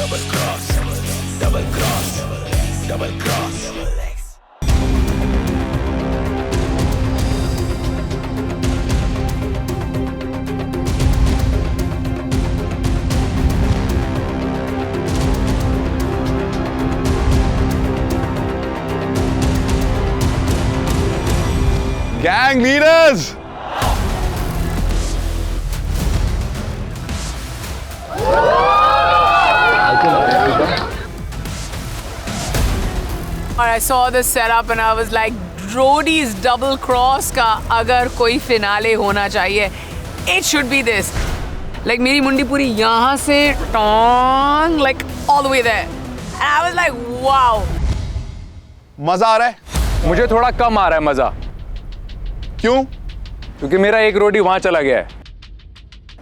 double cross, double cross, double cross. Gang leaders! I saw this setup and I was like, Roadies double cross का अगर कोई finale होना चाहिए, it should be this. Like मेरी मुंडी पूरी यहाँ से tong like all the way there. And I was like, wow. मजा आ रहा है? मुझे थोड़ा कम आ रहा है मजा. क्यों? क्योंकि मेरा एक रोडी वहां चला गया है.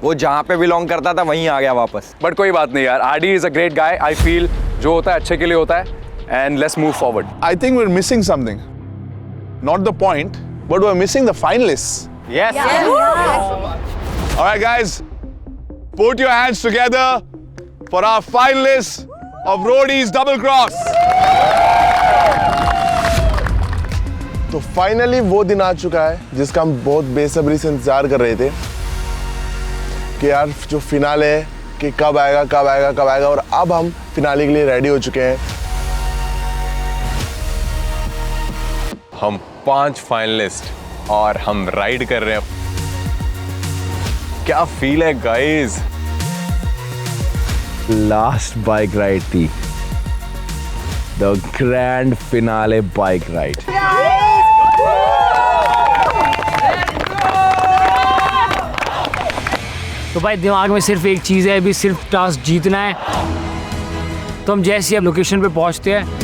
वो जहाँ पे बिलोंग करता था वहीं आ गया वापस. बट कोई बात नहीं यार. RD is a great guy. I feel जो होता है अच्छे के लिए होता है. And let's move forward. I think we're missing something. Not the point, but we're missing the finalists. Yes. All right, guys, put your hands together for our finalists of Roadies Double Cross. तो finally वो दिन आ चुका है जिसका हम बहुत बेसब्री से इंतजार कर रहे थे कि यार जो फिनाले है कि कब आएगा और अब हम फिनाले के लिए रेडी हो चुके हैं. हम 5 फाइनलिस्ट और हम राइड कर रहे हैं. क्या फील है गाइस? लास्ट बाइक राइड थी, the grand finale bike ride. तो भाई दिमाग में सिर्फ एक चीज़ है, अभी सिर्फ टास्क जीतना है. तो हम जैसे ही अब लोकेशन पे पहुंचते हैं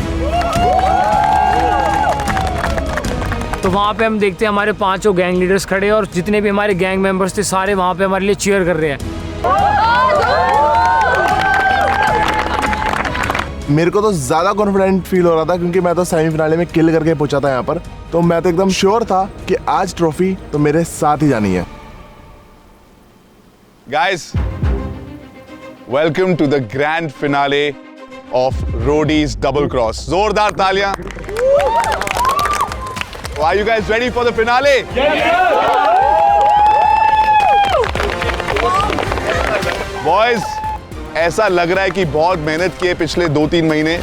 तो वहाँ पे हम देखते हैं हमारे 5 गैंग लीडर्स खड़े हैं और जितने भी हमारे गैंग मेंबर्स थे सारे वहाँ पे हमारे लिए चीयर कर रहे हैं. मेरे को तो ज़्यादा कॉन्फिडेंट फील हो रहा था क्योंकि मैं तो सेमीफिनाले में किल करके पहुंचा था यहाँ पर. तो मैं तो एकदम श्योर था कि आज ट्रॉफी तो मेरे साथ ही जानी है. Guys, welcome to the grand finale of Roadies Double Cross. जोरदार तालियां. Are you guys ready for the finale? Boys, ऐसा लग रहा है कि बहुत मेहनत की है पिछले 2-3 महीने.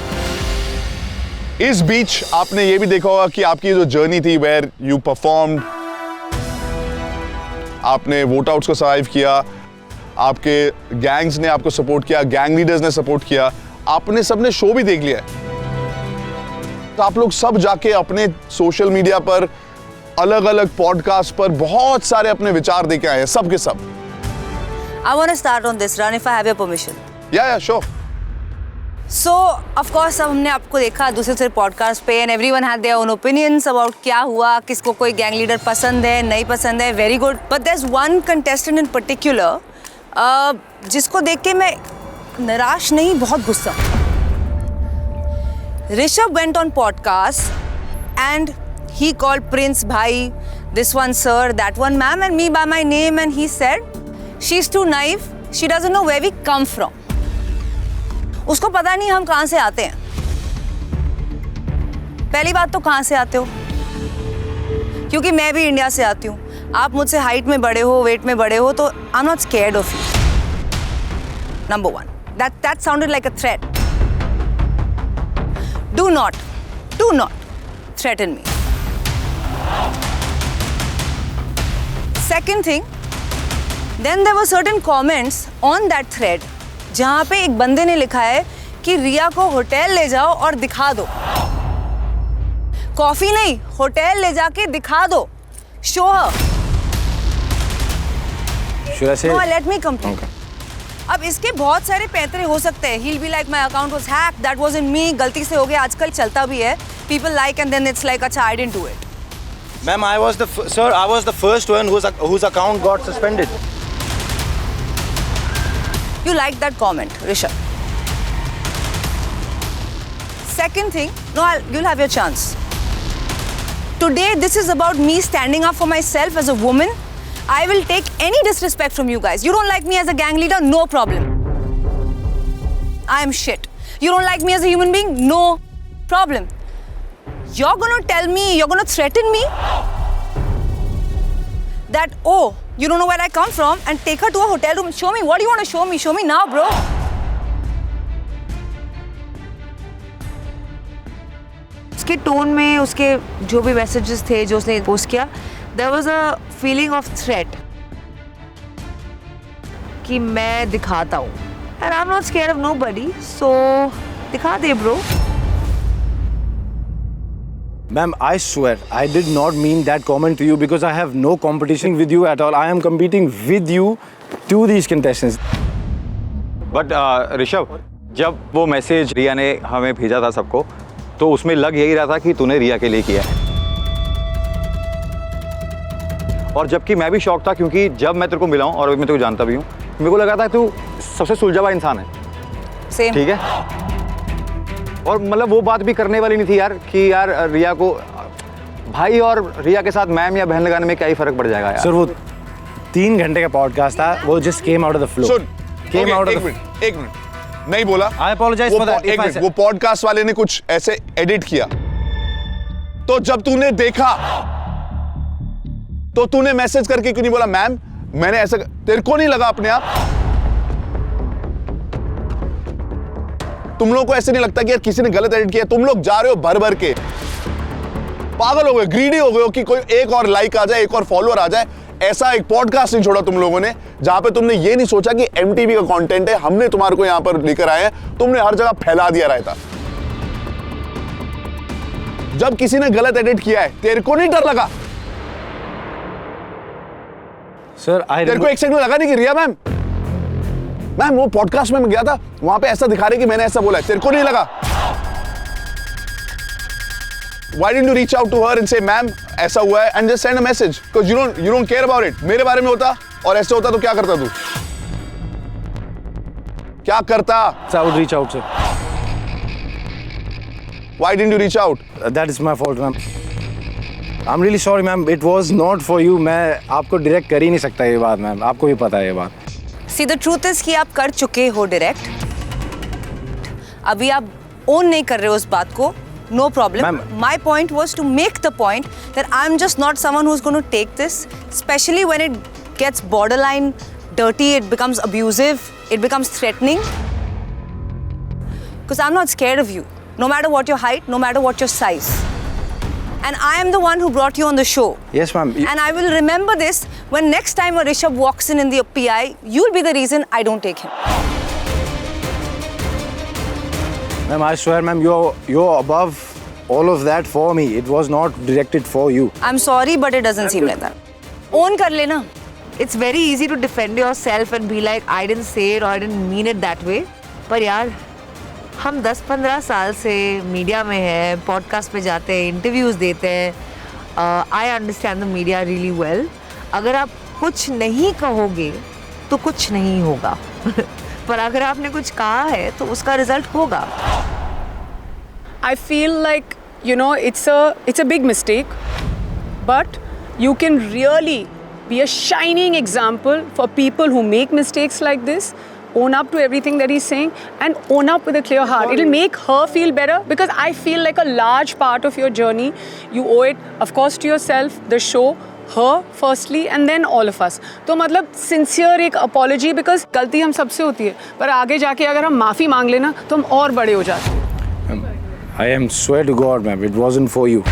इस बीच आपने ये भी देखा होगा कि आपकी जो जर्नी थी where you performed, आपने वोट आउट्स को सर्वाइव किया, आपके गैंग्स ने आपको सपोर्ट किया, गैंग लीडर्स ने सपोर्ट किया, आपने सबने शो भी देख लिया है. तो आप लोग सब जाके अपने सोशल मीडिया पर अलग अलग पॉडकास्ट पर बहुत सारे अपने विचार देके आए हैं, सब के सब. I want to start on this run if I have your permission. Yeah, sure. So, of course, अब हमने आपको देखा दूसरे पॉडकास्ट पे and everyone had their own opinions about क्या हुआ, किसको कोई गैंग लीडर पसंद है, नहीं पसंद है, very good. But there's one contestant in particular जिसको देख के मैं निराश नहीं, बहुत गुस्सा. Rishabh went on podcast and he called Prince Bhai, this one sir, that one ma'am and me by my name and he said, she's too naive, she doesn't know where we come from. उसको पता नहीं हम कहाँ से आते हैं. पहली बात तो कहाँ से आते हो? क्योंकि मैं भी इंडिया से आती हूँ. आप मुझसे हाइट में बड़े हो, वेट में बड़े हो, तो I'm not scared of you. Number one. That sounded like a threat. Do not threaten me. Second thing, then there were certain comments on that thread जहाँ पे एक बंदे ने लिखा है कि रिया को होटल ले जाओ और दिखा दो. कॉफी नहीं, होटल ले जाके दिखा दो. Show her. Should I say? No, let me complete. Okay. अब इसके बहुत सारे पैंतरे हो सकते हैं. He'll be like my account was hacked, that wasn't me, गलती से हो गया. आजकल चलता भी है. People like and then it's like अच्छा I didn't do it. Ma'am, I was the first one whose account got suspended. You liked that comment, Rishabh. Second thing, you'll have your chance. Today, this is about me standing up for myself as a woman. I will take any disrespect from you guys. You don't like me as a gang leader, no problem. I am shit. You don't like me as a human being? No problem. You're gonna tell me, you're gonna threaten me that, oh, you don't know where I come from, and take her to a hotel room. Show me, what do you want to show me? Show me now, bro. उसके tone में, उसके जो भी messages थे जो उसने post किया, there was a feeling of threat कि मैं दिखाता हूँ, and I'm not scared of nobody, so दिखा दे bro. Ma'am, I swear, I did not mean that comment to you because I have no competition with you at all. I am competing with you to these contestants. But Rishabh, जब वो message रिया ने हमें भेजा था सबको, तो उसमें लग यही रहा था कि तूने रिया के लिए किया है। और जबकि मैं भी शॉक था, क्योंकि जब मैं तेरे को मिला हूं और मैं तेरे को जानता भी हूं, मेरे को लगा था तू सबसे सुलझा हुआ इंसान है। Same. ठीक है, और मतलब वो बात भी करने वाली नहीं थी यार कि यार रिया को, भाई और रिया के साथ मैम या बहन लगाने में क्या ही फर्क पड़ जाएगा यार। सर, वो 3 घंटे का पॉडकास्ट था, वो just came out of the flow. एक मिनट नहीं बोला। I apologize for that. एक मिनट, वो पॉडकास्ट वाले ने कुछ ऐसे एडिट किया, तो जब तूने देखा तो तूने मैसेज करके क्यों नहीं बोला मैम मैंने ऐसा, तेरे को नहीं लगा अपने आप? तुम लोगों को ऐसे नहीं लगता कि यार किसी ने गलत एडिट किया? तुम लोग जा रहे हो भर भर के, पागल हो गए, ग्रीडी हो गए हो कि कोई एक और लाइक आ जाए, एक और फॉलोअर आ जाए। ऐसा एक पॉडकास्ट नहीं छोड़ा तुम लोगों ने जहां पे तुमने ये नहीं सोचा कि एमटीवी का कंटेंट है, हमने तुम्हारे को यहां पर लेकर आए हैं, तुमने हर जगह फैला दिया रहता। जब किसी ने गलत एडिट किया है, तेरे को नहीं डर लगा? सर, तेरे को एक सेकंड लगा नहीं कि रिया मैम वो पॉडकास्ट में मैं गया था, वहां पे ऐसा दिखा रहे कि मैंने ऐसा बोला है, तेरे को नहीं लगा? Why didn't you reach out to her and say ma'am ऐसा हुआ है and just send a message? Because you don't care about it. मेरे बारे में होता और ऐसे होता तो क्या करता तू? क्या करता? I would reach out, sir. Why didn't you reach out? That is my fault, ma'am. I'm really sorry, ma'am. It was not for you. मैं आपको direct कर ही नहीं सकता ये बात, मैम, आपको भी पता है ये बात। See, the truth is कि आप कर चुके हो direct. अभी आप own नहीं कर रहे हो उस बात को. No problem. My point was to make the point that I'm just not someone who's going to take this, especially when it gets borderline dirty, it becomes abusive, it becomes threatening. Because I'm not scared of you, no matter what your height, no matter what your size. And I am the one who brought you on the show. Yes, ma'am. And I will remember this when next time a Rishabh walks in the PI, you'll be the reason I don't take him. Ma'am, I swear, ma'am, you're above all of that for me. It was not directed for you. I'm sorry, but it doesn't seem like that. Own kar lena. It's very easy to defend yourself and be like, I didn't say it or I didn't mean it that way. पर यार, हम 10-15 साल से media में हैं, podcast पे जाते हैं, इंटरव्यूज देते हैं. I understand the media really well. अगर आप कुछ नहीं कहोगे, तो कुछ नहीं होगा. पर अगर आपने कुछ कहा है तो उसका रिजल्ट होगा. I feel like, you know, it's a big mistake, but you can really be a shining example for people who make mistakes like this. Own up to everything that he's saying and own up with a clear heart. It'll make her feel better, because I feel like a large part of your journey, you owe it, of course, to yourself, the show, her firstly, and then all of us. तो मतलब sincere एक apology, because गलती हम सबसे होती है, पर आगे जाके अगर हम माफ़ी मांग लेना तो हम और बड़े हो जाते हैं. I am swear to God, ma'am, it wasn't for you.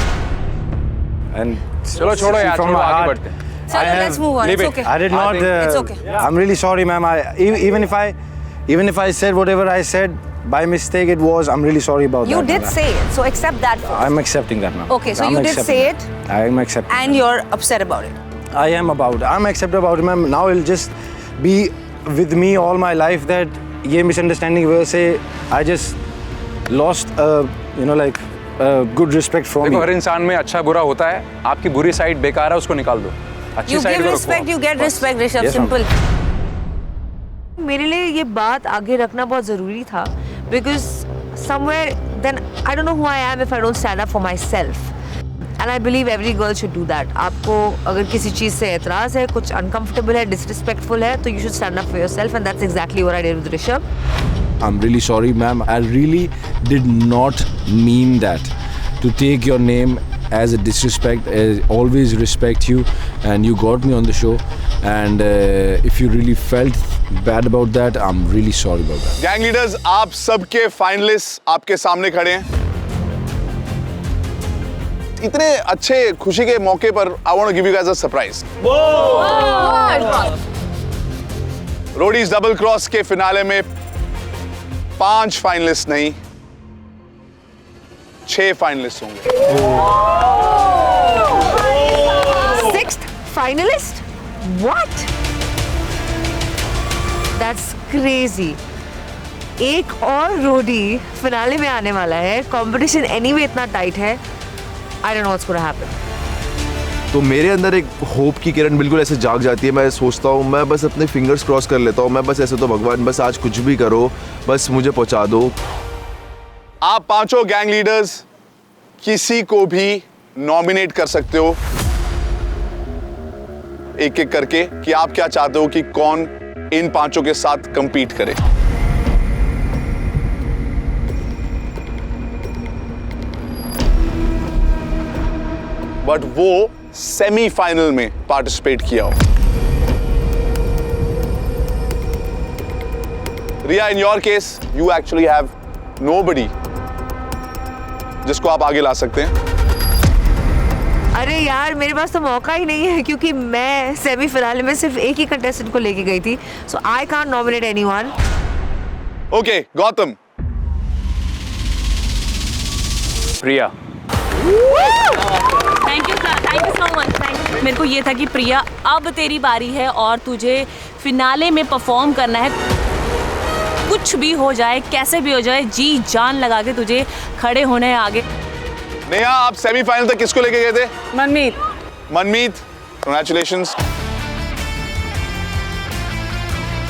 And चलो छोड़ो यार, from छोड़ो, my आगे heart, बढ़ते हैं. Let's move on. Leave It's it. okay. I did not. It's okay. I'm really sorry, ma'am. Even if I said whatever I said by mistake, it was. I'm really sorry about You that. did ma'am. say it, so accept that first. I'm accepting that, ma'am. Okay, so I'm you did accepting say it. it. I am accepting. And you're upset about it. I am about it. I'm accepted about it, ma'am. Now it'll just be with me all my life that ये misunderstanding वजह से I just lost, like good respect from देखो, you. हर इंसान में अच्छा बुरा होता है. आपकी बुरी साइड बेकार है, उसको निकाल दो. अच्छी You साइड give को respect, रखो. you get respect, Rishabh. Yes, ma'am. Simple. मेरे लिए ये बात आगे रखना बहुत ज़रूरी था, because somewhere then I don't know who I am if I don't stand up for myself. And I believe every girl should do that. आपको अगर किसी चीज़ से एतराज़ है, कुछ uncomfortable है, disrespectful है, तो you should stand up for yourself, and that's exactly what I did with Rishabh. I'm really sorry, ma'am. I really did not mean that. To take your name as a disrespect. I always respect you, and you got me on the show. And if you really felt bad about that, I'm really sorry about that. Gang leaders, आप सबके finalist आपके सामने खड़े हैं। इतने अच्छे खुशी के मौके पर I want to give you guys a surprise. Roadies double cross के फिनाले में 5 फाइनलिस्ट नहीं, 6 फाइनलिस्ट होंगे। 6th finalist? What? That's crazy. एक और रोडी फिनाले में आने वाला है। कंपटीशन एनीवे इतना टाइट है। I don't know what's going to happen. तो मेरे अंदर एक होप की किरण बिल्कुल ऐसे जाग जाती है। मैं सोचता हूँ, मैं बस अपने फिंगर्स क्रॉस कर लेता हूँ, मैं बस ऐसे तो भगवान बस आज कुछ भी करो, बस मुझे पहुँचा दो। आप पांचों गैंग लीडर्स किसी को भी नॉमिनेट कर सकते हो एक एक करके कि आप क्या चाहते हो कि कौन इन पांचों के साथ कंपीट करे। बट वो सेमीफाइनल में पार्टिसिपेट किया हो। Riya, in your case you actually have nobody जिसको आप आगे ला सकते हैं। अरे यार, मेरे पास तो मौका ही नहीं है क्योंकि मैं सेमीफिनाले में सिर्फ एक ही कंटेस्टेंट को लेके गई थी। So I can't nominate anyone. Okay, Gautam. Priya. Thank you so much. मेरे को ये था कि प्रिया अब तेरी बारी है और तुझे फिनाले में परफॉर्म करना है। कुछ भी हो जाए, कैसे भी हो जाए, जी जान लगा के तुझे खड़े होने हैं आगे। नेहा, आप सेमीफाइनल तक किसको लेके गए थे? मनमीत। मनमीत, कांग्रेचुलेशंस।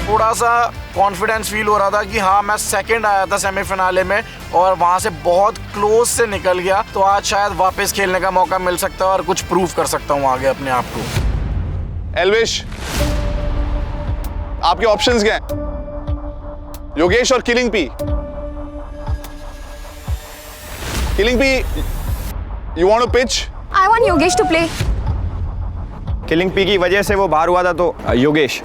थोड़ा सा कॉन्फिडेंस फील हो रहा था कि हाँ, मैं सेकंड आया था सेमीफिनाले में और वहाँ से बहुत क्लोज से निकल गया, तो आज शायद वापस खेलने का मौका मिल सकता है और कुछ प्रूव कर सकता हूँ आगे अपने आप को। एल्विश, आपके ऑप्शंस क्या हैं? योगेश और Killing P. Killing P, you want to pitch? I want Yogesh to play. Killing P की वजह से वो बाहर हुआ था, तो योगेश।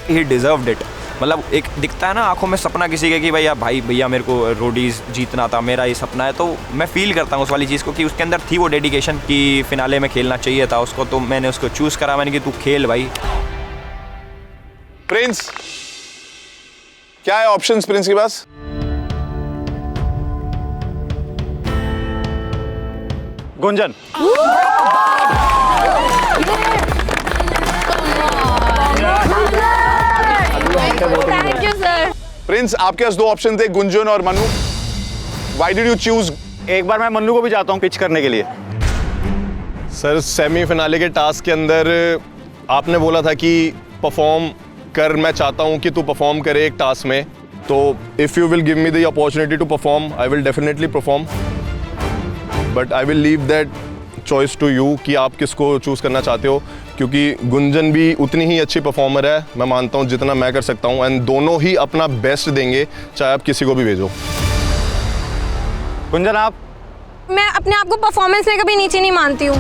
He deserved it. मतलब एक दिखता है ना आंखों में सपना किसी के कि भाई भैया मेरे को रोडीज जीतना था, मेरा ये सपना है। तो मैं फील करता हूँ उस वाली चीज़ को कि उसके अंदर थी वो डेडिकेशन कि फिनाले में खेलना चाहिए था उसको, तो मैंने उसको चूज़ करा। मैंने कि तू खेल भाई। प्रिंस, क्या है ऑप्शंस प्रिंस के पास? Gunjan. Thank you sir. Prince, आपके पास 2 ऑप्शन थे, गुंजन और Manu. Why did you choose? एक बार मैं मन्नू को भी चाहता हूँ पिच करने के लिए। सर, सेमीफिनाले के टास्क के अंदर आपने बोला था कि परफॉर्म कर, मैं चाहता हूँ कि तू परफॉर्म करे एक टास्क में, तो if you will give me the opportunity to perform, I will definitely perform, but I will leave that choice to you कि आप किसको चूज़ करना चाहते हो, क्योंकि गुंजन भी उतनी ही अच्छी परफॉर्मर है, मैं मानता हूँ, जितना मैं कर सकता हूँ, एंड दोनों ही अपना बेस्ट देंगे, चाहे आप किसी को भी भेजो। गुंजन, आप? मैं अपने आप को परफॉर्मेंस में कभी नीचे नहीं मानती हूँ।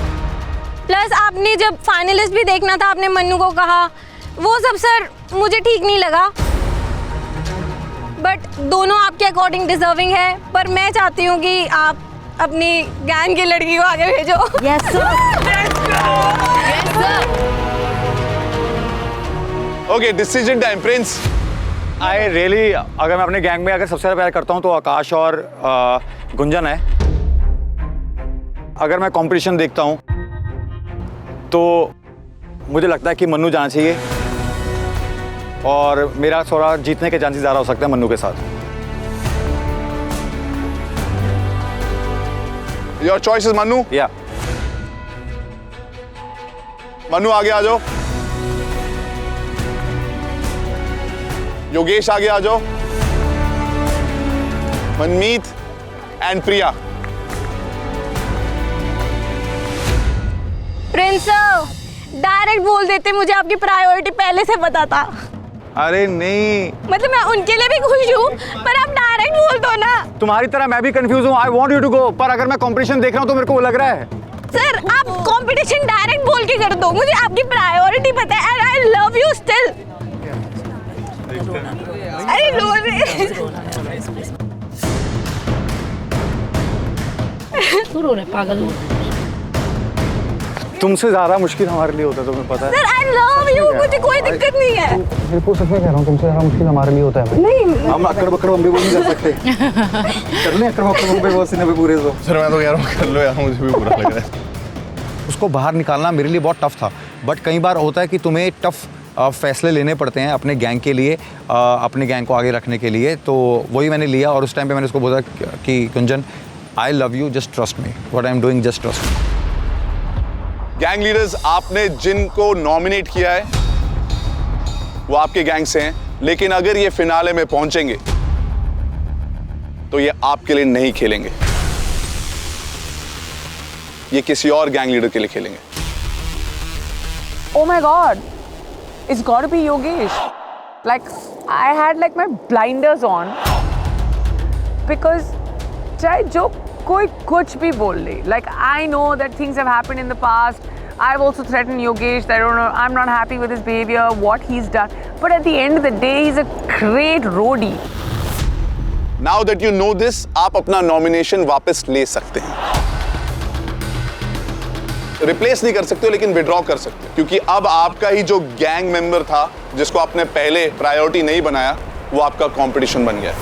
प्लस आपने जब फाइनलिस्ट भी देखना था, आपने मन्नू को कहा, वो सब सर मुझे ठीक नहीं लगा। बट दोनों आपके अकॉर्डिंग डिजर्विंग है, पर मैं चाहती हूँ कि आप अपनी गैंग की लड़की को आगे भेजो। Yes sir. Okay, decision time. Prince, I really, अगर मैं अपने गैंग में अगर सबसे ज़्यादा प्यार करता हूँ तो आकाश और गुंजन है। अगर मैं कंपटीशन देखता हूँ तो मुझे लगता है कि मन्नू जाना चाहिए और मेरा थोड़ा जीतने के चांसेस ज़्यादा हो सकते हैं मन्नू के साथ। Your choice is Mannu? या। मन्नू, आगे आ जाओ। योगेश, आगे आ जाओ। मनमीत एंड प्रिया। प्रिंस, डायरेक्ट बोल देते, मुझे आपकी प्रायोरिटी पहले से पता था। अरे नहीं, मतलब मैं उनके लिए भी खुश हूँ, पर आप डायरेक्ट बोल दो ना। तुम्हारी तरह मैं भी कंफ्यूज हूँ। I want you to go, पर अगर मैं कंपटीशन देख रहा हूँ तो मेरे को वो लग रहा है। सर आप कंपटीशन डायरेक्ट बोल के कर दो, मुझे आपकी प्रायोरिटी पता है and I love you still. अरे रो रहे तू रो रहा है पागल। तुमसे ज्यादा मुश्किल हमारे लिए होता है, तुम्हें पता है। सर आई लव यू, मुझे कोई दिक्कत नहीं है। बिल्कुल सच में कह रहा हूँ, तुमसे ज्यादा मुश्किल हमारे लिए होता है। नहीं हम अकड़ बकड़ बम्बे वो नहीं कर सकते। कर ले अकड़ बकड़ बम्बे वो सीने पे पूरे तो। सर मैं तो कह रहा हूँ कर लो यार, मुझे भी बुरा लग रहा है। उसको बाहर निकालना मेरे लिए बहुत टफ था, बट कई बार होता है कि तुम्हें टफ फैसले लेने पड़ते हैं अपने गैंग के लिए, अपने गैंग को आगे रखने के लिए। तो वही मैंने लिया और उस टाइम पे मैंने उसको बोला कि Kunjan, I love you, just trust me, what I am doing, just trust me. Gang leaders, आपने जिनको नॉमिनेट किया है वो आपके गैंग से हैं, लेकिन अगर ये फिनाले में पहुंचेंगे तो ये आपके लिए नहीं खेलेंगे, ये किसी और गैंग लीडर के लिए खेलेंगे। Oh my God, it's got to be Yogesh. Like I had like my blinders on because चाहे जो कोई कुछ भी बोल ले, like I know that things have happened in the past. I've also threatened Yogesh that I'm not happy with his behavior, what he's done. But at the end of the day, he's a great roadie. Now that you know this, आप अपना nomination वापस ले सकते हैं। Replace नहीं कर सकते हो, लेकिन विड्रॉ कर सकते हो, क्योंकि अब आपका ही जो गैंग मेंबर था जिसको आपने पहले प्रायोरिटी नहीं बनाया, वो आपका कंपटीशन बन गया।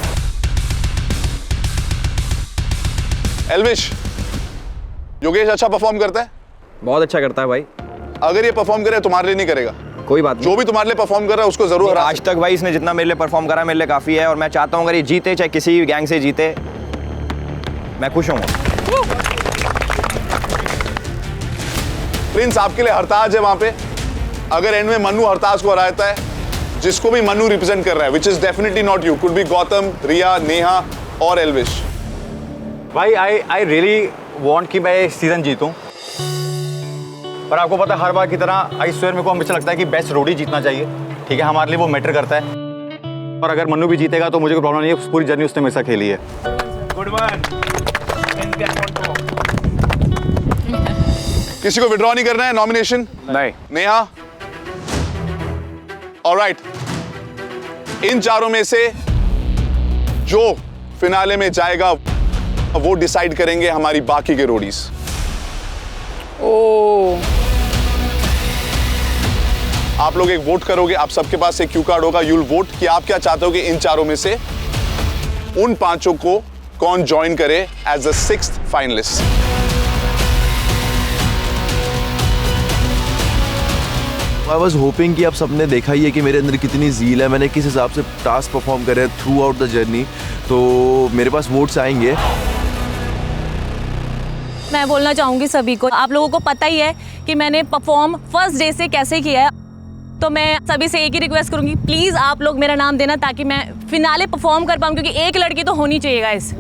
एल्विश, योगेश अच्छा परफॉर्म करता है? बहुत अच्छा करता है भाई। अगर ये परफॉर्म करे तुम्हारे लिए नहीं करेगा? कोई बात नहीं, जो भी तुम्हारे लिए परफॉर्म कर रहा है उसको जरूर हरा। आज तक भाई इसने जितना मेरे लिए परफॉर्म करा मेरे लिए काफी है, और मैं चाहता हूँ अगर ये जीते, चाहे किसी भी गैंग से जीते, मैं खुश हूँ। प्रिंस, आपके लिए हरताज है वहां पे। अगर एंड में मनु हरताज को हराता है, जिसको भी मनु रिप्रेजेंट कर रहा है, which is definitely not you, could be Gautam, Riya, Neha और एल्विश। भाई आई रियली वांट कि मैं सीजन जीतूं, पर आपको पता है हर बार की तरह आई स्वेयर मेरे को हमेशा लगता है कि बेस्ट रोडी जीतना चाहिए। ठीक है, हमारे लिए वो मैटर करता है, और अगर मनु भी जीतेगा तो मुझे कोई प्रॉब्लम नहीं है, पूरी जर्नी उसने मेरे साथ खेली है। Good one. किसी को विड्रॉ नहीं करना है नॉमिनेशन? नहीं। नेहा? ऑलराइट, इन चारों में से जो फिनाले में जाएगा वो डिसाइड करेंगे हमारी बाकी के रोडीज। आप लोग एक वोट करोगे, आप सबके पास एक क्यू कार्ड होगा, यूल वोट कि आप क्या चाहते हो कि इन चारों में से उन पांचों को कौन ज्वाइन करे as a 6th finalist. I was hoping कि आप सबने देखा ही है कि मेरे अंदर कितनी ज़ील है, मैंने किस हिसाब से टास्क परफॉर्म करे थ्रू आउट द जर्नी, तो मेरे पास वोट्स आएंगे। मैं बोलना चाहूँगी सभी को, आप लोगों को पता ही है कि मैंने परफॉर्म फर्स्ट डे से कैसे किया है, तो मैं सभी से एक ही रिक्वेस्ट करूँगी, प्लीज़ आप लोग मेरा नाम देना ताकि मैं फिनाले परफॉर्म कर पाऊँ, क्योंकि एक लड़की तो होनी चाहिए गाइस।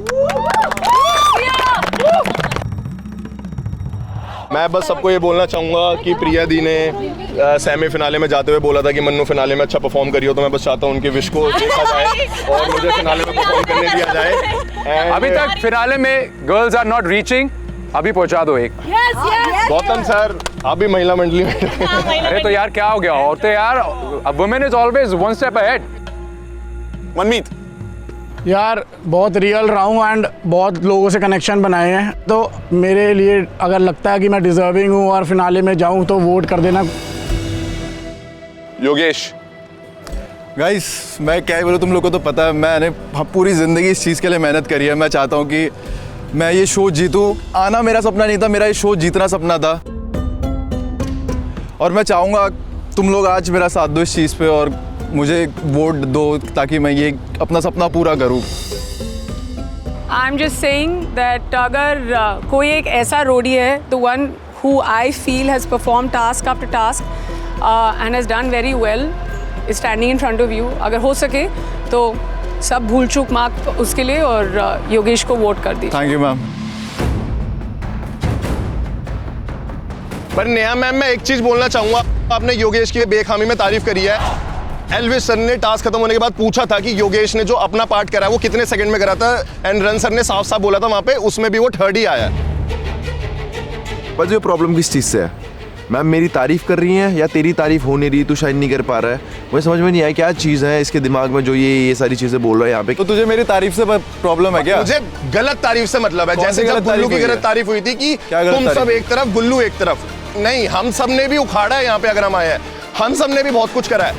मैं बस सबको ये बोलना चाहूँगा कि प्रिया दी ने सेमीफिनाले में जाते हुए बोला था कि मन्नू फिनाले में अच्छा परफॉर्म करी हो, तो मैं बस चाहता हूँ उनके विश को देखा जाए और मुझे फिनाले में परफॉर्म करने दिया जाए। अभी तक फिनाले में गर्ल्स आर नॉट रीचिंग, अभी पहुंचा दो एक। गौतम सर, आप भी महिला मंडली में। अरे तो यार क्या हो गया, औरतें यार, women is always one step ahead. Manmeet यार, बहुत रियल रहा हूँ एंड बहुत लोगों से कनेक्शन बनाए हैं, तो मेरे लिए अगर लगता है कि मैं डिजर्विंग हूँ और फिनाले में जाऊँ तो वोट कर देना। योगेश। गाइस, मैं क्या बोलूँ, तुम लोगों को तो पता है मैंने पूरी ज़िंदगी इस चीज़ के लिए मेहनत करी है। मैं चाहता हूँ कि मैं ये शो जीतूँ। आना मेरा सपना नहीं था, मेरा ये शो जीतना सपना था, और मैं चाहूँगा तुम लोग आज मेरा साथ दो इस चीज़ पे और मुझे वोट दो ताकि मैं ये अपना सपना पूरा करूँ। I am just saying that अगर कोई एक ऐसा रोडी है, the one who I feel has perform task after task and has done very well, is standing in front of you. अगर हो सके तो सब भूल चूक मार्क उसके लिए और योगेश को वोट कर दीजिए। Thank you ma'am. पर नेहा मैम, मैं एक चीज बोलना चाहूंगा, आपने योगेश की बेखामी में तारीफ करी है। एल्विस सर ने टास्क खत्म होने के बाद पूछा था कि योगेश ने जो अपना पार्ट करा है वो कितने सेकंड में करा था, एंड रन सर ने साफ साफ बोला था वहां पे, उसमें भी वो 3rd ही आया। बस ये प्रॉब्लम किस चीज़ से है? मैम मेरी तारीफ कर रही हैं या तेरी तारीफ हो नहीं रही, तू शायद नहीं कर पा रहा है। मुझे समझ में नहीं आया क्या चीज़ है इसके दिमाग में जो ये सारी चीज़ें बोल रहा है यहाँ पे। तो तुझे मेरी तारीफ से प्रॉब्लम है क्या? मुझे गलत तारीफ से मतलब है, जैसे जब गुल्लू की गलत तारीफ हुई थी कि तुम सब एक तरफ गुल्लू एक तरफ। नहीं, हम सब ने भी उखाड़ा है यहाँ पे, अगर हम आए हैं हम सब ने भी बहुत कुछ करा है।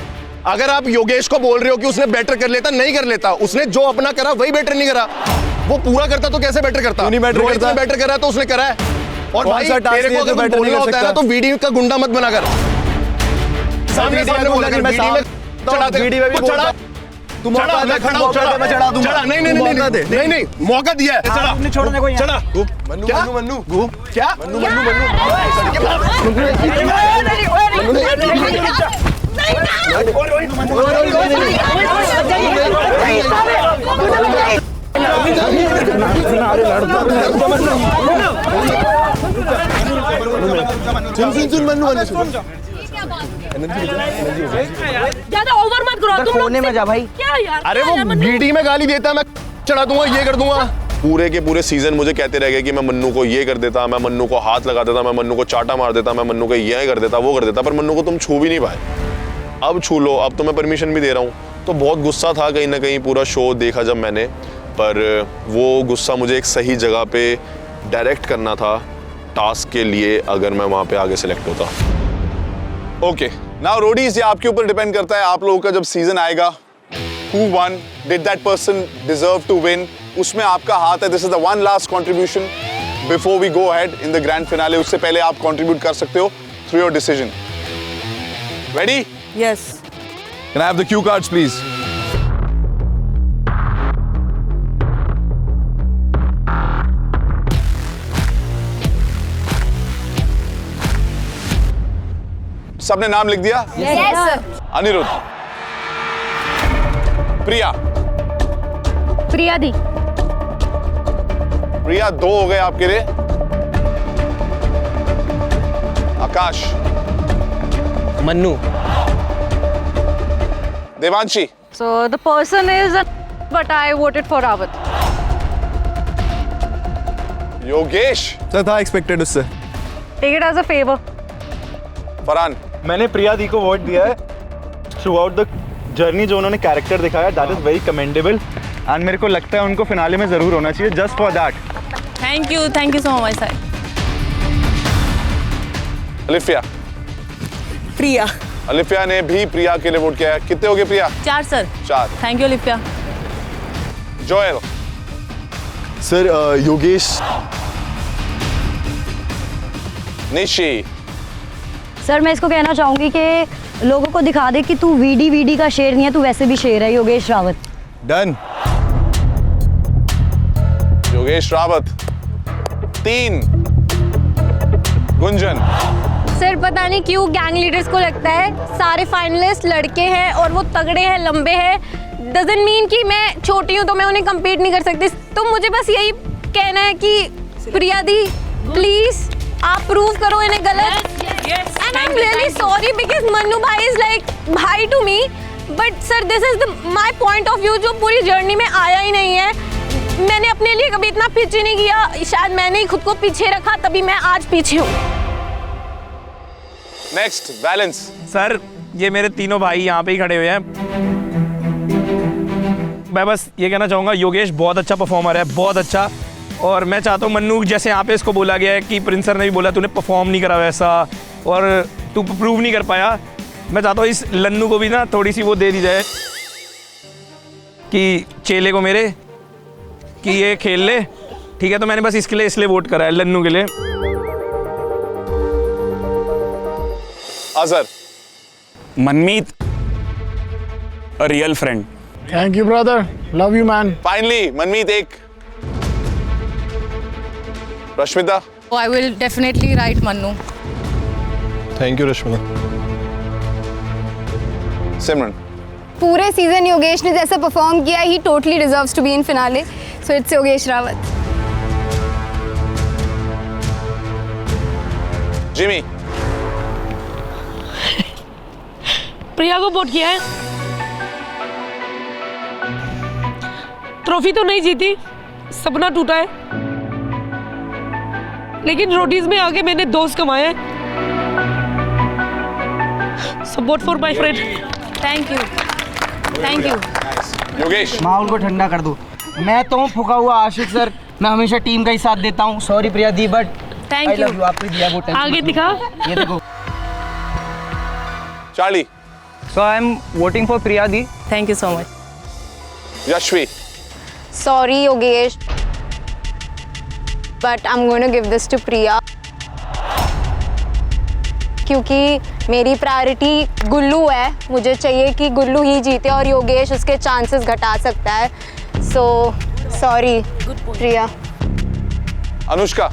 अगर आप योगेश को बोल रहे हो कि उसने बेटर कर लेता, नहीं कर लेता, उसने जो अपना करा वही बेटर नहीं करा, वो पूरा करता तो कैसे बेटर करता? रोहित ने बेटर करा तो उसने करा है। और भाई तेरे को अगर बोलना होता है ना तो वीडियो का गुंडा मत बनाकर सामने बोला कर, वीडियो में चढ़ा दे, वीडियो में भी चढ़ा, तू मौका दे, खड़ा हो, चढ़ा, मैं चढ़ा दूंगा। नहीं मौका दिया है, चढ़ा, आपने छोड़ने को चढ़ा। मन्नू क्या सुन मन्नू, ज्यादा ओवर मत करो तुम लोग में जा भाई। क्या यार? अरे वो वीडियो में गाली देता है, मैं चढ़ा दूंगा, ये कर दूंगा। पूरे के पूरे सीजन मुझे कहते रह गए कि मैं मन्नू को ये कर देता, मैं मन्नू को हाथ लगा देता, मैं मन्नू को चाटा मार देता, मैं मन्नू को ये कर देता, वो कर देता, पर मन्नू को तुम छू भी नहीं पाए। अब छू लो, अब तो मैं परमिशन भी दे रहा हूँ। तो बहुत गुस्सा था कहीं ना कहीं, पूरा शो देखा जब मैंने, पर वो गुस्सा मुझे एक सही जगह पे डायरेक्ट करना था टास्क के लिए, अगर मैं वहाँ पे आगे सेलेक्ट होता। ओके, नाउ रोडीज, ये आपके ऊपर डिपेंड करता है, आप लोगों का जब सीजन आएगा, who won, did that person deserve to win, उसमें आपका हाथ है। This is the one last contribution before we go ahead in the grand finale. उससे पहले आप contribute कर सकते हो through your decision. Ready? Yes. Can I have the cue cards, please? सबने नाम लिख दिया? Yes, sir. अनिरुद्ध, प्रिया, प्रिया दी, प्रिया 2 हो गए आपके लिए। Akash, Mannu, Devanshi. So the person is, but I voted for Rawat. Yogesh. Sir था एक्सपेक्टेड उससे। Take it as a favor. Farhan. मैंने प्रिया दी को वोट दिया है। थ्रू आउट द जर्नी जो उन्होंने कैरेक्टर दिखाया, that is very commendable, and मेरे को लगता है उनको फिनाले में जरूर होना चाहिए, just for that. Thank you so much sir. Alifiya. Priya. Alifiya ने भी प्रिया के लिए वोट किया है। कितने हो गए प्रिया? 4 सर। 4। थैंक यू लिप्या। Joel. Sir Yogesh. Nishi. Sir मैं इसको कहना चाहूंगी कि लोगों को दिखा दे कि तू वीडी का शेर नहीं है, तू वैसे भी शेर है। योगेश रावत। डन। योगेश रावत। 3। गुंजन। सर पता नहीं क्यों गैंग लीडर्स को लगता है सारे फाइनलिस्ट लड़के हैं और वो तगड़े हैं, लंबे हैं। डजंट मीन कि मैं छोटी हूँ तो मैं उन्हें कम्पीट नहीं कर सकती। तो मुझे बस यही कहना है कि प्रिया दी प्लीज आप प्रूव करो इन्हें गलत। And I am really sorry because Mannu भाई इज लाइक भाई to me, but sir this is my point of view जो पूरी जर्नी में आया ही नहीं है। मैंने अपने लिए कभी इतना पीछे नहीं किया, शायद मैंने ही खुद को पीछे रखा तभी मैं आज पीछे हूँ। Next balance. सर ये मेरे तीनों भाई यहाँ पे ही खड़े हुए हैं। मैं बस ये कहना चाहूँगा योगेश बहुत अच्छा परफॉर्मर है, बहुत अच्छा। और मैं चाहता हूँ मन्नू, जैसे यहाँ पे इसको बोला गया है कि प्रिंस सर ने भी बोला तूने परफॉर्म नहीं करा वैसा और तू प्रूव नहीं कर पाया, मैं चाहता हूँ इस लन्नू को भी ना थोड़ी सी वो दे दी जाए कि चेले को मेरे कि ये खेल ले, ठीक है। तो मैंने बस इसके लिए इसलिए वोट करा है, लन्नू के लिए। Azhar. Manmeet, a real friend. Thank you brother, love you man. Finally Manmeet 1। Rashmita. I will definitely write Mannu. Thank you Rashmita. Simran. पूरे सीजन योगेश ने जैसा परफॉर्म किया, ही totally deserves to be in finale, so it's Yogesh Rawat. Jimmy. Priya को वोट किया है। ट्रॉफी तो नहीं जीती, सपना टूटा है, लेकिन रोडीज में आके मैंने दोस्त कमाए हैं। Support for my friend. Thank you, thank you. Yogesh, माहौल को ठंडा कर दो। मैं तो हूँ फुका हुआ आशिक सर, मैं हमेशा टीम का ही साथ देता हूँ। Sorry Priya the, but thank you. आपने दिया वो टेंशन आगे दिखा। ये देखो। Charlie. So I am voting for Priya Di. Thank you so much. Yashvi. Sorry, Yogesh, but I'm going to give this to Priya. क्योंकि मेरी प्रायोरिटी गुल्लू है, मुझे चाहिए कि गुल्लू ही जीते और योगेश उसके चांसेस घटा सकता है। So sorry, Priya. Anushka.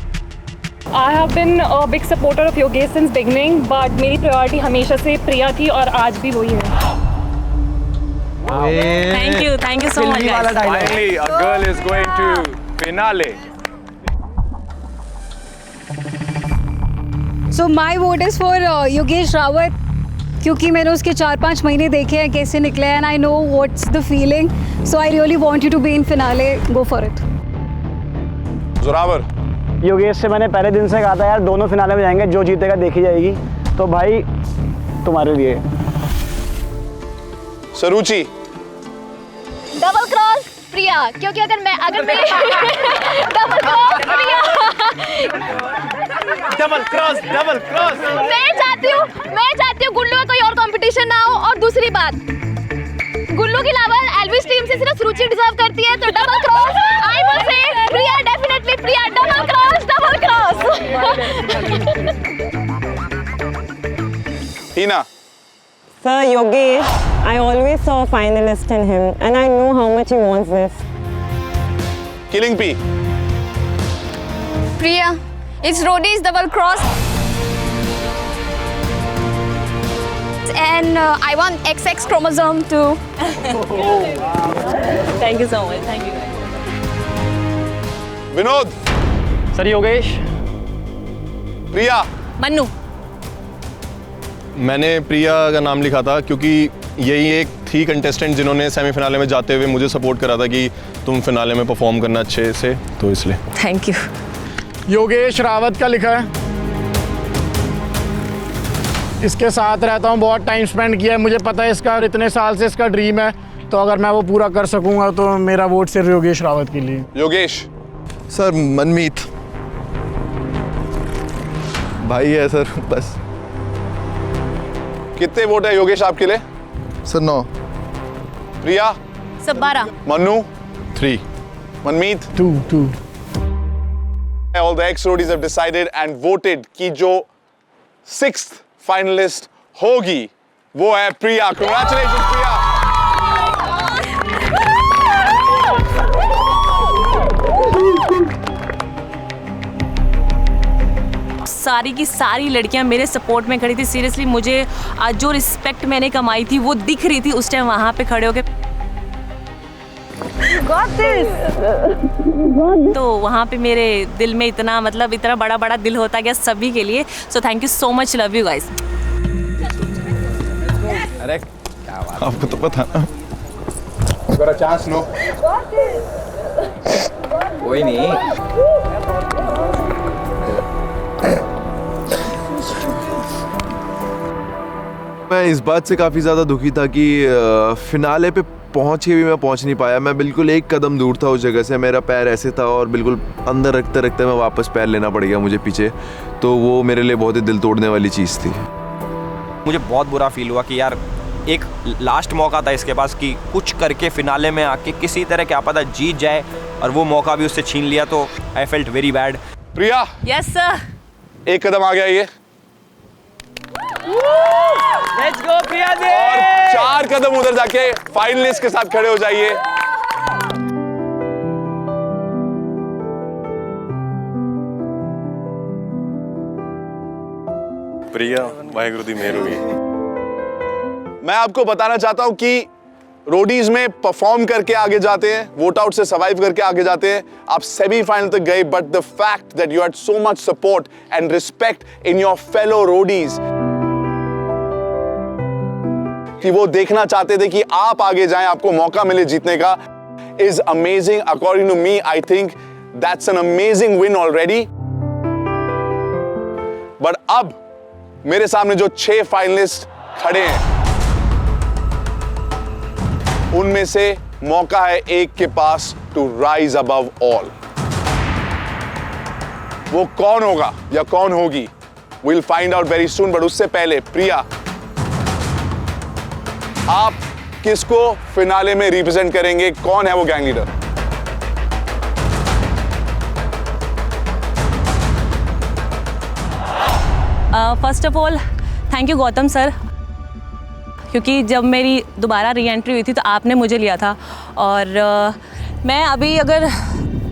I have been a big supporter of Yogesh since beginning, but मेरी priority हमेशा से प्रिया थी और आज भी वही है। Thank you so much guys. Finally, a girl is going to finale. So my vote is for Yogesh Rawat, क्योंकि मैंने उसके 4-5 महीने देखे हैं कैसे निकले हैं, and I know what's the feeling. So I really want you to be in finale. Go for it. Zorawar. Yogesh से मैंने पहले दिन से कहा था यार दोनों फिनाले में जाएंगे, जो जीतेगा देखी जाएगी। तो भाई तुम्हारे लिए। सरुचि। डबल क्रॉस प्रिया, क्योंकि अगर मैं double cross Priya. Double cross. मैं चाहती हूँ गुल्लू में कोई और कंपटीशन ना हो, और दूसरी बात गुल्लू के अलावा एल्विस टीम से सिर्फ रुचि डिजर्व करती है, तो double cross. I will say Priya, definitely Priya. Double cross. Heena. Sir, Yogesh, I always saw a finalist in him, and I know how much he wants this. Killing P. Priya, it's Rodi's double cross. And I want XX chromosome too. Thank you so much. Thank you. Vinod. Sir Yogesh. Priya. Mannu. मैंने प्रिया का नाम लिखा था क्योंकि यही एक थी contestant जिन्होंने सेमीफिनाले में जाते हुए मुझे सपोर्ट करा था कि तुम फिनाले में परफॉर्म करना अच्छे से, तो इसलिए। Thank you. योगेश रावत का लिखा है, इसके साथ रहता हूँ, बहुत टाइम स्पेंड किया है, मुझे पता है इसका इतने साल से इसका ड्रीम है, तो अगर मैं वो पूरा कर सकूंगा तो मेरा वोट सिर्फ योगेश रावत के लिए। योगेश। सर मनमीत भाई है सर, बस। कितने वोट है योगेश आपके लिए? सर 9। प्रिया। सब 12। मन्नू। 3। मनमीत। 2। All the ex-roadies have decided and voted कि जो 6th फाइनलिस्ट होगी वो है प्रिया। Congratulations प्रिया। सारी की सारी लड़कियां मेरे सपोर्ट में खड़ी थी। सीरियसली मुझे आज जो रिस्पेक्ट मैंने कमाई थी वो दिख रही थी उस टाइम वहां पे खड़े होके। तो वहाँ पे मेरे दिल में इतना मतलब इतना बड़ा बड़ा दिल होता गया सभी के लिए। So thank you so much, love you guys. अरे क्या बात, आपको तो पता ना। चांस लो। कोई नहीं। मैं इस बात से काफ़ी ज़्यादा दुखी था कि फिनाले पे पहुंच के भी मैं पहुंच नहीं पाया। मैं बिल्कुल एक कदम दूर था उस जगह से, मेरा पैर ऐसे था और बिल्कुल अंदर रखते रखते मैं वापस पैर लेना पड़ गया मुझे पीछे। तो वो मेरे लिए बहुत ही दिल तोड़ने वाली चीज़ थी। मुझे बहुत बुरा फील हुआ कि यार एक लास्ट मौका था इसके पास कि कुछ करके फिनाले में आके किसी तरह क्या पता जीत जाए, और वो मौका भी उससे छीन लिया। तो I felt very bad. Priya. Yes sir. एक कदम आ गया ये। लेट्स गो प्रिया दे। और 4 कदम उधर जाके फाइनलिस्ट के साथ खड़े हो जाइए। प्रिया वाहिगुरु दी मेहर हुई। मैं आपको बताना चाहता हूं कि रोडीज में परफॉर्म करके आगे जाते हैं, वोट आउट से सर्वाइव करके आगे जाते हैं। आप सेमीफाइनल तक गए, but the fact that you had so much support and respect in your fellow Roadies, कि वो देखना चाहते थे कि आप आगे जाएं, आपको मौका मिले जीतने का, is amazing. According to me, I think that's an amazing win already. But अब मेरे सामने जो 6 फाइनलिस्ट खड़े हैं, उनमें से मौका है एक के पास टू राइज अबव ऑल। वो कौन होगा या कौन होगी, will find out very soon. But उससे पहले प्रिया, आप किसको फिनाले में रिप्रेजेंट करेंगे? कौन है वो gang leader? First of all thank you Gautam sir, क्योंकि जब मेरी दोबारा री एंट्री हुई थी तो आपने मुझे लिया था। और मैं अभी अगर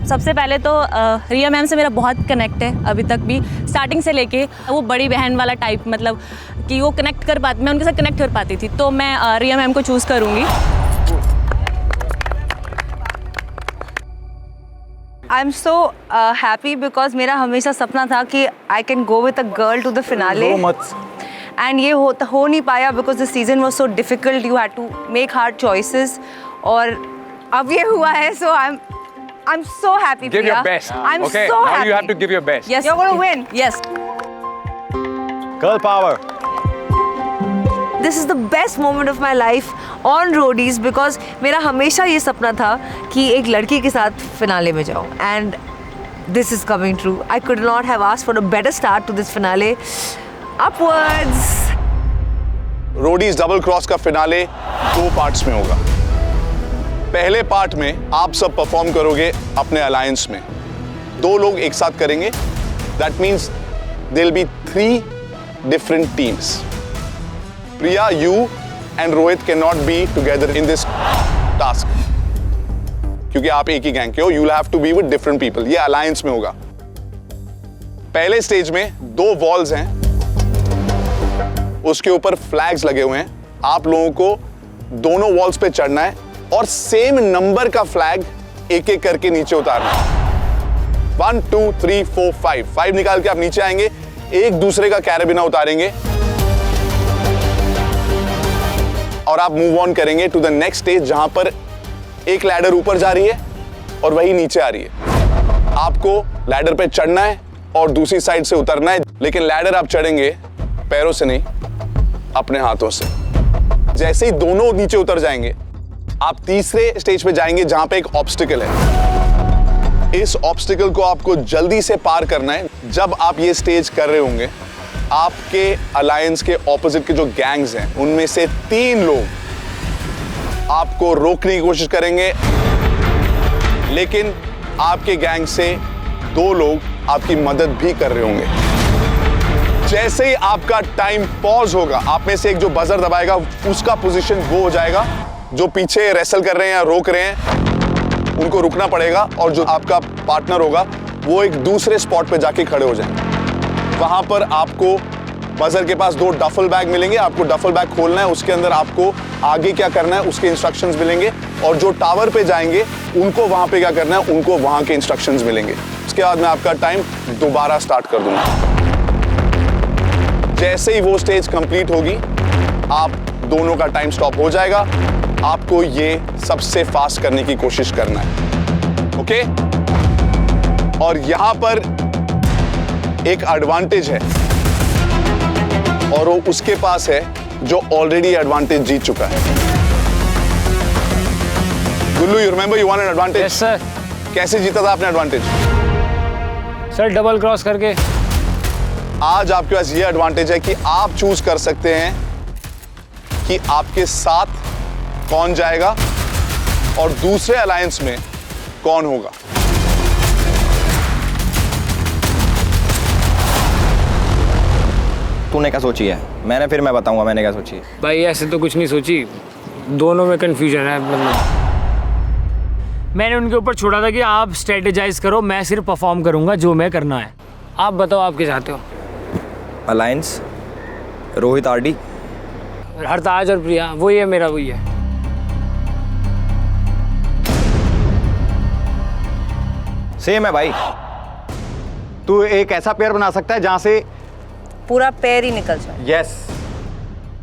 सबसे पहले तो रिया मैम से मेरा बहुत कनेक्ट है अभी तक भी, स्टार्टिंग से लेके। वो बड़ी बहन वाला टाइप, मतलब कि वो कनेक्ट कर पाती, मैं उनके साथ कनेक्ट कर पाती थी, तो मैं रिया मैम को चूज़ करूँगी। I am so happy because मेरा हमेशा सपना था कि I can go with a girl to the finale, and ये हो नहीं पाया because the season was so difficult, you had to make hard choices, और अब ये हुआ है। सो I'm so happy, Give Priya. your best. I'm okay, so now happy. you have to give your best. Yes, you're going to win. Yes. Girl power. This is the best moment of my life on roadies because मेरा हमेशा ये सपना था कि एक लड़की के साथ फिनाले में जाऊँ, and this is coming true. I could not have asked for a better start to this finale. Upwards. Roadies double cross का फिनाले 2 पार्ट्स में होगा। पहले पार्ट में आप सब परफॉर्म करोगे अपने अलायंस में, 2 लोग एक साथ करेंगे। That means there will be 3 different teams. Priya, you and Rohit can not be together in this task, क्योंकि आप एक ही गैंग के हो। You will have to be with different people. ये अलायंस में होगा। पहले स्टेज में 2 वॉल्स हैं, उसके ऊपर फ्लैग्स लगे हुए हैं। आप लोगों को दोनों वॉल्स पे चढ़ना है और सेम नंबर का फ्लैग एक एक करके नीचे उतारना है। 1 2 3 4 5 निकाल के आप नीचे आएंगे, एक दूसरे का कैरेबिना उतारेंगे और आप मूव ऑन करेंगे टू द नेक्स्ट स्टेज, जहां पर एक लैडर ऊपर जा रही है और वही नीचे आ रही है। आपको लैडर पे चढ़ना है और दूसरी साइड से उतरना है, लेकिन लैडर आप चढ़ेंगे पैरों से नहीं, अपने हाथों से। जैसे ही दोनों नीचे उतर जाएंगे, आप तीसरे स्टेज पे जाएंगे जहां पे एक ऑब्स्टिकल है। इस ऑब्स्टिकल को आपको जल्दी से पार करना है। जब आप ये स्टेज कर रहे होंगे, आपके अलायंस के ऑपोजिट के जो गैंग्स हैं, उनमें से 3 लोग आपको रोकने की कोशिश करेंगे, लेकिन आपके गैंग से 2 लोग आपकी मदद भी कर रहे होंगे। जैसे ही आपका टाइम पॉज होगा, आप में से एक जो बजर दबाएगा, उसका पोजीशन वो हो जाएगा। जो पीछे रेसल कर रहे हैं या रोक रहे हैं, उनको रुकना पड़ेगा, और जो आपका पार्टनर होगा वो एक दूसरे स्पॉट पे जाके खड़े हो जाएंगे। वहां पर आपको बजर के पास 2 डफल बैग मिलेंगे। आपको डफल बैग खोलना है, उसके अंदर आपको आगे क्या करना है उसके इंस्ट्रक्शंस मिलेंगे, और जो टावर पे जाएंगे उनको वहां पे क्या करना है, उनको वहां के इंस्ट्रक्शंस मिलेंगे। उसके बाद मैं आपका टाइम दोबारा स्टार्ट कर दूंगा। जैसे ही वो स्टेज कंप्लीट होगी, आप दोनों का टाइम स्टॉप हो जाएगा। आपको ये सबसे फास्ट करने की कोशिश करना है, ओके? और यहां पर एक एडवांटेज है, और वो उसके पास है जो ऑलरेडी एडवांटेज जीत चुका है। Gullu, you remember you want an advantage? Yes sir. कैसे जीता था आपने एडवांटेज? सर डबल क्रॉस करके। आज आपके पास ये एडवांटेज है कि आप चूज कर सकते हैं कि आपके साथ कौन जाएगा और दूसरे अलायंस में कौन होगा। तूने क्या सोची है? मैं बताऊंगा मैंने क्या सोची है। भाई ऐसे तो कुछ नहीं सोची, दोनों में कंफ्यूजन है। मतलब मैंने उनके ऊपर छोड़ा था कि आप स्ट्रेटेजाइज करो, मैं सिर्फ परफॉर्म करूंगा जो मैं करना है। आप बताओ आप क्या चाहते हो? अलायंस रोहित आरडी, हरताज और प्रिया, वही है मेरा, वही है। सेम है भाई। तू एक ऐसा पेयर बना सकता है जहां से पूरा पैर ही निकल जाए। यस।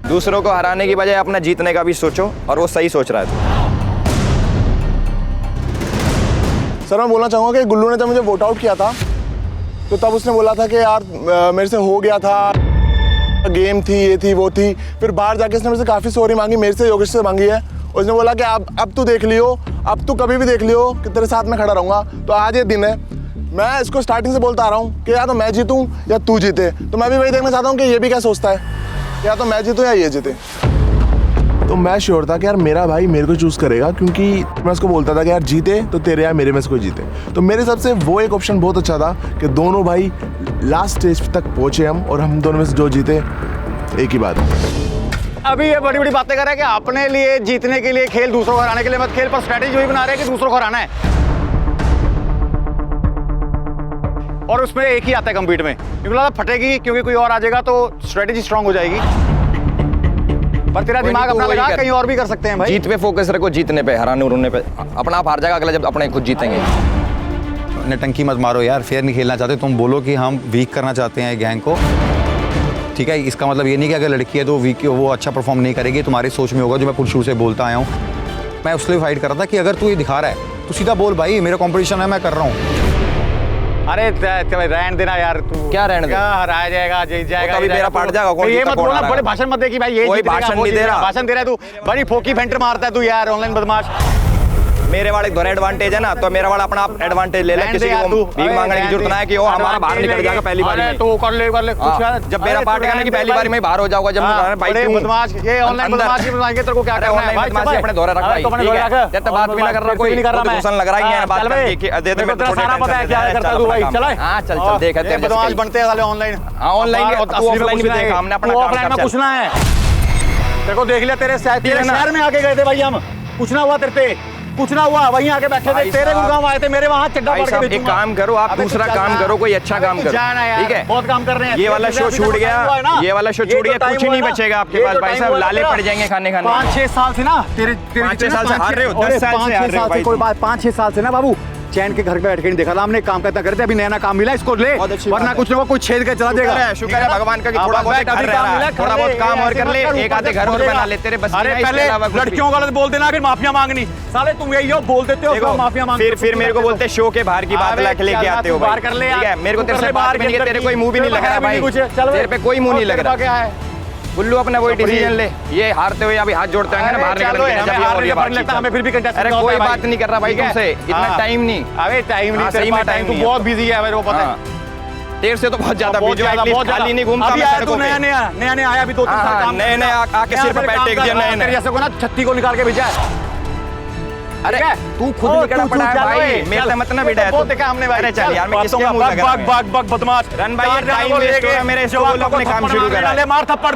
दूसरों को हराने की बजाय अपना जीतने का भी सोचो, और वो सही सोच रहा है। सर मैं बोलना चाहूँगा कि गुल्लू ने जब मुझे वोट आउट किया था तो तब उसने बोला था कि यार मेरे से हो गया था, गेम थी, ये थी वो थी। फिर बाहर जाके उसने मेरे से काफ़ी सॉरी मांगी, मेरे से योगेश से मांगी है। उसने बोला कि अब तू देख लियो, अब तू कभी भी देख लियो कि तेरे साथ मैं खड़ा रहूँगा। तो आज ये दिन है। मैं इसको स्टार्टिंग से बोलता आ रहा हूँ कि या तो मैं जीतूँ या तू जीते। तो मैं भी वही देखना चाहता हूँ कि ये भी क्या सोचता है, या तो मैं जीतूँ या ये जीते। तो मैं श्योर था कि यार मेरा भाई मेरे को चूज़ करेगा, क्योंकि मैं उसको बोलता था कि यार जीते तो तेरे या मेरे में से कोई जीते। तो मेरे हिसाब से वो एक ऑप्शन बहुत अच्छा था कि दोनों भाई लास्ट स्टेज तक पहुँचे हम, और हम दोनों में से जो जीते एक ही बात है। अभी ये बड़ी बड़ी बातें कर रहे हैं कि अपने लिए जीतने के लिए खेल, दूसरों को हराने के लिए मत खेल, पर स्ट्रेटेजी वही बना रहे हैं कि दूसरों को हराना है, और उसमें एक ही आता है कम्पीट में। क्योंकि लगा फटेगी, क्योंकि कोई और आ जाएगा तो स्ट्रेटेजी स्ट्रांग हो जाएगी। पर तेरा दिमाग अपना लगा, कहीं और भी कर सकते हैं भाई। जीत पे फोकस रखो, जीतने पे, हराने उड़ने पे। अपना आप हार जाएगा अगला जब अपने खुद जीतेंगे। नटंकी मत मारो यार, फेयर नहीं खेलना चाहते। तुम बोलो कि हम वीक करना चाहते हैं गैंग को, ठीक है। इसका मतलब ये नहीं कि अगर लड़की है तो वीक वो अच्छा परफॉर्म नहीं करेगी, तुम्हारी सोच में होगा, जो मैं शुरू से बोलता आया हूँ। मैं उसलिए फाइट कर रहा था कि अगर तू ये दिखा रहा है तो सीधा बोल भाई मेरा कॉम्पिटिशन है, मैं कर रहा हूँ। अरे रहने देना यार, तू क्या रहने क्या हराया जाएगा, जीत जाएगा, अभी मेरा पार्ट जाएगा। कौन ये मत बोलना, बड़े भाषण मत दे कि भाई ये कोई भाषण नहीं दे रहा। भाषण दे रहा है तू, बड़ी फोकी फेंटर मारता है तू यार, ऑनलाइन बदमाश। मेरे वाले दोनों एडवांटेज है ना, तो मेरा वाला अपना एडवांटेज ले ले। किसी को भीख मांगने की जरूरत ना है कि वो हमारा बाहर निकल जाएगा पहली बार में। तो कर ले कुछ। जब मेरा पार्ट करने की पहली बार में बाहर हो जाऊंगा, जब बड़े बदमाश, ये ऑनलाइन बदमाश की बदमाश, तेरे को क्या करना है भाई? बदमाशी अपने दौरे रख भाई, जब तक बात भी ना कर रहा कोई, घुसन लग रहा है बात करने की। दे दे, तेरा सारा पता है क्या करता तू भाई। चल हां चल चल, देख हैं बदमाश बनते हैं साले ऑनलाइन। हां ऑनलाइन ऑफलाइन भी देखा हमने, अपना ऑफलाइन में पूछना है तेरे को। देख लिया तेरे शहर में आके गए थे भाई, हम पूछना हुआ तेरे पे, पूछना हुआ वहीं आके बैठे थे, तेरे गुड़गांव आए थे, मेरे वहां चड्डा पड़ के। एक काम करो आप, दूसरा काम करो, कोई अच्छा काम करो, ठीक है। बहुत काम कर रहे हैं। ये वाला शो छूट गया, ये वाला शो छूट गया, कुछ नहीं बचेगा आपके पास भाई साहब। लाले पड़ जाएंगे खाने खाने। 5-6 साल से ना तेरे 5-6 साल से हार रहे हो, 10 साल से हार रहे हो भाई। कोई बात 5-6 साल से ना बाबू चैन के घर पे बैठ के नहीं देखा था हमने। काम करता करते, अभी नया काम मिला, इसको ले, वरना कुछ लोगों को छेद के चला देगा। शुक्र है भगवान का कि थोड़ा बहुत घर रह रहा है, थोड़ा बहुत काम और कर ले, एक आधे घर और बना ले। तेरे बस पहले लड़कियों गलत बोल देना, फिर माफिया मांगनी। साले तुम यही हो, बोल देते हो माफिया मांग, फिर मेरे को बोलते शो के बाहर की बात लेके आते हो। बाहर कर ले, ठीक है, मेरे को तेरे से बात भी नहीं, तेरे कोई मुंह भी नहीं लग रहा भाई, तेरे पे कोई मुंह नहीं लग रहा। क्या है गुल्लू अपना वही डिसीजन ले। ये हारते हुए अभी हाथ जोड़ते होंगे ना बाहर निकल। हमें फिर भी अरे कोई बात नहीं कर रहा भाई तुमसे, इतना टाइम नहीं। अरे टाइम नहीं, सही में टाइम, तू बहुत बिजी है मेरे को पता है। देर से तो बहुत ज्यादा बिजी है, एटलीस्ट खाली नहीं घूमता मैं सड़कों पे। नया आया अभी 2-3 साल काम, नए आके सिर पे पैर टेक दिया, नए जैसे को ना छत्ती को निकाल के भेजा है। अरे तू खुद निकला पड़ा है भाई, मेरे मत ना बेटा। बहुत देखा हमने भाई। अरे चल यार, मैं किसके मुंह लगा रहा हूं? बग बदमाश रन भाई, टाइम वेस्ट हो रहा है मेरे, इसको बोलो अपने काम शुरू कर। मार थप्पड़,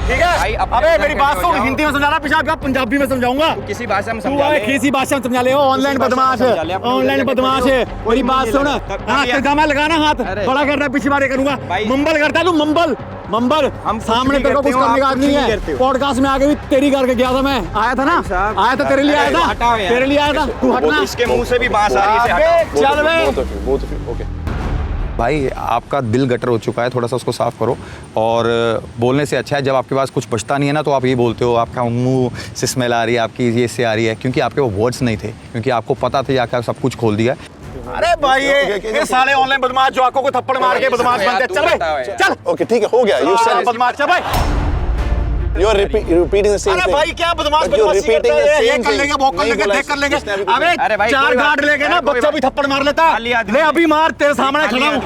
ठीक है। अबे मेरी बात सुन, हिंदी में समझाना, पीछे पंजाबी में समझाऊंगा। किसी भाषा में समझा ले, किसी भाषा में समझा ले। ऑनलाइन बदमाश है, ऑनलाइन बदमाश है। मेरी बात सुन, हाथ लगाना, हाथ बड़ा करना, पीछे मारे करूंगा। मंबल करता है तू, मंबल। हम सामने तेरे को कुछ करने का आदमी है। पॉडकास्ट में आगे भी तेरी करके गया था, मैं आया था ना, आया था तेरे लिए, आया था तेरे लिए, आया था। तू हटना, इसके मुंह से भी बात आ रही है। चल बे, ओके भाई, आपका दिल गटर हो चुका है, थोड़ा सा उसको साफ करो। और बोलने से अच्छा है जब आपके पास कुछ बचता नहीं है ना, तो आप ये बोलते हो आपका मुंह से स्मेल आ रही है, आपकी ये से आ रही है, क्योंकि आपके वो वर्ड्स नहीं थे, क्योंकि आपको पता था आकर सब कुछ खोल दिया। अरे भाई ये साले ऑनलाइन बदमाश जो आंखों को थप्पड़ मार के बदमाश बनते हैं। चल चल, ओके ठीक है, हो गया। यू सेड बदमाश। चल भाई, you are repeating the same thing. अरे भाई क्या बदमाश बदमाशी करते हैं, ये कर लेंगे, वो कर लेंगे, देख कर लेंगे। अबे 4 गार्ड लेके ना बच्चा भी थप्पड़ मार लेता। ले अभी मार, तेरे सामने खड़ा हूं।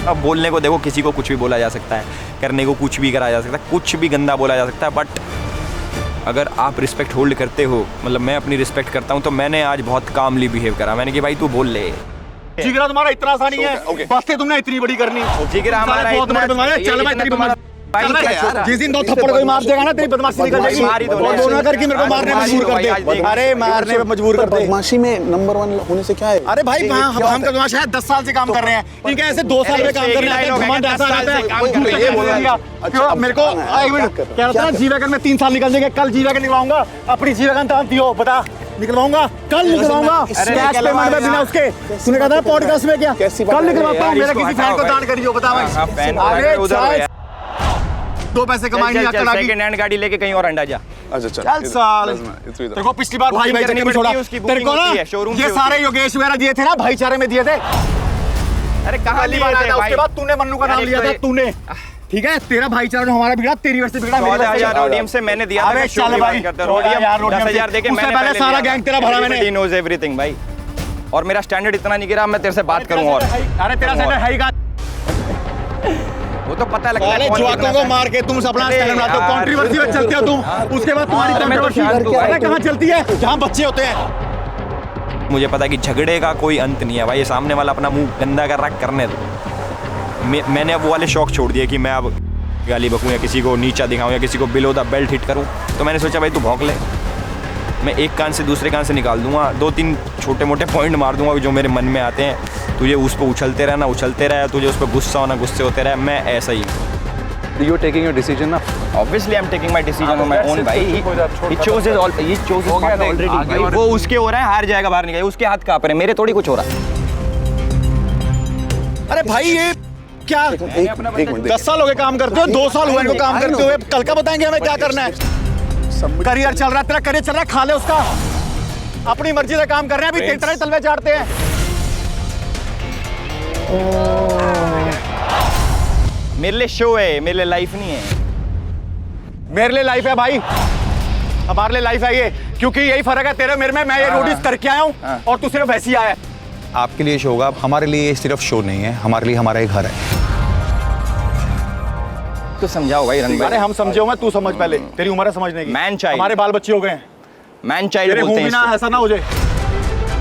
अब बोलने को देखो, किसी को कुछ भी बोला जा सकता है, करने को कुछ भी करा जा सकता है, कुछ भी गंदा बोला जा सकता है, बट अगर आप रिस्पेक्ट होल्ड करते हो, मतलब मैं अपनी रिस्पेक्ट करता हूँ, तो मैंने आज बहुत कामली बिहेव करा। मैंने कि भाई तू बोल ले। जिगरा तुम्हारा इतना आसान नहीं है, बातें तुमने इतनी बड़ी करनी। जिगरा हमारा चल भाई, तेरी बदमाशी जिस दिन 2 थप्पड़ कोई मार देगा ना, तेरी बदमाशी निकल जाएगी। दोनों करके मेरे को मारने में मजबूर कर दे। अरे मारने में मजबूर कर दे। बदमाशी में नंबर 1 होने से क्या है? अरे भाई हम बदमाश है, 10 साल से काम कर रहे हैं, इनके ऐसे 2 साल में काम कर रहे हैं, घमंड ऐसा रहता है। ये बोल दिया मेरे को, एक मिनट कह रहा था जी वैगन में 3 साल निकल जाएंगे। कल जी वैगन निकलवाऊंगा, अपनी जी वैगन तो दियो, बता निकलवाऊंगा, कल निकलवाऊंगा, कैश पेमेंट में, बिना उसके। तूने कहा था पॉडकास्ट में, क्या कल निकलवाता हूँ? मेरे किसी फैन को दान करियो, बता भाई। दो पैसे कमाई नहीं आता सेकंड हैंड गाड़ी लेके कहीं और अंडा जा। अच्छा चल साल तेरे को पिछली बार भाई भाई चक्कर में छोड़ा, तेरे को ना ये सारे योगेश वगैरह दिए थे ना भाईचारे में दिए थे। अरे कहाँ लिए थे भाई? उसके बाद तूने मन्नू का नाम लिया था तूने, ठीक है? तेरा भाईचारा हमारा बिगड़ा, तेरी वजह से बिगड़ा। 14,000 रोडियम से मैंने दिया था। चल भाई रोडियम 10,000 देके मैंने पहले सारा गैंग तेरा भरा मैंने। ही नोज एवरीथिंग भाई, और मेरा स्टैंडर्ड इतना नहीं गिरा। मैं तेरे से बात करूं और अरे तेरा स्टैंडर्ड है ही का, वो तो पता लगता है। जुआकों को मार के तुम अपना स्टैंडर्ड बनाते हो, कंट्रोवर्सी में चलते हो तुम। उसके बाद तुम्हारी कंट्रोवर्सी कहाँ चलती है? जहाँ बच्चे होते हैं। मुझे पता है कि झगड़े का कोई अंत नहीं है भाई। ये सामने वाला अपना मुंह गंदा कर रहा है, करने दो। मैंने अब वो वाले शौक छोड़ दिए कि मैं अब गाली बकूं या किसी को नीचा दिखाऊं या किसी को बिलो द बेल्ट हिट करूं। तो मैंने सोचा भाई तू भौंक ले, मैं एक कान से दूसरे कान से निकाल दूंगा, 2-3 छोटे मोटे पॉइंट मार दूंगा जो मेरे मन में आते हैं। तुझे उस पर उछलते रहे, तुझे उस पर गुस्सा होना, गुस्से होते रहे। मैं ऐसा ही You're taking your decision ना? Obviously I'm taking my decision on my own भाई। He chose his already भाई। वो उसके हो रहा है, हार जाएगा बाहर निकल, उसके हाथ कांप रहे, मेरे थोड़ी कुछ हो रहा है। अरे भाई ये क्या 10 साल हो गए काम करते हो, 2 साल हुए इनको काम करते हुए, कल का बताएंगे हमें क्या करना है? करियर चल रहा है, तेरा करियर चल रहा है, खा ले उसका। अपनी मर्जी से काम कर रहे हैं, अभी तेरी तरह तलवे चाटते हैं। मेरे लिए शो है, मेरे लिए लाइफ नहीं है। मेरे लिए लाइफ है भाई, हमारे लिए लाइफ है ये, क्योंकि यही फर्क है तेरे मेरे में। मैं ये रोडीज करके आया हूँ और तू सिर्फ ऐसे ही आया है। आपके लिए शो होगा, हमारे लिए ये सिर्फ शो नहीं है, हमारे लिए हमारा एक घर है। तो समझाओ भाई रंग भाई। अरे हम समझे होंगे, तू समझ पहले, तेरी उम्र है समझने की। मैन चाइल्ड, हमारे बाल बच्चे हो गए हैं। मैन चाइल्ड बोलते हैं इसको। ऐसा ना हो जाए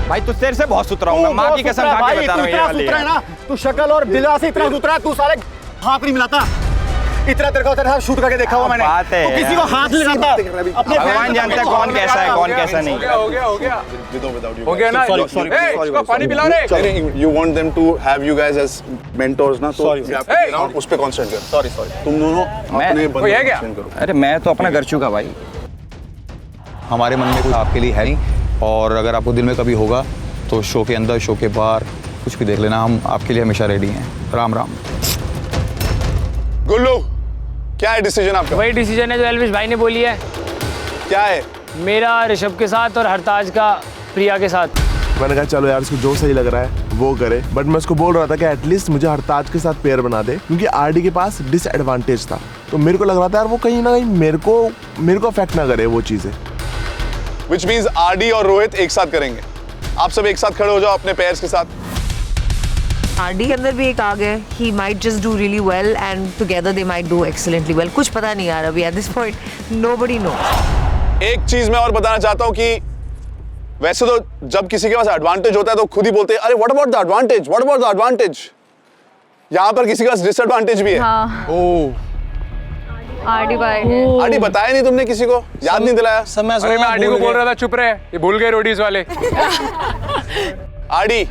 भाई, तू तेरे से बहुत सुथरा हूँ मैं, माँ की कसम खा के बता रहा हूँ। इतना सुथरा है ना तू, शक्ल और दिल से इतना सुथरा है, तू सारे हाथ नहीं मिलाता। इतना तेरे को तेरे साथ शूट करके देखा हुआ मैंने। तू किसी को हाथ नहीं लगाता, अपने भगवान जानता है कौन कैसा है कौन कैसा नहीं। हो गया ना? सॉरी पानी पिला रहे। You want them to have you guys as mentors ना, तो उस पे concentrate करो। सॉरी तुम दोनों अपने बंदे करो। अरे मैं तो अपना कर चुका भाई। हमारे मन में कुछ आपके लिए है नहीं, और अगर आपको दिल में कभी होगा तो शो के अंदर, शो के बाहर कुछ भी देख लेना, हम आपके लिए हमेशा रेडी हैं। राम राम। गुल्लू, क्या है डिसीजन आपका? वही डिसीजन है जो एल्विश भाई ने बोली है। क्या है? मेरा ऋषभ के साथ और हरताज का प्रिया के साथ। मैंने कहा चलो यार, इसको जो सही लग रहा है वो करे, बट मैं उसको बोल रहा था कि एटलीस्ट मुझे हरताज के साथ पेयर बना दे, क्योंकि आरडी के पास डिसएडवांटेज था। तो मेरे को लग रहा था यार वो कहीं ना कहीं मेरे को अफेक्ट ना करे वो चीज़ें। Which means आरडी और रोहित एक साथ करेंगे। आप सब एक साथ खड़े हो जाओ अपने पेयर्स के साथ। आरडी के अंदर भी एक आ गया, he might just do really well and together they might do excellently well। कुछ पता नहीं यार अभी, at this point nobody knows। एक चीज मैं और बताना चाहता हूँ कि वैसे तो जब किसी के पास एडवांटेज होता है तो खुद ही बोलते हैं अरे what about the advantage, what about the advantage. यहाँ पर किसी के पास डिसएडवांटेज भी है। हाँ। ओह, आरडी भाई आरडी बताया नहीं तुमने किसी को, याद नहीं दिलाया? अरे मैं आरडी को बोल रहा था चुप रहे, ये भूल गए रोडीज वाले। आरडी,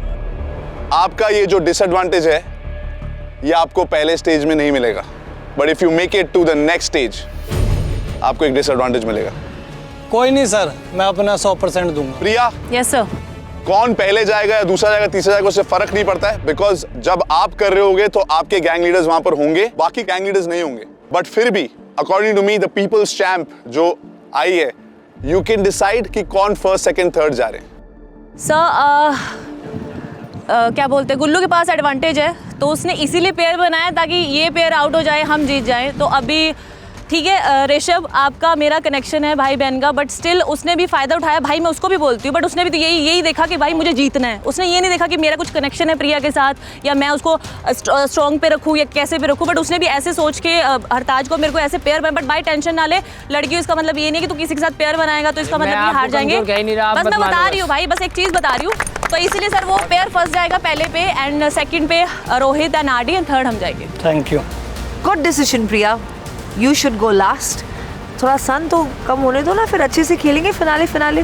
आपका ये जो डिसएडवांटेज है ये आपको पहले स्टेज में नहीं मिलेगा, but if you make it to the next stage आपको एक डिसएडवांटेज मिलेगा। कोई नहीं सर, मैं अपना 100% दूंगा। प्रिया, यस सर। कौन पहले जाएगा या दूसरा जाएगा, तीसरा जाएगा, उससे फर्क नहीं पड़ता है, बिकॉज जब आप कर रहे होगे तो आपके गैंग लीडर्स वहां पर होंगे, बाकी गैंग लीडर्स नहीं होंगे। बट फिर भी according to me the peoples champ जो आई है, यू कैन डिसाइड कि कौन फर्स्ट, सेकंड, थर्ड जा रहे हैं। सर क्या बोलते हैं, गुल्लू के पास एडवांटेज है तो उसने इसीलिए पेयर बनाया ताकि ये पेयर आउट हो जाए, हम जीत जाएं। तो अभी ठीक है ऋषभ, आपका मेरा कनेक्शन है भाई बहन का, बट स्टिल उसने भी फ़ायदा उठाया भाई, मैं उसको भी बोलती हूँ, बट उसने भी तो यही देखा कि भाई मुझे जीतना है। उसने ये नहीं देखा कि मेरा कुछ कनेक्शन है प्रिया के साथ या मैं उसको स्ट्रॉन्ग पे रखूँ या कैसे पे रखूँ, बट उसने भी ऐसे सोच के हरताज को मेरे को ऐसे पेयर बट भाई टेंशन ना ले लड़की, इसका मतलब ये नहीं कि तू किसी के साथ पेयर बनाएगा तो इसका मतलब ये हार जाएंगे। बस मैं बता रही हूँ भाई, बस एक चीज़ बता रही हूँ, तो इसीलिए सर वो पेयर फर्स्ट जाएगा पहले पे, एंड सेकंड पे Rohit and RD, and third हम जाएंगे। Thank you. Good decision Priya, you should go last. थोड़ा सन तो कम होने दो ना, फिर अच्छे से खेलेंगे फिनाले।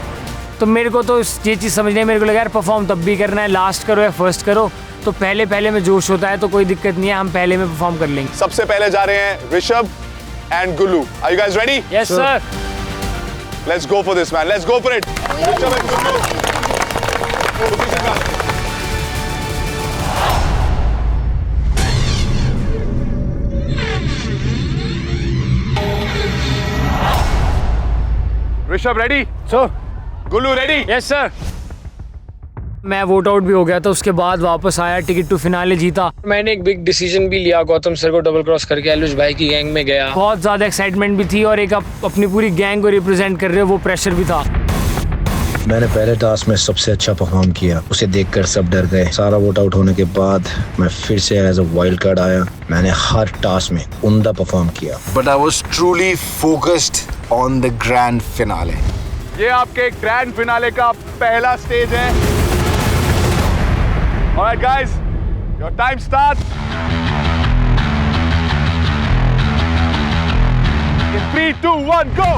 तो मेरे को तो ये चीज़ समझनी है, मेरे को लगा यार परफॉर्म तब भी करना है, लास्ट करो या फर्स्ट करो, तो पहले में जोश होता है तो कोई दिक्कत नहीं है, हम पहले में परफॉर्म कर लेंगे। सबसे पहले जा रहे हैं Rishabh and Gullu. Are you guys ready? Yes sir. Let's go for this man, let's go for it. Rishabh and Gullu Rishabh ready? Sir. Gullu ready? Yes sir. मैं वोट आउट भी हो गया था, उसके बाद वापस आया, टिकट टू फिनाले जीता। मैंने एक बिग डिसीजन भी लिया, गौतम सर को डबल क्रॉस करके एलविश भाई की गैंग में गया। बहुत ज़्यादा एक्साइटमेंट भी थी और एक आप अपनी पूरी गैंग को रिप्रेजेंट कर रहे हो, वो प्रेशर भी था। मैंने पहले टास्क में सबसे अच्छा परफॉर्म किया, उसे देखकर सब डर गए। सारा वोट आउट होने के बाद मैं फिर से एज अ वाइल्ड कार्ड आया। मैंने हर टास्क में उम्दा परफॉर्म किया, but I was truly focused on the grand finale. ये आपके ग्रैंड फिनाले का पहला स्टेज है। Alright guys, your time starts. In 3, 2, 1, go!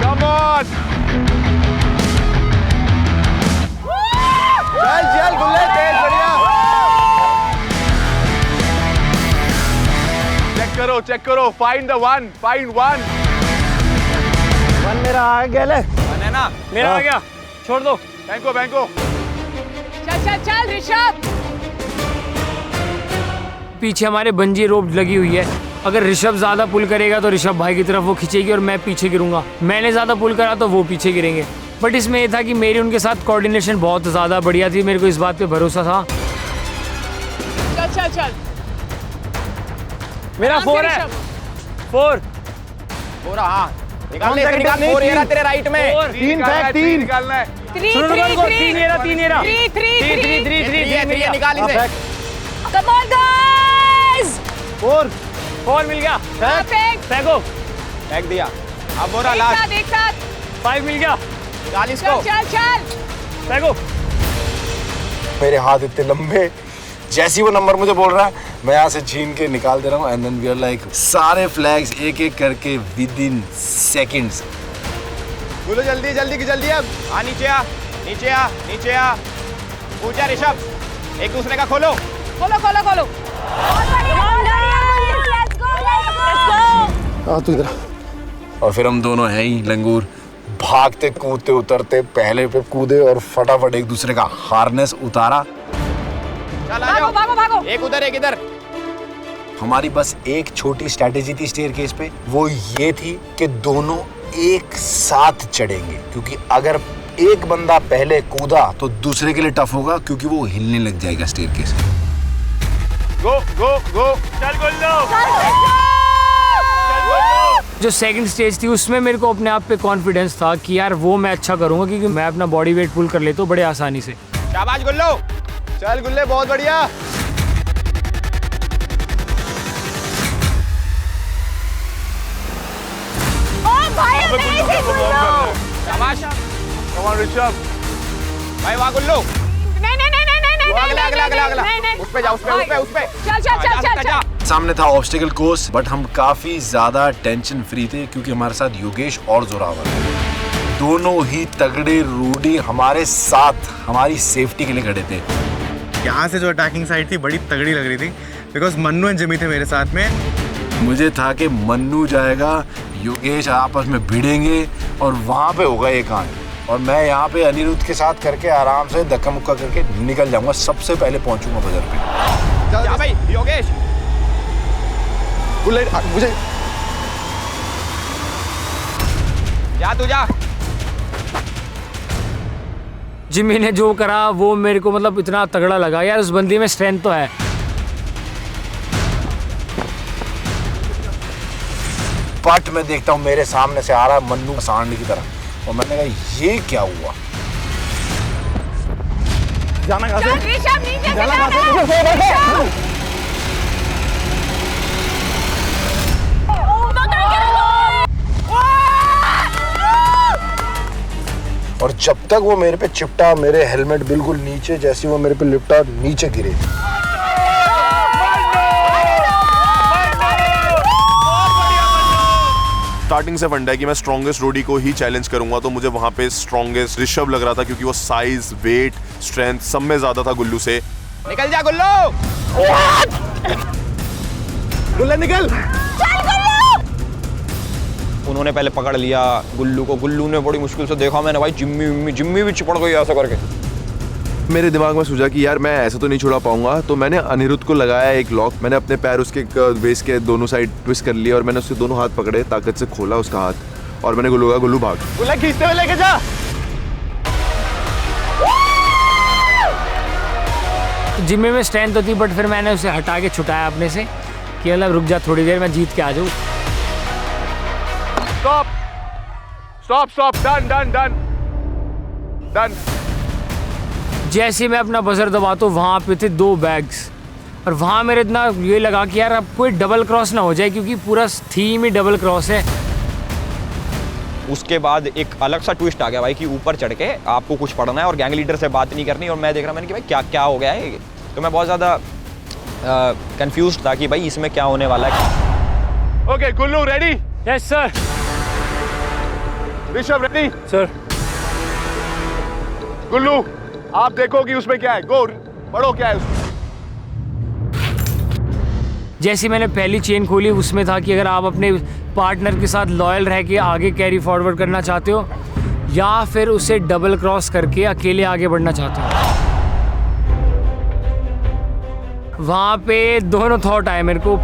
Come on! चल गुल्ले तेज, बढ़िया। चेक करो, find the one, find one. One मेरा आ गया ले। वन है ना? मेरा आ गया, छोड़ दो। बैंको। चल ऋषभ। पीछे हमारे बंजी रोप लगी हुई है, अगर ऋषभ ज्यादा पुल करेगा तो ऋषभ भाई की तरफ वो खींचेगी और मैं पीछे गिरूंगा। मैंने ज्यादा पुल करा तो वो पीछे गिरेंगे। बट इसमें ये था कि मेरी उनके साथ कोऑर्डिनेशन बहुत ज्यादा बढ़िया थी, मेरे को इस बात पे भरोसा था। चल मेरा 4 है। 4 हाँ निकाल ले, 4 येरा तेरे राइट में। 3 फेंक, 3 निकालना है। 3 येरा 3 निकाल इसे। Come on guys! 4 मिल गया। फेंको। फेंक दिया। अब बोरा लास्ट। एक साथ 5 मिल गया। निकाल इसको। चल फेंको। मेरे हाथ इतने लंबे, जैसी वो नंबर मुझे बोल रहा है मैं यहाँ से छीन के निकाल दे रहा हूँ। And then we are like सारे फ्लैग्स एक एक करके विद इन सेकेंड्स। बोलो जल्दी अब। हाँ नीचे आ। पूजा ऋषभ एक दूसरे का खोलो। तू इधर। और फिर हम दोनों हैं ही लंगूर, भागते कूदते उतरते, पहले पे कूदे और फटाफट एक दूसरे का हार्नेस उतारा। चल आ जाओ। भागो। एक उधर एक इधर। हमारी बस एक छोटी स्ट्रैटेजी थी स्टेयरकेस पे, वो ये थी कि दोनों एक साथ चढ़ेंगे, क्योंकि अगर एक बंदा पहले कूदा तो दूसरे के लिए टफ होगा, क्योंकि वो हिलने लग जाएगा स्टेयरकेस। गो। चल गुल्लू। जो सेकंड स्टेज थी उसमें मेरे को अपने आप पे कॉन्फिडेंस था कि यार वो मैं अच्छा करूंगा, क्योंकि मैं अपना बॉडी वेट पुल कर लेता हूँ बड़े आसानी से। शाबाश गुल्लू। चल गुल्ले, बहुत बढ़िया। शाबाश। Come on Rishabh. भाई वाह गुल्लू। अगला। उस पे जा। चल। सामने था ऑब्स्टिकल कोर्स, बट हम काफी ज्यादा टेंशन फ्री थे, क्योंकि हमारे साथ योगेश और जोरावर दोनों ही तगड़े रूडी हमारे साथ हमारी सेफ्टी के लिए खड़े थे। यहाँ से जो अटैकिंग साइड थी बड़ी तगड़ी लग रही थी, बिकॉज मन्नू एंड जिमी थे मेरे साथ में। मुझे था कि मन्नू जाएगा, योगेश आपस में भिड़ेंगे और वहाँ पे होगा ये कांड, और मैं यहाँ पे अनिरुद्ध के साथ करके आराम से धक्का मुक्का करके निकल जाऊंगा, सबसे पहले पहुंचूंगा बजर पे। जा भाई योगेश। मुझे जा तू जा। जिमी ने जो करा वो मेरे को मतलब इतना तगड़ा लगा यार, उस बंदी में स्ट्रेंथ तो है। बट मैं देखता हूँ मेरे सामने से आ रहा है मन्नू सांड की तरह, और मैंने कहा ये क्या हुआ। जाना कहाँ से? और जब तक वो मेरे पे चिपटा, मेरे हेलमेट बिल्कुल नीचे, जैसे वो मेरे पे लिपटा नीचे गिरे। स्टार्टिंग से फंडा है कि मैं स्ट्रॉन्गेस्ट रोडी को ही चैलेंज करूंगा, तो मुझे वहां पे स्ट्रॉन्गेस्ट ऋषभ लग रहा था, क्योंकि वो साइज, वेट, स्ट्रेंथ सब में ज्यादा था गुल्लू से। निकल जा गुल्लू। गुल्ले निकल। उन्होंने पहले पकड़ लिया गुल्लू को, गुल्लू ने बड़ी मुश्किल से देखा, मैंने भाई जिम्मी भी चिपड़ गई ऐसा करके। मेरे दिमाग में सूझा कि यार मैं ऐसा तो नहीं छुड़ा पाऊंगा, तो मैंने अनिरुद्ध को लगाया एक लॉक। मैंने अपने पैर उसके वेस्ट के दोनों साइड ट्विस्ट कर लिया और मैंने उसके दोनों हाथ पकड़े, ताकत से खोला उसका हाथ, और मैंने गुल्लू का गुल्लू भाग। गुल्ला खींचते हुए लेके जा। जिम्मे में स्ट्रेंथ होती, बट फिर मैंने उसे हटा के छुटाया अपने से कि मतलब रुक जा थोड़ी देर, मैं जीत के आ जाऊँ। Stop stop stop, done done done done. जैसे मैं अपना बजर दबाता हूँ, वहाँ पे थे 2 बैग्स, और वहाँ मेरे इतना ये लगा कि यार अब कोई डबल क्रॉस ना हो जाए, क्योंकि पूरा थीम ही डबल क्रॉस है। उसके बाद एक अलग सा ट्विस्ट आ गया भाई कि ऊपर चढ़ के आपको कुछ पढ़ना है और गैंग लीडर से बात नहीं करनी, और मैं देख रहा मैंने कि भाई क्या क्या हो गया है। तो मैं बहुत ज़्यादा कंफ्यूज था कि भाई इसमें क्या होने वाला है। Okay Gullu ready? Yes sir. Rishabh ready? Sir. Gullu आप देखो कि उसमें क्या है, गो पढ़ो क्या है उसमें। जैसे मैंने पहली चेन खोली, उसमें था कि अगर आप अपने पार्टनर के साथ लॉयल रह के आगे कैरी फॉरवर्ड करना चाहते हो, या फिर उसे डबल क्रॉस करके अकेले आगे बढ़ना चाहते हो। वहाँ पे दोनों थॉट आए मेरे को,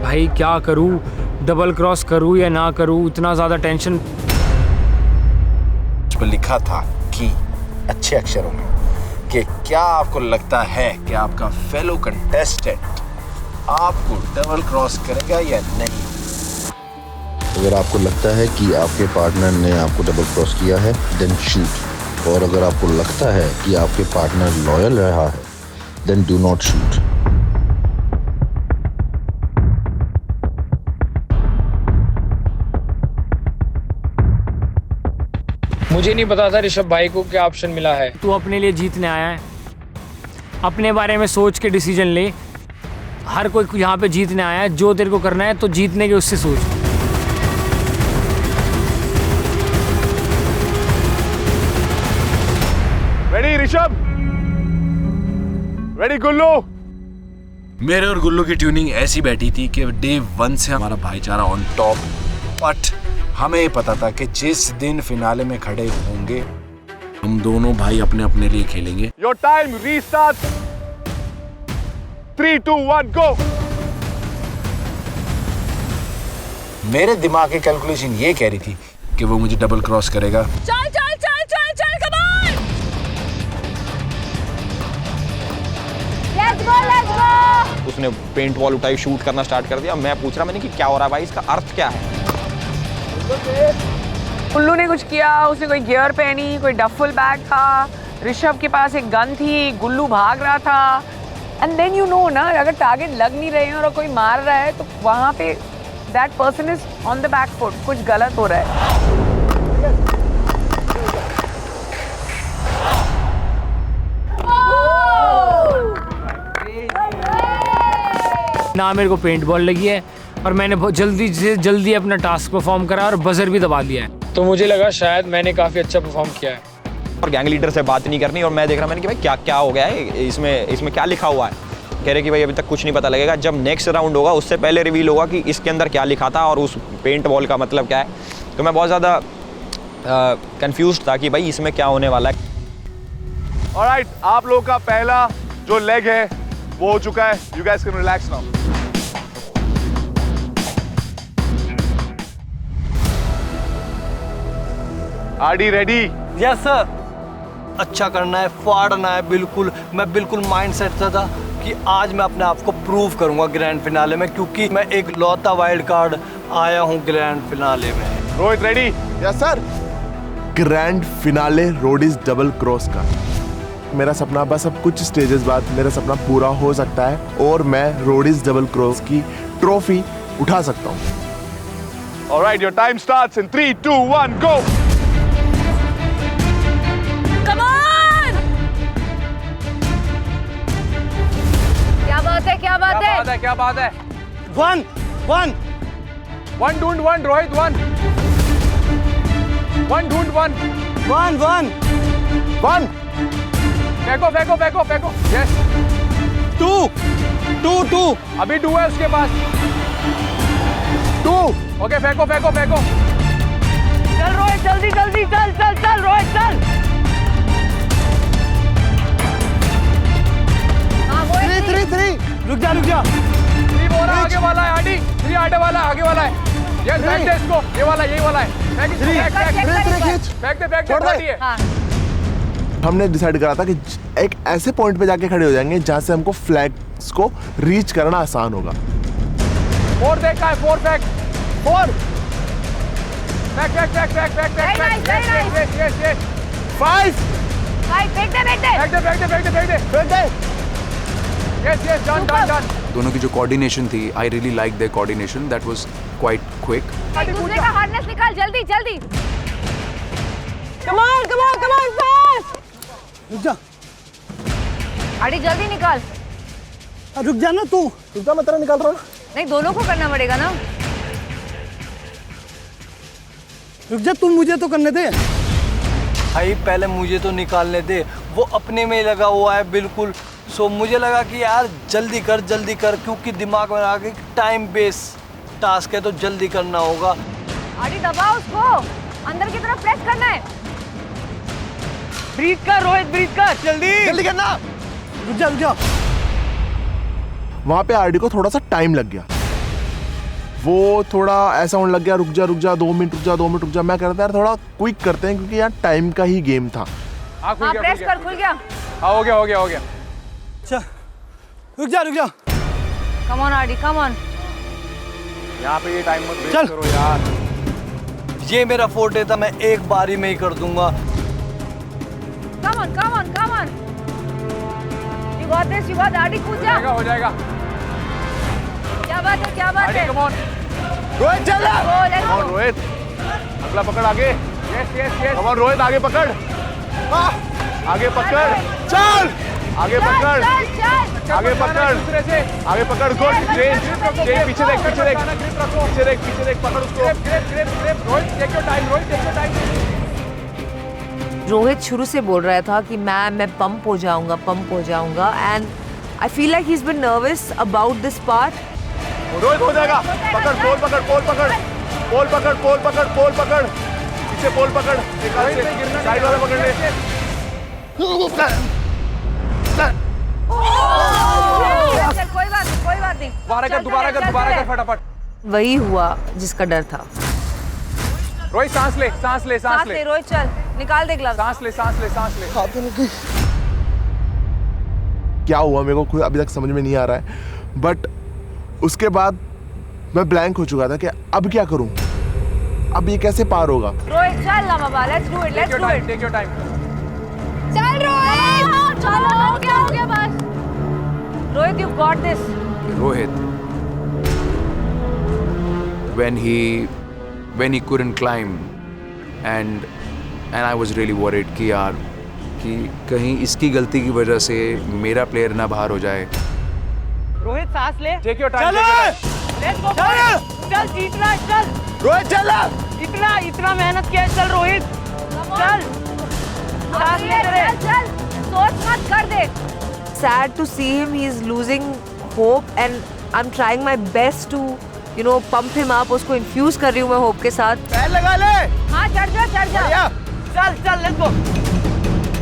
भाई क्या करूँ, डबल क्रॉस करूँ या ना करूँ, इतना ज़्यादा टेंशन। उस पर लिखा था कि अच्छे अक्षरों में कि क्या आपको लगता है कि आपका फेलो कंटेस्टेंट आपको डबल क्रॉस करेगा या नहीं। अगर आपको लगता है कि आपके पार्टनर ने आपको डबल क्रॉस किया है, देन शूट। और अगर आपको लगता है कि आपके पार्टनर लॉयल रहा है, देन डू नॉट शूट। मुझे नहीं पता था ऋषभ भाई को क्या ऑप्शन मिला है। तू अपने लिए जीतने आया है, अपने बारे में सोच के डिसीजन ले। हर कोई यहाँ पे जीतने आया है, जो तेरे को करना है तो जीतने के उससे सोच। रेडी ऋषभ? रेडी गुल्लू? मेरे और गुल्लू की ट्यूनिंग ऐसी बैठी थी कि डे 1 से हमारा भाईचारा ऑन टॉप, बट हमें पता था कि जिस दिन फिनाले में खड़े होंगे, हम दोनों भाई अपने अपने लिए खेलेंगे। Your time restart. 3 2 1 गो। मेरे दिमाग की कैलकुलेशन ये कह रही थी कि वो मुझे डबल क्रॉस करेगा। चल चल चल चल चल, come on, let's go let's go. उसने पेंट बॉल उठाई, शूट करना स्टार्ट कर दिया। मैं पूछ रहा मैंने कि क्या हो रहा है भाई, इसका अर्थ क्या है। उल्लू ने कुछ किया, उसने कोई गियर पहनी, कोई डफल बैग था, ऋषभ के पास एक गन थी, गुल्लू भाग रहा था। एंड देन यू नो ना, अगर टारगेट लग नहीं रहे हैं और कोई मार रहा है तो वहाँ पे that person is on the back foot, कुछ गलत हो रहा है। ना मेरे को पेंट बॉल लगी है, और मैंने बहुत जल्दी से जल्दी अपना टास्क परफॉर्म करा और बजर भी दबा दिया है। तो मुझे लगा शायद मैंने काफ़ी अच्छा परफॉर्म किया है। और गैंग लीडर से बात नहीं करनी, और मैं देख रहा मैंने कि भाई क्या क्या हो गया है, इसमें क्या लिखा हुआ है। कह रहे कि भाई अभी तक कुछ नहीं पता लगेगा, जब नेक्स्ट राउंड होगा उससे पहले रिवील होगा कि इसके अंदर क्या लिखा था और उस पेंट बॉल का मतलब क्या है। तो मैं बहुत ज़्यादा कंफ्यूज था कि भाई इसमें क्या होने वाला है। ऑलराइट, आप लोगों का पहला जो लेग है वो हो चुका है। You guys can relax now. RD ready? Yes sir. अच्छा करना है, फाड़ना है, बिल्कुल। मैं बिल्कुल माइंड सेट था कि आज मैं अपने आप को प्रूव करूंगा ग्रैंड फिनाले में, क्योंकि मैं एक लौता वाइल्ड कार्ड आया हूं ग्रैंड फिनाले में। Rohit ready? Yes sir. Grand finale Roadies double cross का मेरा सपना, बस अब कुछ स्टेजेस बाद मेरा सपना पूरा हो सकता है और मैं रोडीज डबल क्रॉस की ट्रॉफी उठा सकता हूं। Alright, your time starts in 3 2 1 गो। क्या बात है? क्या बात है? 1 1 1 ढूंढ 1 रोहित 1 1 ढूंढ 1 1 1 1 फेंको यस 2 2 2 अभी 2 है उसके पास 2। ओके फेंको चल रोहित, जल्दी जल्दी चल रोहित चल। 3 रुक जा 3 बोला आगे वाला है, आंटी 3 आगे वाला है। ये बैक दे इसको, ये वाला यही वाला है। बैक इसको, बैक दे बैक दे। हमने डिसाइड करा था कि एक ऐसे पॉइंट पे जाके खड़े हो जाएंगे जहां से हमको फ्लैग्स को रीच करना आसान होगा। 4 देखा है, 4 बैक 4 बैक yes 5 फेंक दे yes done दोनों की जो कोऑर्डिनेशन थी, I really like their coordination, that was quite quick. दूसरे का हार्नेस निकाल जल्दी जल्दी। Come on fast. रुक जा आड़ी जल्दी निकाल। रुक जा ना तू, रुक जा, मैं तेरा निकाल रहा हूँ। नहीं दोनों को करना पड़ेगा ना। रुक जा, तुम मुझे तो करने दे। भाई पहले मुझे तो निकालने दे, वो अपने में ही लगा हुआ है बिल्कुल। सो मुझे लगा कि यार जल्दी कर क्योंकि दिमाग में आ गया टाइम बेस टास्क है तो जल्दी करना होगा। आड़ी दबाओ उसको, अंदर की तरफ प्रेस करना है। ब्रीथ कर रोहित, ब्रीथ कर, जल्दी करना। रुक जा वहां पे आरडी को थोड़ा सा टाइम लग गया, वो थोड़ा ऐसा होने लग गया रुक जा 2 मिनट रुक जा। मैं कहता यार थोड़ा क्विक करते हैं क्योंकि यार टाइम का ही गेम था। हाँ प्रेस कर, खुल गया। हाँ हो गया। अच्छा रुक जा। कम ऑन आड़ी, कम ऑन। यहाँ पे ये टाइम मत वेस्ट करो यार। ये मेरा फोर्टे था, मैं एक बारी में ही कर दूंगा। Come on. You got this, you got आड़ी, कूद जा। हो जाएगा। क्या बात है। कम ऑन रोहित चल। Let's go। रोहित अगला पकड़ आगे। yes कम ऑन रोहित, आगे पकड़, आगे पकड़, चल आगे पकड़, आगे पकड़ गुड। चेंज पीछे देख, पकड़ उसको। Rohit take your time. Rohit शुरू से बोल रहा था कि मैं पंप हो जाऊंगा and I feel like he is been nervous about this part. Rohit हो जाएगा। पकड़ पोल पकड़, पीछे पोल पकड़, साइड वाला पकड़ ले। कोई बात नहीं। दोबारा कर फटाफट। वही हुआ जिसका डर था। रोहित सांस ले। रोहित चल, निकाल दे ग्लव्स। सांस ले। क्या हुआ मेरे को खुद अभी तक समझ में नहीं आ रहा है, बट उसके बाद मैं ब्लैंक हो चुका था कि अब क्या करूं, अब ये कैसे पार होगा। रोहित चल ना बाबा, let's do it. Take your time. चल रोहित, चलो हो गया बस। Rohit you got this. Rohit when he couldn't climb and I was really worried कि यार कि कहीं इसकी गलती की वजह से मेरा प्लेयर ना बाहर हो जाए। रोहित सांस ले। Take your time. Let's go. चल जीतना है, चल रोहित चल। इतना मेहनत किया है, चल रोहित चल। सांस ले रे। चल सोच मत, कर दे। Sad to see him, he is losing hope and I'm trying my best to pump him up, उसको infuse कर रही हूँ मैं hope के साथ। पैर लगा ले। हाँ चढ़ जा। चल let's go.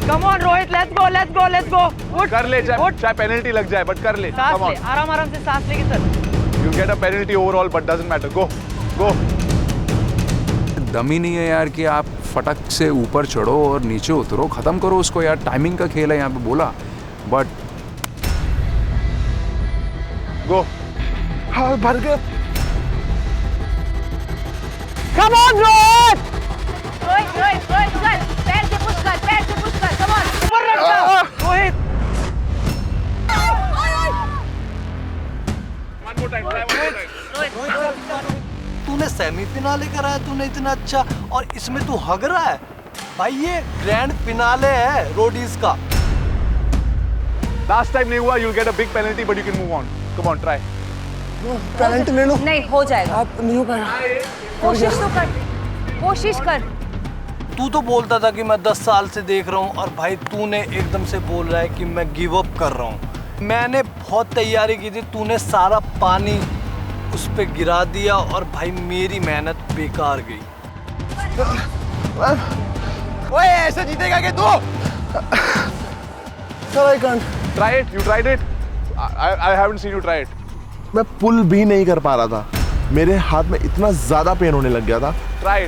Come on Rohit, let's go. उठ कर ले, चाहे पेनल्टी लग जाए बट कर ले। सांस ले, आराम से सांस लेके चल। You get a penalty overall but doesn't matter. Go. दम ही नहीं है यार कि आप फटक से ऊपर चढ़ो और नीचे उतरो, खत्म करो उसको यार। टाइमिंग का खेल है यहाँ पे बोला, बट गो। हाँ भर गया। कम ऑन रोहित, चल पैर से पुश कर, कम ऑन। ऊपर रख रोहित। तूने सेमीफिनाले कराया, तूने इतना अच्छा, और इसमें तू हग रहा है। भाई ये ग्रैंड फिनाले है रोडीज का। लास्ट टाइम नहीं हुआ, you'll get a big penalty but you can move on. Come on, try. Penalty ले लो। नहीं हो जाएगा। आप नहीं हो पाएगा। कोशिश कर। तू तो बोलता था कि मैं 10 साल से देख रहा हूँ, और भाई तूने एकदम से बोल रहा है कि मैं गिव अप कर रहा हूँ। मैंने बहुत तैयारी की थी, तूने सारा पानी उस पे गिरा दिया और भाई मेरी मेहनत बेकार गई। ओए ऐसे जीतेगा क्या तू? Sir, I can't. Try it. You tried it. I haven't seen you try it. मैं पुल भी नहीं कर पा रहा था, मेरे हाथ में इतना ज्यादा पेन होने लग गया था। ट्राई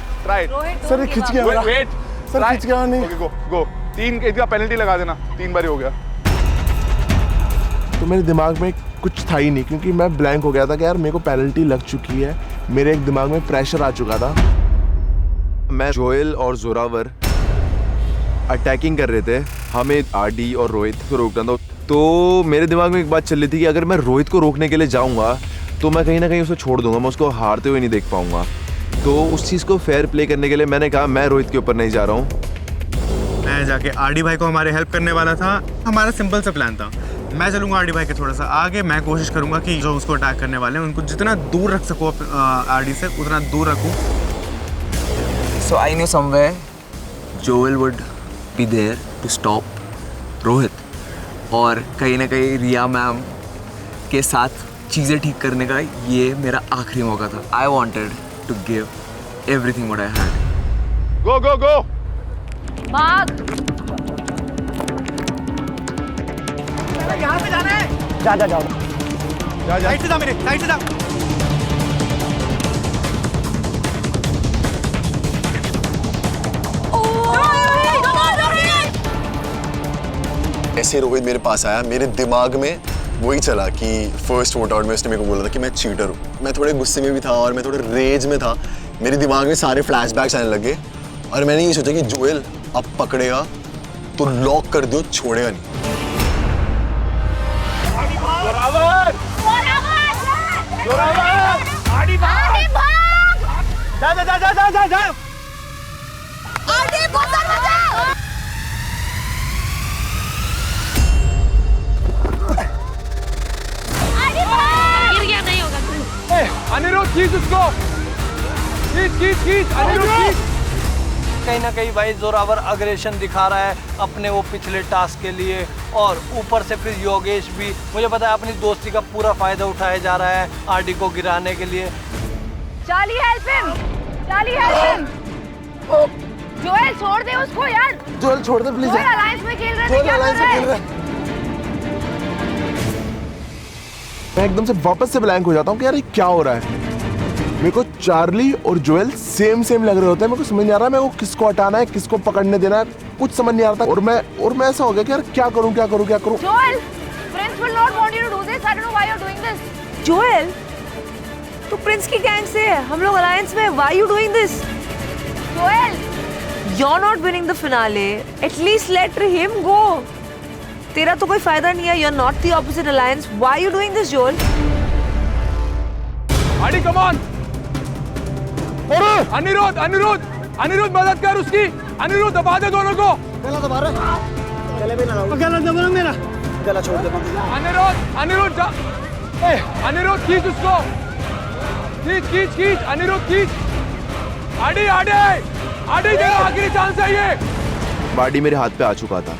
सर ये खिंच गया मेरा। वेट सर खिंच गया नहीं। ओके गो 3 इसका पेनल्टी लगा देना, 3 बार हो गया। तो मेरे दिमाग में कुछ था ही नहीं, क्योंकि मैं ब्लैंक हो गया था कि यार मेरे को पेनल्टी लग चुकी है, मेरे एक दिमाग में प्रेशर आ चुका था। मैं जोएल और जोरावर अटैकिंग कर रहे थे, हमें आरडी और रोहित को रोकना था। तो मेरे दिमाग में एक बात चल रही थी कि अगर मैं रोहित को रोकने के लिए जाऊंगा तो मैं कहीं ना कहीं उसे छोड़ दूंगा, मैं उसको हारते हुए नहीं देख पाऊंगा। तो उस चीज़ को फेयर प्ले करने के लिए मैंने कहा मैं रोहित के ऊपर नहीं जा रहा हूँ। मैं जाके आरडी भाई को हमारे हेल्प करने वाला था। हमारा सिंपल सा प्लान था, मैं चलूंगा आरडी भाई के थोड़ा सा आगे, मैं कोशिश करूंगा कि जो उसको अटैक करने वाले हैं उनको जितना दूर रख सकूँ आरडी से उतना दूर रखूँ। So I knew somewhere Joel would be there to stop Rohit, और कहीं ना कहीं रिया मैम के साथ चीज़ें ठीक करने का ये मेरा आखिरी मौका था। I wanted to give everything what I had. Go! भाग। यहाँ से जाना है। जाओ। साइड से जा मेरे, साइड से जा। ऐसे रोहित मेरे पास आया, मेरे दिमाग में वही चला कि फर्स्ट वोट आउट में उसने मेरे को बोला था कि मैं चीटर हूँ। मैं थोड़े गुस्से में भी था और मैं थोड़े रेज में था, मेरे दिमाग में सारे फ्लैशबैक्स आने लगे और मैंने ये सोचा कि जोएल अब पकड़ेगा तो लॉक कर दो, छोड़ेगा नहीं। अनिरुद्ध खींच उसको, खींच अनिरुद्ध खींच। कहीं ना कहीं भाई जोरावर अग्रेशन दिखा रहा है अपने वो पिछले टास्क के लिए, और ऊपर से फिर योगेश भी मुझे पता है अपनी दोस्ती का पूरा फायदा उठाया जा रहा है आरडी को गिराने के लिए। चार्ली हेल्प हिम, जोएल छोड़ दे उसको यार। जोएल छोड़ दे प्लीज। जोएल अलायंस में खेल रहे थे, क्या कर रहे हैं? मैं एकदम से वापस से ब्लैंक हो जाता हूँ कि यार ये क्या हो रहा है। मेरे को चार्ली और जोएल सेम लग रहे होते हैं, मेरे को समझ नहीं आ रहा मेरे को किसको हटाना है, किसको पकड़ने देना है, कुछ समझ नहीं आ रहा था। और मैं ऐसा हो गया कि यार क्या करूं। Joel, Prince will not want you to do this. I don't know why you're doing this. Joel, तू प्रिंस की गैंग से है, हम लोग अलायंस में, why you doing this? Joel, You're not winning the finale. At least let him go. तेरा तो कोई फायदा नहीं है. You're not the opposite alliance. Why are you doing this, Joel? RD come on. Aniruddh मदद कर उसकी। अनिरुद्ध दबा दे दोनों को। गला दबा रहा, गले पे ना लगाओ। गला दबा मेरा, गला छोड़ दे। अनिरुद्ध खींच उसको, खींच अनिरुद्ध खींच। आरडी तेरा आखिरी चांस है ये। आरडी मेरे हाथ पे आ चुका था,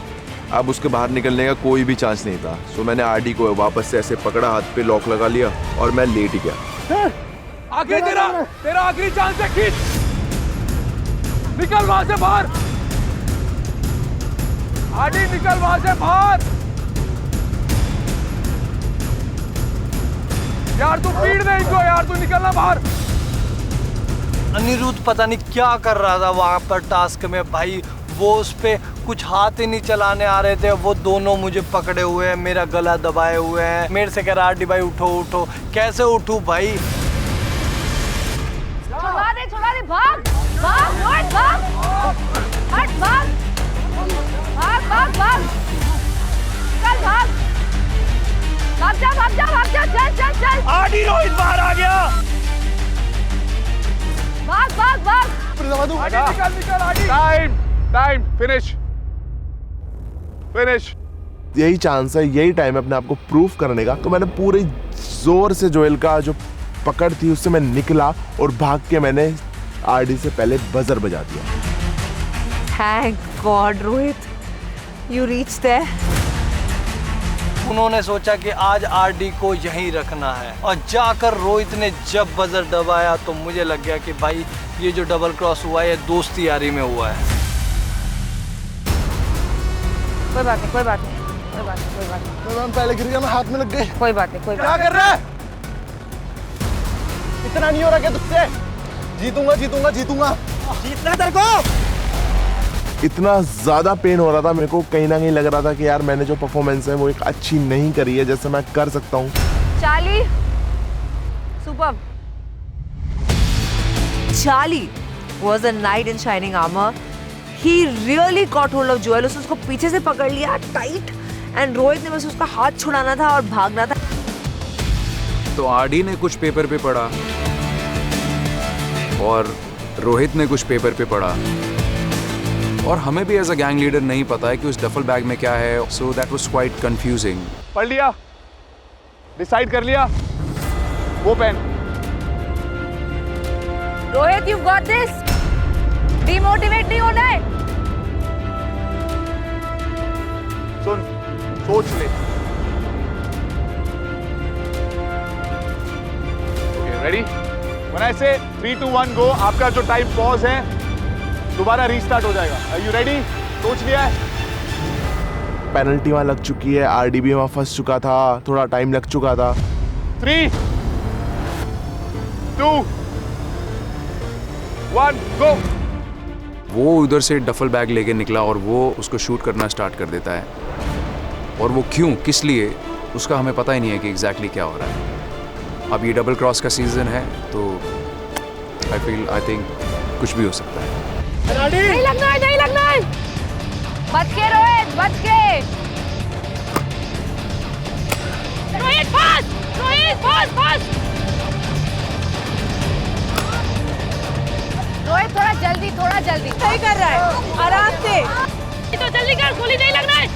अब उसके बाहर निकलने का कोई भी चांस नहीं था। सो मैंने आरडी को वापस से ऐसे पकड़ा, हाथ पे लॉक लगा लिया और मैं लेट ही गया। आखिरी तेरा आखिरी चांस है, खींच, निकल वहां से बाहर। आरडी निकल वहां से बाहर। यार तू पीड़ दे इनको, यार तू निकलना बाहर। अनिरुद्ध पता नहीं क्या कर रहा था वहां पर टास्क में भाई, वो उस पे कुछ हाथ ही नहीं चलाने आ रहे थे। वो दोनों मुझे पकड़े हुए हैं, मेरा गला दबाए हुए हैं, मेरे से कह रहा आरडी भाई उठो। कैसे उठूं भाई? छोड़ा दे, भाग, रोहित भाग, हट, भाग, चल। आरडी रोहित बाहर आ गया। भाग। निकल आरडी। Time finish. यही चांस है, यही टाइम है अपने आप को प्रूव करने का। तो मैंने पूरे जोर से जोएल का जो पकड़ थी उससे मैं निकला और भाग के मैंने आरडी से पहले बजर बजा दिया। Thank God, Rohit, you reached there. उन्होंने सोचा कि आज आरडी को यहीं रखना है, और जाकर रोहित ने जब बजर दबाया तो मुझे लग गया कि भाई ये जो डबल क्रॉस हुआ है दोस्ती यारी में हुआ है। कोई बात नहीं। मैं पहले गिर गया, मैं हाथ में लग गई। कोई बात नहीं। क्या कर रहा है? इतना नहीं हो रहा क्या तुझसे? जीतूंगा जीतूंगा जीतूंगा, जीतना है तेरे को। इतना ज़्यादा पेन हो रहा था मेरे को, कहीं ना कहीं लग रहा था कि यार मैंने जो परफॉर्मेंस है वो एक अच्छी नहीं करी है जैसे मैं कर सकता हूँ। Charlie, super. Charlie was a knight in shining armor. He really caught hold of Joel. उसने उसको पीछे से पकड़ लिया टाइट, एंड रोहित ने बस उसका हाथ छुड़ाना था और भागना था। तो आरडी ने कुछ पेपर पे पढ़ा और रोहित ने कुछ पेपर पे पढ़ा, और हमें भी एज अ गैंग लीडर नहीं पता है कि उस डफल बैग में क्या है, so that was quite confusing. पढ़ लिया, डिसाइड कर लिया, वो pen. Rohit, you've got this. Demotivate नहीं होना है। सुन, सोच ले। Okay, ready? When I say 3, 2, 1 go, आपका जो टाइम पॉज है दोबारा रीस्टार्ट हो जाएगा। Are you ready? सोच लिया है? पेनल्टी वहाँ लग चुकी है, आरडी भी वहाँ फंस चुका था, थोड़ा टाइम लग चुका था। 3, 2, 1 go। वो उधर से डफल बैग लेके निकला और वो उसको शूट करना स्टार्ट कर देता है, और वो क्यों, किस लिए, उसका हमें पता ही नहीं है कि एग्जैक्टली क्या हो रहा है। अब ये डबल क्रॉस का सीजन है, तो आई थिंक कुछ भी हो सकता है। नहीं लगना है, नहीं लगना है। बच के रोहित, बच के। रोहित पास, रोहित पास, पास। रोहित थोड़ा जल्दी, थोड़ा जल्दी। सही कर रहा है, आराम से। तो जल्दी कर, गोली नहीं लगना है।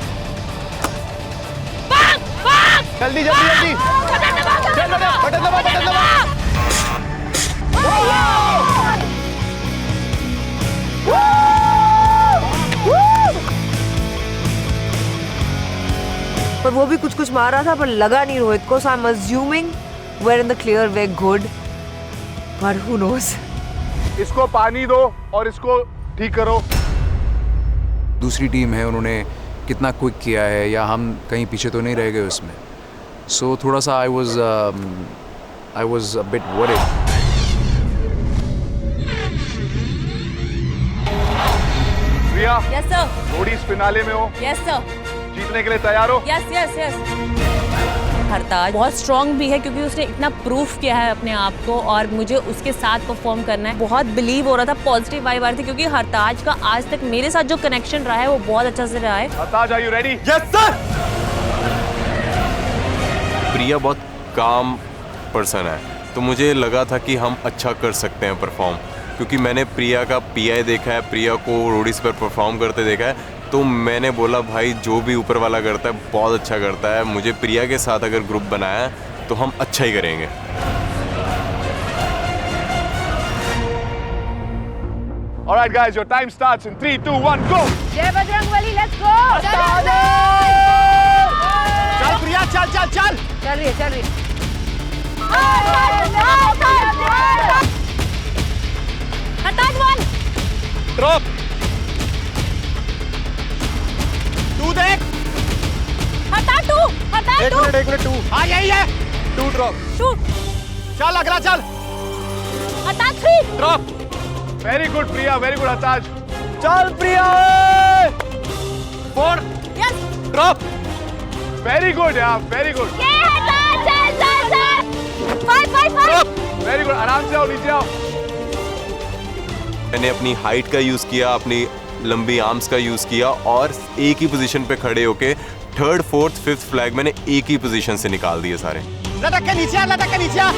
भाग, भाग। जल्दी जल्दी जल्दी। बटन दबा, बटन दबा, बटन दबा, बटन दबा। पर वो भी कुछ कुछ मार रहा था, पर लगा नहीं रोहित को। So I am assuming we are in the clear, we good, but who knows. इसको पानी दो और इसको ठीक करो। दूसरी टीम है, उन्होंने कितना क्विक किया है, या हम कहीं पीछे तो नहीं रह गए उसमें, सो थोड़ा सा I was a bit worried. Priya, yes sir, Roadies finale में हो, यस सर, जीतने के लिए तैयार हो? Yes yes yes. हरताज बहुत स्ट्रॉन्ग भी है क्योंकि उसने इतना प्रूफ किया है अपने आप को, और मुझे उसके साथ परफॉर्म करना है। बहुत बिलीव हो रहा था, पॉजिटिव वाइब आ रही थी, क्योंकि हरताज का आज तक मेरे साथ जो कनेक्शन रहा है वो बहुत अच्छा से रहा है। Hartaj, are you ready? Yes sir. Priya बहुत काम पर्सन है, तो मुझे लगा था कि हम अच्छा कर सकते हैं परफॉर्म, क्योंकि मैंने प्रिया का पीआई देखा है, प्रिया को रोडीज पर परफॉर्म करते देखा है, तो मैंने बोला भाई जो भी ऊपर वाला करता है बहुत अच्छा करता है, मुझे प्रिया के साथ अगर ग्रुप बनाया है तो हम अच्छा ही करेंगे। Alright guys, your time starts in 3, 2, 1 go। जय बजरंगबली, लेट्स गो। चल प्रिया, चल चल चल। चल रही है, चल रही है। हरताज 1। ड्रॉप। तू देख। हरताज 2, हरताज 2। एक मिनट 2। हाँ यही है। 2 ड्रॉप। शूट। चल अगला चल। हरताज 3। ड्रॉप। वेरी गुड प्रिया, वेरी गुड हरताज। चल प्रिया। 4। यस। ड्रॉप। वेरी गुड यार, वेरी गुड। ये हरताज, चल चल चल। 5 5 5। ड्रॉप। वेरी गुड, आराम से आओ, नीचे आओ। मैंने अपनी हाइट का यूज़ किया, अपनी लंबी आर्म्स का यूज़ किया, और एक ही पोजीशन पे खड़े होके 3rd, 4th, 5th फ्लैग मैंने एक ही पोजीशन से निकाल दिए सारे। लटक के नीचे आ, लटक के नीचे आ।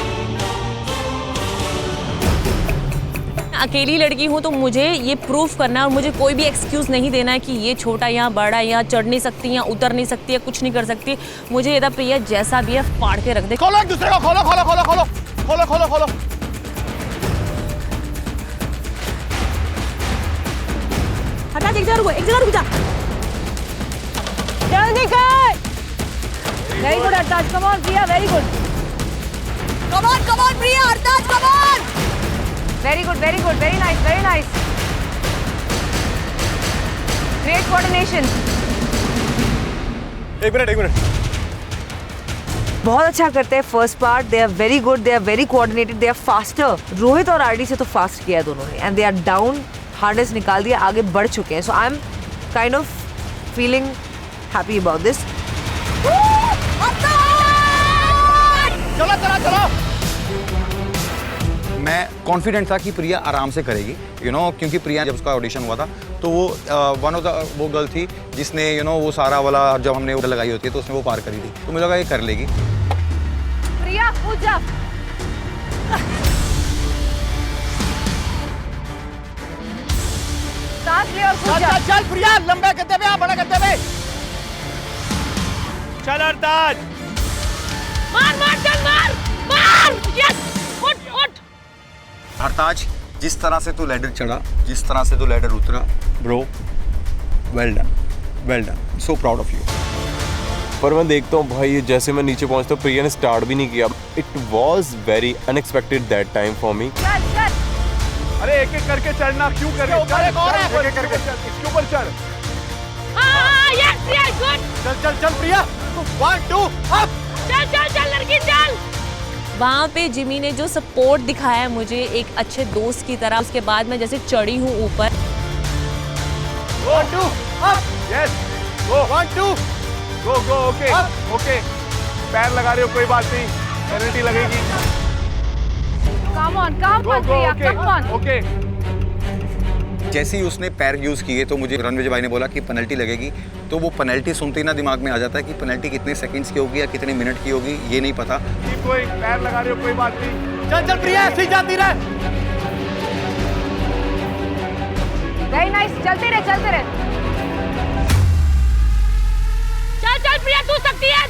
अकेली लड़की हूँ तो मुझे ये प्रूफ करना है, और मुझे कोई भी एक्सक्यूज नहीं देना है कि ये छोटा या बड़ा या चढ़ नहीं सकती या उतर नहीं सकती या कुछ नहीं कर सकती। मुझे ये था प्रिया जैसा भी है फाड़ के रख दे। खोलो एक दूसरे को, खोलो खोलो खोलो खोलो खोलो खोलो खोलो। हटा, एक जगह रुक जा। जल्दी कर। Very good Hartaj, come on Priya, very good. Come on Priya, Hartaj come on. Very good, very good, very nice, very nice. Great coordination. एक मिनट बहुत अच्छा करते हैं first part, they are very good, they are very coordinated, they are faster. Rohit और RD से तो fast किया दोनों ने, and they are down, harness निकाल दिया, आगे बढ़ चुके हैं। So I am kind of feeling happy about this. चलो चलो चलो। मैं कॉन्फिडेंट था कि प्रिया आराम से करेगी, क्योंकि प्रिया जब उसका ऑडिशन हुआ था तो वो वन ऑफ द वो गर्ल थी जिसने वो सारा वाला जब हमने वो लगाई होती है तो उसने वो पार करी थी, तो मुझे लगा ये कर लेगी। प्रिया कूद जा। सांस ले और कूद जा। चल प्रिया, लंबे करते हुए, बड़ा करते हुए। चल अरताज, मार मार चल मार मार। यस, उठ उठ। अरताज, जिस तरह से तू लैडर चढ़ा, जिस तरह से तू लैडर उतरा, bro, well done, so proud of you. पर मैं देखता हूँ भाई, जैसे मैं नीचे पहुँचता हूँ प्रिया ने स्टार्ट भी नहीं किया। It was very unexpected that time for me. अरे एक एक करके चढ़ना क्यों कर रहे हो? इसके ऊपर चढ़। Yes yes, good. चल चल चल प्रिया, 1 2 अप। चल चल चल लड़की चल। वहाँ पे जिमी ने जो सपोर्ट दिखाया मुझे एक अच्छे दोस्त की तरह, उसके बाद मैं जैसे चढ़ी हूँ ऊपर। 1 2 अप। यस, गो 1 2 गो गो। ओके ओके, पैर लगा रहे हो कोई बात नहीं, पेनल्टी लगेगी। कम on Priya, come on. Okay. जैसे ही उसने पैर यूज किए तो मुझे रणवीर भाई ने बोला कि पेनल्टी लगेगी, तो वो पेनल्टी सुनते ही ना दिमाग में आ जाता है कि पेनल्टी कितने सेकंड्स की होगी या कितने मिनट की होगी, ये नहीं पता। कोई पैर लगा रहे हो कोई बात नहीं। चल चल प्रिया, ऐसे ही जाती रहे। वेरी नाइस, चलते रहे चलते रहे। चल चल प्रिया, तू सकती है।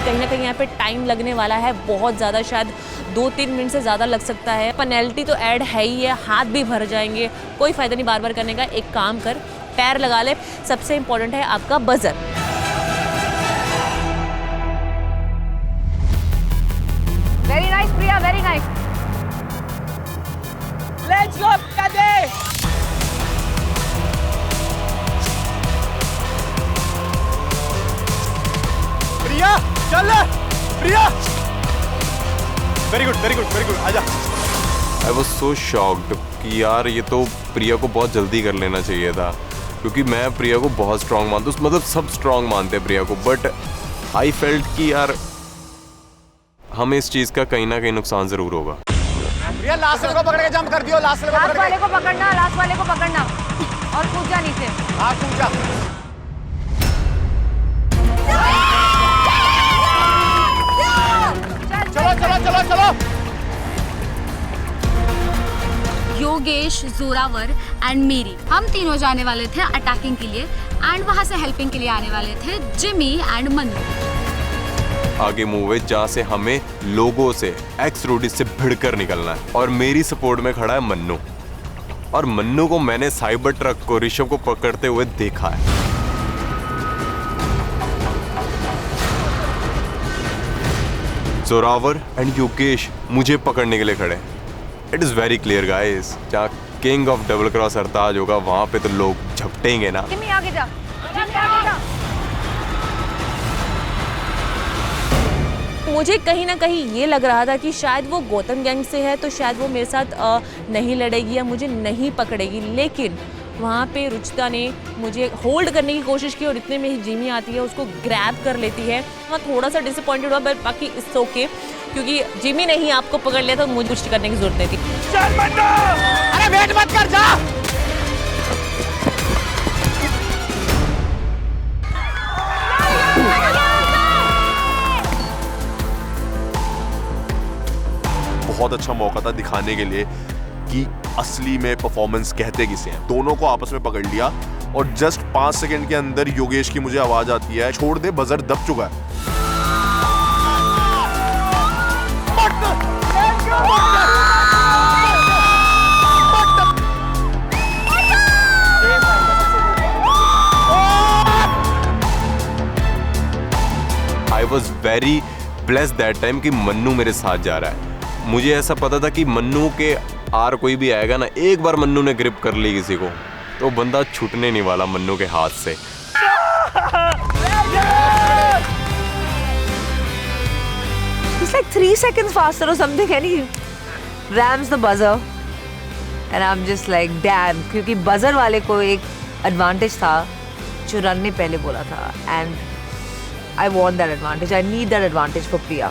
कहीं ना कहीं यहाँ पे टाइम लगने वाला है बहुत ज़्यादा, शायद 2-3 मिनट से ज़्यादा लग सकता है। पेनल्टी तो ऐड है ही है, हाथ भी भर जाएंगे, कोई फ़ायदा नहीं बार बार करने का। एक काम कर, पैर लगा ले, सबसे इम्पोर्टेंट है आपका buzzer. Very nice Priya, very nice. Let's go कादे। प्रिया चल, Priya. Very good very good very good, आजा। आई वॉज सो शॉक्ड कि यार ये तो प्रिया को बहुत जल्दी कर लेना चाहिए था, क्योंकि मैं प्रिया को बहुत स्ट्रांग मानता हूँ, मतलब सब स्ट्रांग मानते हैं प्रिया को, बट आई फेल्ट कि यार हमें इस चीज़ का कहीं ना कहीं नुकसान ज़रूर होगा। प्रिया लास्ट वाले को पकड़ के जंप कर दियो, लास्ट वाले को पकड़ना, लास्ट वाले को पकड़ना और कूद जा नीचे। हाँ कूद जा। चलो चलो चलो चलो। योगेश, जोरावर एंड मेरी, हम तीनों जाने वाले थे अटैकिंग के लिए, एंड वहां से हेल्पिंग के लिए आने वाले थे जिमी एंड मन्नू। आगे मूव है जहाँ से हमें लोगों से, एक्स रोडीज से भिड़कर निकलना है, और मेरी सपोर्ट में खड़ा है मन्नू, और मन्नू को मैंने साइबर ट्रक को ऋषभ को पकड़ते हुए देखा है। जोरावर एंड योगेश मुझे पकड़ने के लिए खड़े। It is very clear guys, जहाँ किंग ऑफ डबल क्रॉस अरताज होगा वहां पे तो लोग झपटेंगे ना। जिमी आगे जा, जिमी आगे जा। मुझे कहीं ना कहीं ये लग रहा था कि शायद वो गौतम गैंग से है, तो शायद वो मेरे साथ नहीं लड़ेगी या मुझे नहीं पकड़ेगी, लेकिन वहाँ पे रुचिता ने मुझे होल्ड करने की कोशिश की और इतने में ही जिमी आती है, उसको ग्रैब कर लेती है। मैं थोड़ा सा डिसअपॉइंटेड हुआ, बट बाकी इट्स ओके, क्योंकि जिमी ने ही आपको पकड़ लिया तो मुझे कुछ करने की जरूरत नहीं थी। अरे वेट मत कर, जा। बहुत अच्छा मौका था दिखाने के लिए कि असली में परफॉर्मेंस कहते किसे हैं। दोनों को आपस में पकड़ लिया और जस्ट 5 सेकंड के अंदर योगेश की मुझे आवाज आती है, छोड़ दे बजर दब चुका है। आई was very blessed that time कि मन्नू मेरे साथ जा रहा है। मुझे ऐसा पता था कि मन्नू के आर कोई भी आएगा ना, एक बार मन्नू ने ग्रिप कर ली किसी को तो बंदा छूटने नहीं वाला मन्नू के हाथ से। He's like 3 seconds faster or something and he rams the buzzer and I'm just like damn, क्योंकि buzzer वाले को एक advantage था जो रन ने पहले बोला था and I want that advantage. I need that advantage for Priya.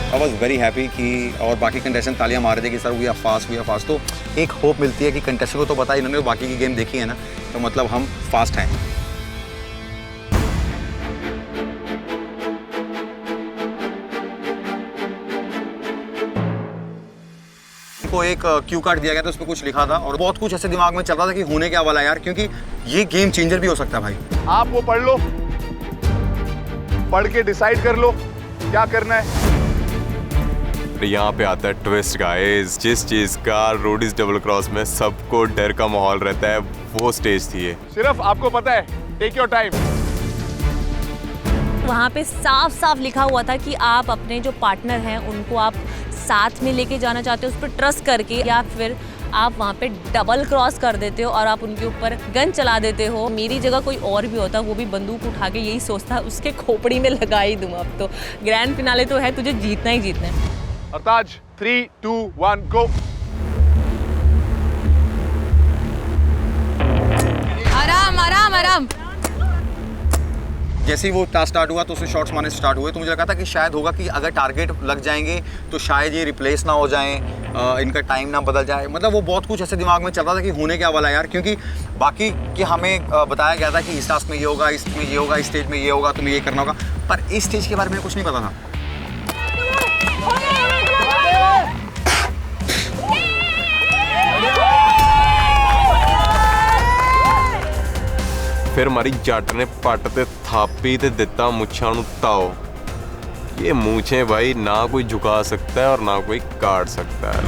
I was very happy कि और बाकी कंटेस्टेंट तालियां मार रहे थे कि सर वी आर फास्ट। तो एक होप मिलती है कि कंटेस्टेंट को तो पता ही इन्होंने बाकी की गेम देखी है ना, तो मतलब हम फास्ट हैं। को एक क्यू कार्ड दिया गया था, उस पर कुछ लिखा था और बहुत कुछ ऐसे दिमाग में चल रहा था कि होने क्या वाला यार, क्योंकि ये गेम चेंजर भी हो सकता है भाई। आप वो पढ़ लो, पढ़ के डिसाइड कर लो क्या करना है। यहाँ पे आता है ट्विस्ट गाइस, जिस चीज का रोडीज डबल क्रॉस में सबको डर का माहौल रहता है वो स्टेज थी ये। सिर्फ आपको पता है, टेक योर टाइम। वहाँ पे साफ साफ लिखा हुआ था कि आप अपने जो पार्टनर हैं उनको आप साथ में लेके जाना चाहते हो, उस पर ट्रस्ट करके, या फिर आप वहाँ पे डबल क्रॉस कर देते हो और आप उनके ऊपर गन चला देते हो। मेरी जगह कोई और भी होता, वो भी बंदूक उठा के यही सोचता उसके खोपड़ी में लगा ही दूँ। अब तो ग्रैंड फिनाले तो है, तुझे जीतना ही जीतना है। अरताज 3, 2, 1 गो। आराम आराम आराम। जैसे ही वो टास्क स्टार्ट हुआ तो उससे शॉट्स मारने स्टार्ट हुए, तो मुझे लगा था कि शायद होगा कि अगर टारगेट लग जाएंगे तो शायद ये रिप्लेस ना हो जाएं, इनका टाइम ना बदल जाए। मतलब वो बहुत कुछ ऐसे दिमाग में चल रहा था कि होने क्या वाला यार, क्योंकि बाकी कि हमें बताया गया था कि इस टास्क में ये होगा, इसमें ये होगा, इस स्टेज में ये होगा, तुम्हें ये करना होगा, पर इस स्टेज के बारे में कुछ नहीं पता था। फिर मारी जट ने पट ते थापी ते दिता मुछां नूं ताओ। ये मूछें भाई ना कोई झुका सकता है और ना कोई काट सकता है।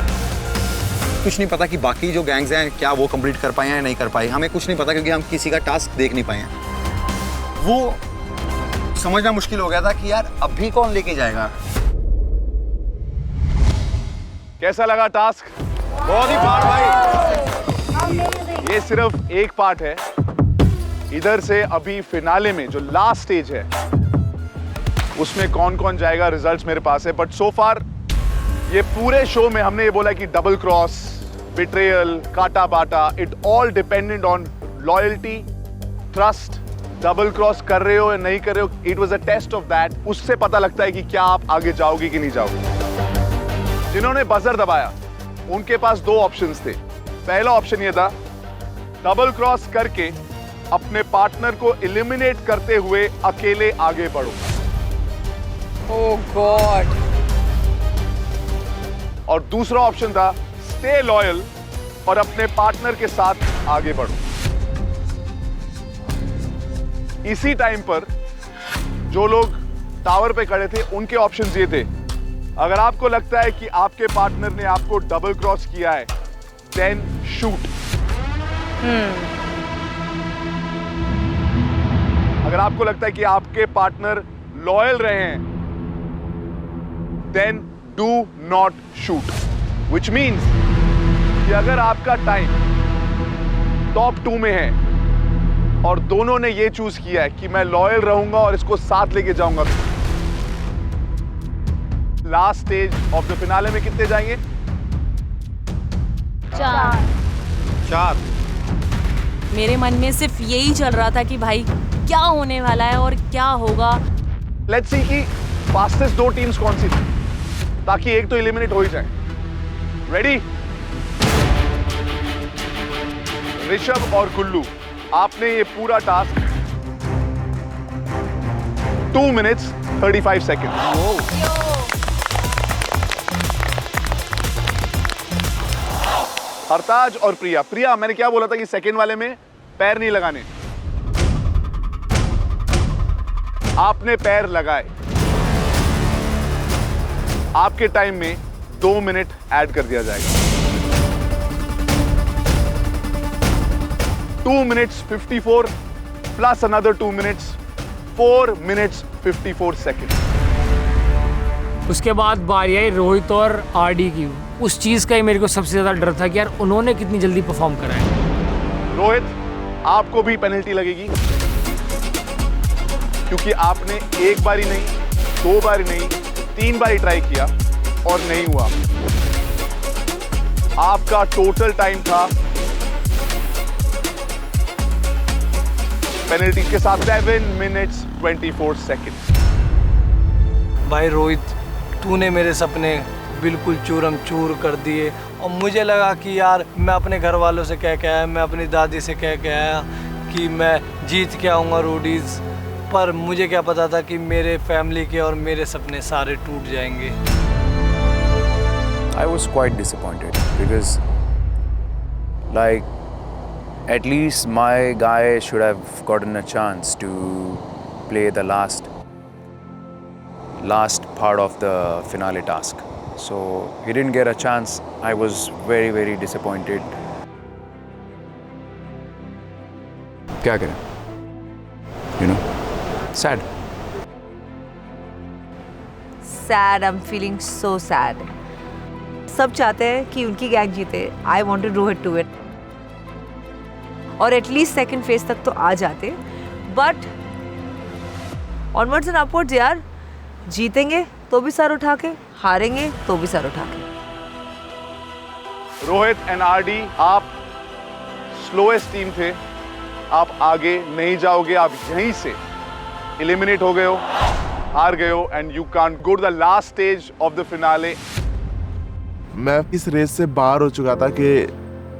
कुछ नहीं पता कि बाकी जो गैंग्स हैं क्या वो कंप्लीट कर पाए हैं या नहीं कर पाए, हमें कुछ नहीं पता क्योंकि हम किसी का टास्क देख नहीं पाए हैं। वो समझना मुश्किल हो गया था कि यार अभी कौन लेके जाएगा। कैसा लगा टास्क? बहुत ही पार्ट भाई। ये सिर्फ एक पार्ट है। इधर से अभी फिनाले में जो लास्ट स्टेज है उसमें कौन कौन जाएगा, रिजल्ट्स मेरे पास है। बट सो फार ये पूरे शो में हमने ये बोला कि डबल क्रॉस, बिट्रेयल, काटा बाटा, it all dependent on loyalty, trust. Double cross कर रहे हो या नहीं कर रहे हो, it was a test of that. उससे पता लगता है कि क्या आप आगे जाओगे कि नहीं जाओगे। जिन्होंने बजर दबाया उनके पास दो ऑप्शंस थे। पहला ऑप्शन ये था डबल क्रॉस करके अपने पार्टनर को एलिमिनेट करते हुए अकेले आगे बढ़ो। ओह गॉड। और दूसरा ऑप्शन था स्टे लॉयल और अपने पार्टनर के साथ आगे बढ़ो। इसी टाइम पर जो लोग टावर पे खड़े थे उनके ऑप्शंस ये थे, अगर आपको लगता है कि आपके पार्टनर ने आपको डबल क्रॉस किया है देन शूट। अगर आपको लगता है कि आपके पार्टनर लॉयल रहे हैं then do not shoot, which means कि अगर आपका टाइम टॉप 2 में है और दोनों ने ये चूज किया है कि मैं लॉयल रहूंगा और इसको साथ लेके जाऊंगा, last stage of the finale में कितने जाएंगे? 4। मेरे मन में सिर्फ यही चल रहा था कि भाई क्या होने वाला है और क्या होगा। लेट्स सी कि फास्टेस्ट 2 टीम्स कौन सी थी, ताकि एक तो एलिमिनेट हो ही जाए। रेडी? ऋषभ और गुल्लू, आपने ये पूरा टास्क 2 minutes 35 seconds। अरताज और प्रिया, प्रिया मैंने क्या बोला था कि सेकंड वाले में पैर नहीं लगाने, आपने पैर लगाए। आपके टाइम में 2 मिनट ऐड कर दिया जाएगा। 2 minutes 54 plus another 2 minutes, 4 minutes 54 seconds. उसके बाद बारी आई रोहित और आरडी की। उस चीज़ का ही मेरे को सबसे ज़्यादा डर था कि यार उन्होंने कितनी जल्दी परफॉर्म करा है। रोहित, आपको भी पेनल्टी लगेगी क्योंकि आपने एक बारी नहीं, 2 बारी नहीं, 3 बारी ट्राई किया और नहीं हुआ। आपका टोटल टाइम था पेनल्टी के साथ 7 minutes 24 seconds. भाई रोहित, तूने मेरे सपने बिल्कुल चूरम चूर कर दिए और मुझे लगा कि यार मैं अपने घर वालों से कह के आया, मैं अपनी दादी से कह के आया कि मैं जीत के आऊँगा रोडीज़, पर मुझे क्या पता था कि मेरे फैमिली के और मेरे सपने सारे टूट जाएंगे। I was quite disappointed because, like, at least my guy should have gotten a chance to play the last part of the finale task. So he didn't get a chance. I was very, very disappointed. क्या करें? You know, sad. Sad, I'm feeling so sad. सब चाहते हैं कि उनकी gang जीते। I wanted Rohit to win. और at least second phase तक तो आ जाते, बट ऑनवर्ड्स एंड अपवर्ड्स यार, जीतेंगे तो भी सर उठा के, हारेंगे तो भी सर उठा के। रोहित एंड आरडी, आप स्लोएस्ट टीम थे, आप आगे नहीं जाओगे, आप यहीं से एलिमिनेट हो गए हो, हार गए हो, and you can't go to the last stage of the finale. मैं इस रेस से बाहर हो चुका था कि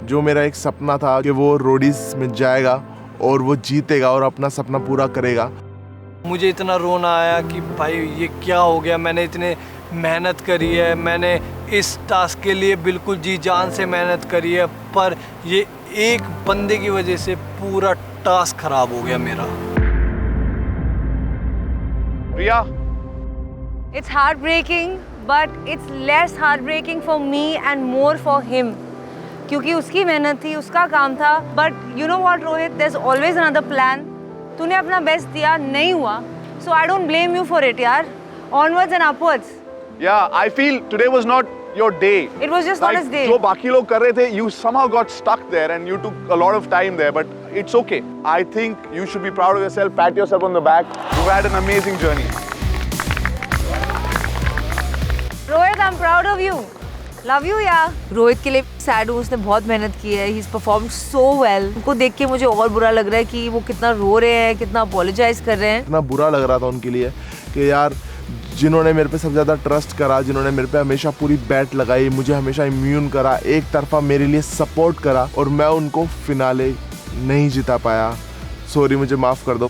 जो मेरा एक सपना था कि वो रोडीज में जाएगा और वो जीतेगा और अपना सपना पूरा करेगा। मुझे इतना रोना आया कि भाई ये क्या हो गया, मैंने इतने मेहनत करी है, मैंने इस टास्क के लिए बिल्कुल जी जान से मेहनत करी है, पर ये एक बंदे की वजह से पूरा टास्क खराब हो गया मेरा। प्रिया, It's heartbreaking, but it's less heartbreaking for me and more for him. क्योंकि उसकी मेहनत थी, उसका काम था, but you know what Rohit, there's always another plan. तूने अपना बेस्ट दिया, नहीं हुआ, so I don't blame you for it यार. Onwards and upwards. Yeah, I feel today was not your day. It was just not his day. जो बाकी लोग कर रहे थे, you somehow got stuck there and you took a lot of time there, but it's okay. I think you should be proud of yourself, pat yourself on the back. You've had an amazing journey. Rohit, I'm proud of you. Love you यार। रोहित के लिए sad हूँ, उसने बहुत मेहनत की है, he's performed so well. उनको देख के मुझे और बुरा लग रहा है कि वो कितना रो रहे हैं, कितना apologize कर रहे हैं। इतना बुरा लग रहा था उनके लिए कि यार जिन्होंने मेरे पे सबसे ज़्यादा ट्रस्ट करा, जिन्होंने मेरे पे हमेशा पूरी बैट लगाई, मुझे हमेशा इम्यून करा, एक तरफा मेरे लिए सपोर्ट करा, और मैं उनको फिनाले नहीं जिता पाया। सॉरी, मुझे माफ़ कर दो।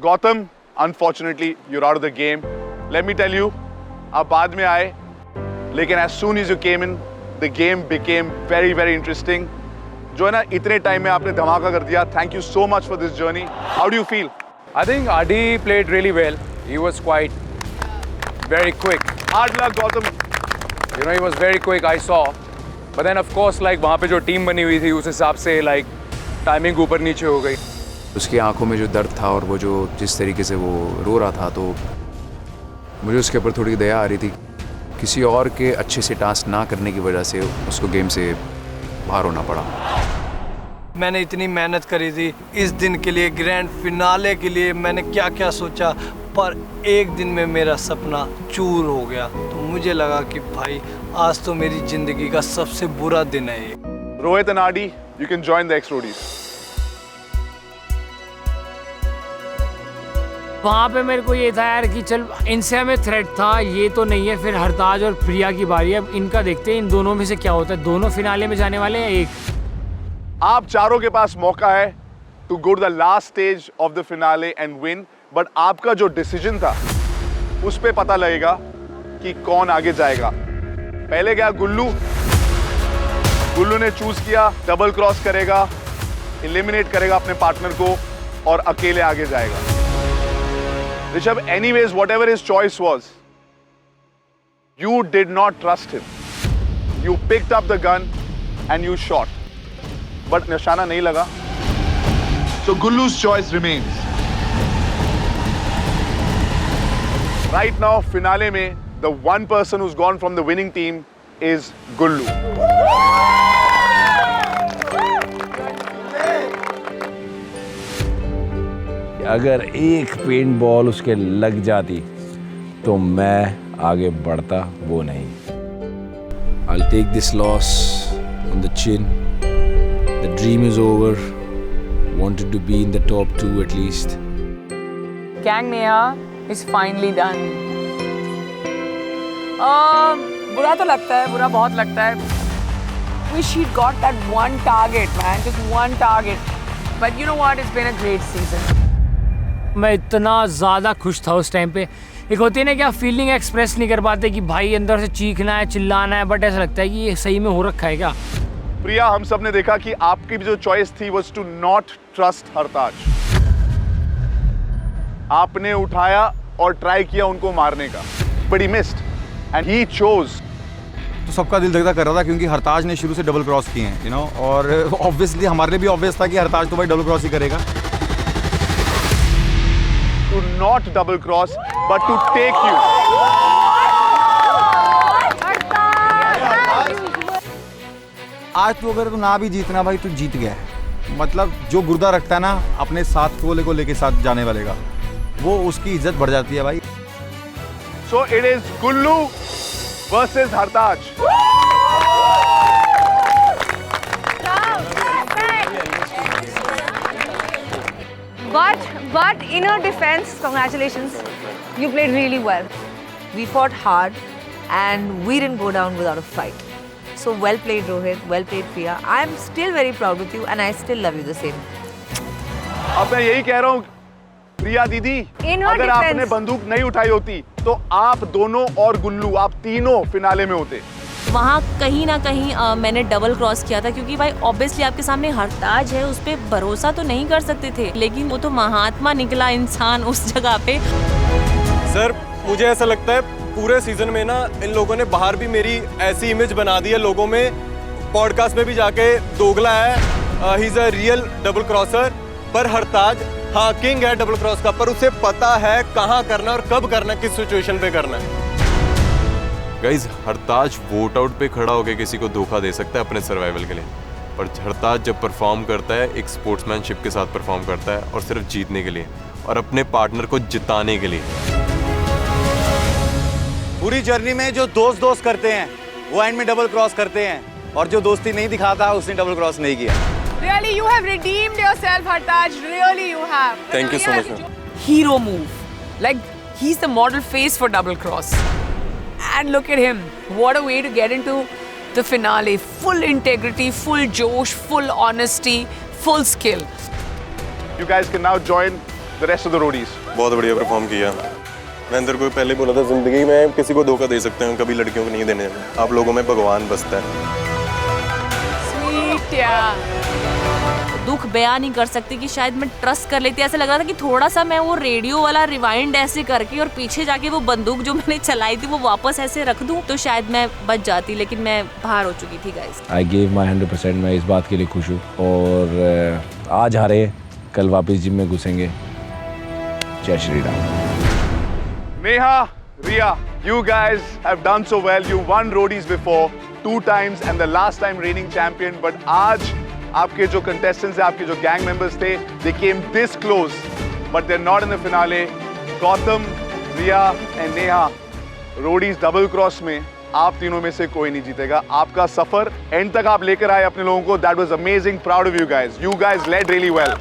Gautam, unfortunately you're out of the game. Let me tell you, आप बाद में आए, लेकिन as soon as you came in, the game became very, very interesting. जो है ना, इतने टाइम में आपने धमाका कर दिया. Thank you so much for this journey. How do you feel? I think RD played really well. He was quite very quick. Hard luck, Gautam. You know, he was very quick, I saw. But then of course, like वहाँ पे जो team बनी हुई थी, उस हिसाब से like timing ऊपर नीचे हो गई. उसकी आंखों में जो दर्द था और वो जो जिस तरीके से वो रो रहा था, तो मुझे उसके ऊपर थोड़ी दया आ रही थी। किसी और के अच्छे से टास्क ना करने की वजह से उसको गेम से बाहर होना पड़ा। मैंने इतनी मेहनत करी थी इस दिन के लिए, ग्रैंड फिनाले के लिए, मैंने क्या क्या सोचा, पर एक दिन में मेरा सपना चूर हो गया। तो मुझे लगा कि भाई आज तो मेरी ज़िंदगी का सबसे बुरा दिन है ये। Rohit and RD, you can join the ex-roadies. वहाँ पे मेरे को ये था यार कि चल इनसे हमें थ्रेट था, ये तो नहीं है। फिर हरताज और प्रिया की बारी है, अब इनका देखते हैं इन दोनों में से क्या होता है। दोनों फिनाले में जाने वाले हैं एक। आप चारों के पास मौका है to go to the last stage of the finale and win, but आपका जो डिसीजन था उस पे पता लगेगा कि कौन आगे जाएगा। पहले गया गुल्लू। गुल्लू ने चूज किया डबल क्रॉस करेगा, एलिमिनेट करेगा अपने पार्टनर को और अकेले आगे जाएगा। Rishabh, anyways, whatever his choice was, you did not trust him. You picked up the gun and you shot. But निशाना नहीं लगा. So Gullu's choice remains. Right now, finale में the one person who's gone from the winning team is Gullu. अगर एक paint ball उसके लग जाती तो मैं आगे बढ़ता, वो नहीं. I'll take this loss on the chin. The dream is over. Wanted to be in the top 2 at least. Gang Neha is finally done. बुरा तो लगता है, बुरा बहुत लगता है. Wish he got that one target, man, just one target. But you know what? It's been a great season. मैं इतना ज़्यादा खुश था उस टाइम पे. एक होती है ना कि आप फीलिंग एक्सप्रेस नहीं कर पाते कि भाई अंदर से चीखना है, चिल्लाना है, बट ऐसा लगता है कि ये सही में हो रखा है क्या. प्रिया, हम सब ने देखा कि आपकी भी जो चॉइस थी was to not trust हरताज. आपने उठाया और ट्राई किया उनको मारने का, but he missed and he chose. तो सबका दिल धड़का कर रहा था क्योंकि हरताज ने शुरू से डबल क्रॉस किए हैं, यू नो, और ऑब्वियसली हमारे लिए भी ऑब्वियस था कि हरताज तो भाई डबल क्रॉस ही करेगा. To not double cross, but to take you. आज तू अगर तू ना भी जीतना भाई, तू जीत गया है. मतलब जो गुर्दा रखता है ना अपने साथ को लेके साथ जाने वाले का, वो उसकी इज्जत बढ़ जाती है भाई. So it is Gullu versus Hartaj. But in her defense, congratulations, you played really well. We fought hard and we didn't go down without a fight. So well played Rohit, well played Priya. I'm still very proud with you and I still love you the same. अब मैं यही कह रहा हूँ प्रिया दीदी, अगर आपने बंदूक नहीं उठाई होती तो आप दोनों और गुल्लू, आप तीनों फिनाले में होते. वहाँ कहीं ना कहीं मैंने डबल क्रॉस किया था क्योंकि भाई ऑब्वियसली आपके सामने हरताज है, उस पर भरोसा तो नहीं कर सकते थे, लेकिन वो तो महात्मा निकला इंसान उस जगह पे. सर मुझे ऐसा लगता है पूरे सीजन में ना इन लोगों ने बाहर भी मेरी ऐसी इमेज बना दी है लोगों में, पॉडकास्ट में भी जाके दोगला है, he is a real double crosser. पर हरताज हाँ किंग है डबल क्रॉस का, पर उसे पता है कहाँ करना और कब करना, किस सिचुएशन पे करना है. गाइज हरताज वोट आउट पे खड़ा होकर किसी को धोखा दे सकता है अपने सर्वाइवल के लिए, पर हरताज जब परफॉर्म करता है एक स्पोर्ट्समैनशिप के साथ परफॉर्म करता है और सिर्फ जीतने के लिए और अपने पार्टनर को जिताने के लिए. पूरी जर्नी में जो दोस्त करते हैं वो एंड में डबल क्रॉस करते हैं, और जो दोस्ती नहीं दिखाता उसने डबल क्रॉस नहीं किया. Really, you have redeemed yourself, Hartaj. Really, you have. Thank you so much. Hero move. Like, he's the model face for double cross. And look at him. What a way to get into the finale. Full integrity, full josh, full honesty, full skill. You guys can now join the rest of the roadies. बहुत बढ़िया perform किया. मैं अंदर को पहले बोला था जिंदगी में किसी को धोखा दे सकते हैं, कभी लड़कियों को नहीं देने. आप लोगों में भगवान बसता है. Sweet, yeah. दुख बयान नहीं कर सकती कि शायद मैं ट्रस्ट कर लेती. ऐसा लग रहा था कि थोड़ा सा मैं वो रेडियो वाला रिवाइंड ऐसे करके और पीछे जाके वो बंदूक जो मैंने चलाई थी वो वापस ऐसे रख दूं तो शायद मैं बच जाती, लेकिन मैं बाहर हो चुकी थी गाइस. I gave my 100%. मैं इस बात के लिए खुश हूँ, और आज हारे कल वापस जिम में घुसेंगे. जय Shri Ram. Neha, Riya, you guys have done so well. You won roadies before 2 times and the last time reigning champion. But आज आपके जो contestants हैं, आपके जो gang members थे, they came this close, but they're not in the finale. Gautam, Riya and Neha, roadies double cross में आप तीनों में से कोई नहीं जीतेगा. आपका सफर एंड तक आप लेकर आए अपने लोगों को. That was amazing. Proud of you guys. You guys led really well.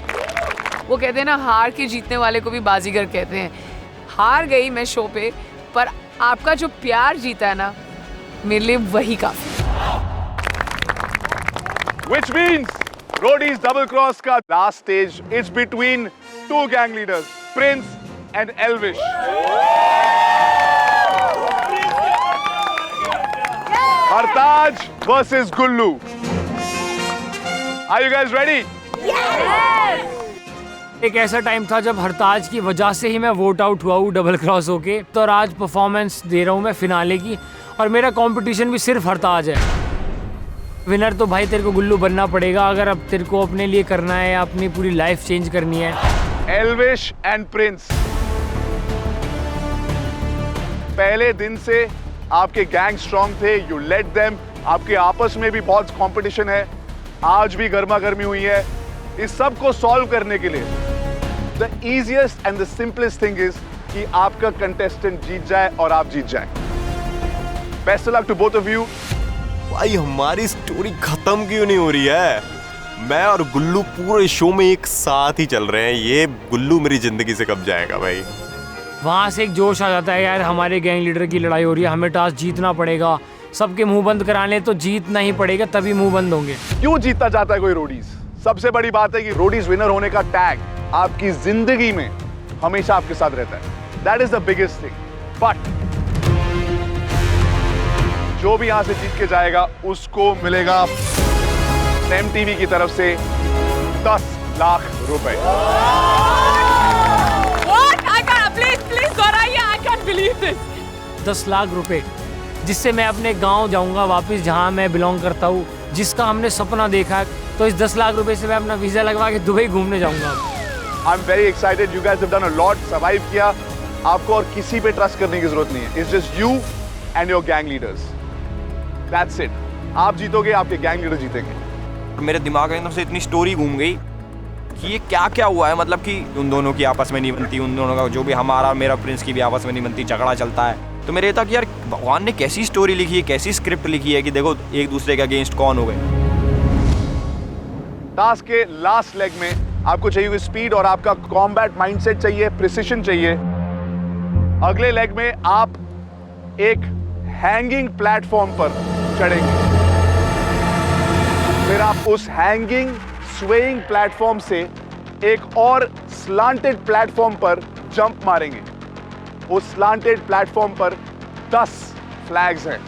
वो कहते हैं ना, हार के जीतने वाले को भी बाजीगर कहते हैं. हार गई मैं शो पे, पर आपका जो प्यार जीता है ना, मेरे लिए वही काफी. Which means roadies double cross का last stage is between 2 gang leaders, Prince and Elvish. Hartaj versus Gullu. Are you guys ready? Yes! एक ऐसा टाइम था जब हरताज की वजह से ही मैं वोट आउट हुआ हूँ डबल क्रॉस होके, तो आज परफॉर्मेंस दे रहा हूँ मैं फिनाले की, और मेरा कंपटीशन भी सिर्फ हरताज है. विनर तो भाई तेरे को गुल्लू बनना पड़ेगा अगर अब तेरे को अपने लिए करना है, अपनी पूरी लाइफ चेंज करनी है। एल्विश एंड प्रिंस, पहले दिन से आपके गैंग स्ट्रांग थे, यू लेड देम, आपके आपस में भी बहुत कंपटीशन है, आज भी गर्मा गर्मी हुई है। इस सब को सॉल्व करने के लिए the easiest and the simplest thing is कि आपका कंटेस्टेंट जीत जाए और आप जीत जाए। Best of luck to both of you. भाई हमारी स्टोरी खत्म क्यों नहीं हो रही है? मैं और गुल्लू पूरे शो में एक साथ ही चल रहे हैं, ये गुल्लू मेरी जिंदगी से कब जाएगा भाई? वहाँ से एक जोश आ जाता है यार, हमारे गैंग लीडर की लड़ाई हो रही है, हमें टास्क जीतना पड़ेगा, सबके मुंह बंद कराने तो जीतना ही पड़ेगा, तभी मुंह बंद होंगे। क्यों जीतता जाता है कोई रोडीज? सबसे बड़ी बात है कि रोडीज विनर होने का टैग आपकी जिंदगी में हमेशा आपके साथ रहता है। That is the biggest thing. But जो भी यहां से जीत के जाएगा उसको मिलेगा MTV की तरफ से 10 लाख रुपए। प्लीज दोहराइए, I can't believe this. 10 lakh रुपए जिससे मैं अपने गांव जाऊंगा वापस, जहां मैं बिलोंग करता हूं, जिसका हमने सपना देखा है। तो इस 10 लाख रुपए से मैं अपना वीजा लगवा के दुबई घूमने जाऊंगा। I am very excited, you guys have done a lot, survive किया, आपको और किसी पे ट्रस्ट करने की जरूरत नहीं है। It's just you and your gang leaders, that's it. आप जीतोगे, आपके गैंग लीडर जीतेंगे। मेरे दिमाग में एकदम से इतनी स्टोरी घूम गई कि ये क्या क्या हुआ है, मतलब कि उन दोनों की आपस में नहीं बनती, उन दोनों का जो भी हमारा मेरा प्रिंस की भी आपस में नहीं बनती, झगड़ा चलता है। तो मेरे था कि यार भगवान ने कैसी स्टोरी लिखी है, कैसी स्क्रिप्ट लिखी है कि देखो एक दूसरे के अगेंस्ट कौन हो गए। टास्क के लास्ट लेग में आपको चाहिए स्पीड और आपका कॉम्बैट माइंडसेट चाहिए, प्रिसिशन चाहिए। अगले लेग में आप एक हैंगिंग प्लेटफॉर्म पर चढ़ेंगे, फिर आप उस हैंगिंग स्वेइंग प्लेटफॉर्म से एक और स्लांटेड प्लेटफॉर्म पर जंप मारेंगे। उस स्लांटेड प्लेटफॉर्म पर 10 फ्लैग्स हैं,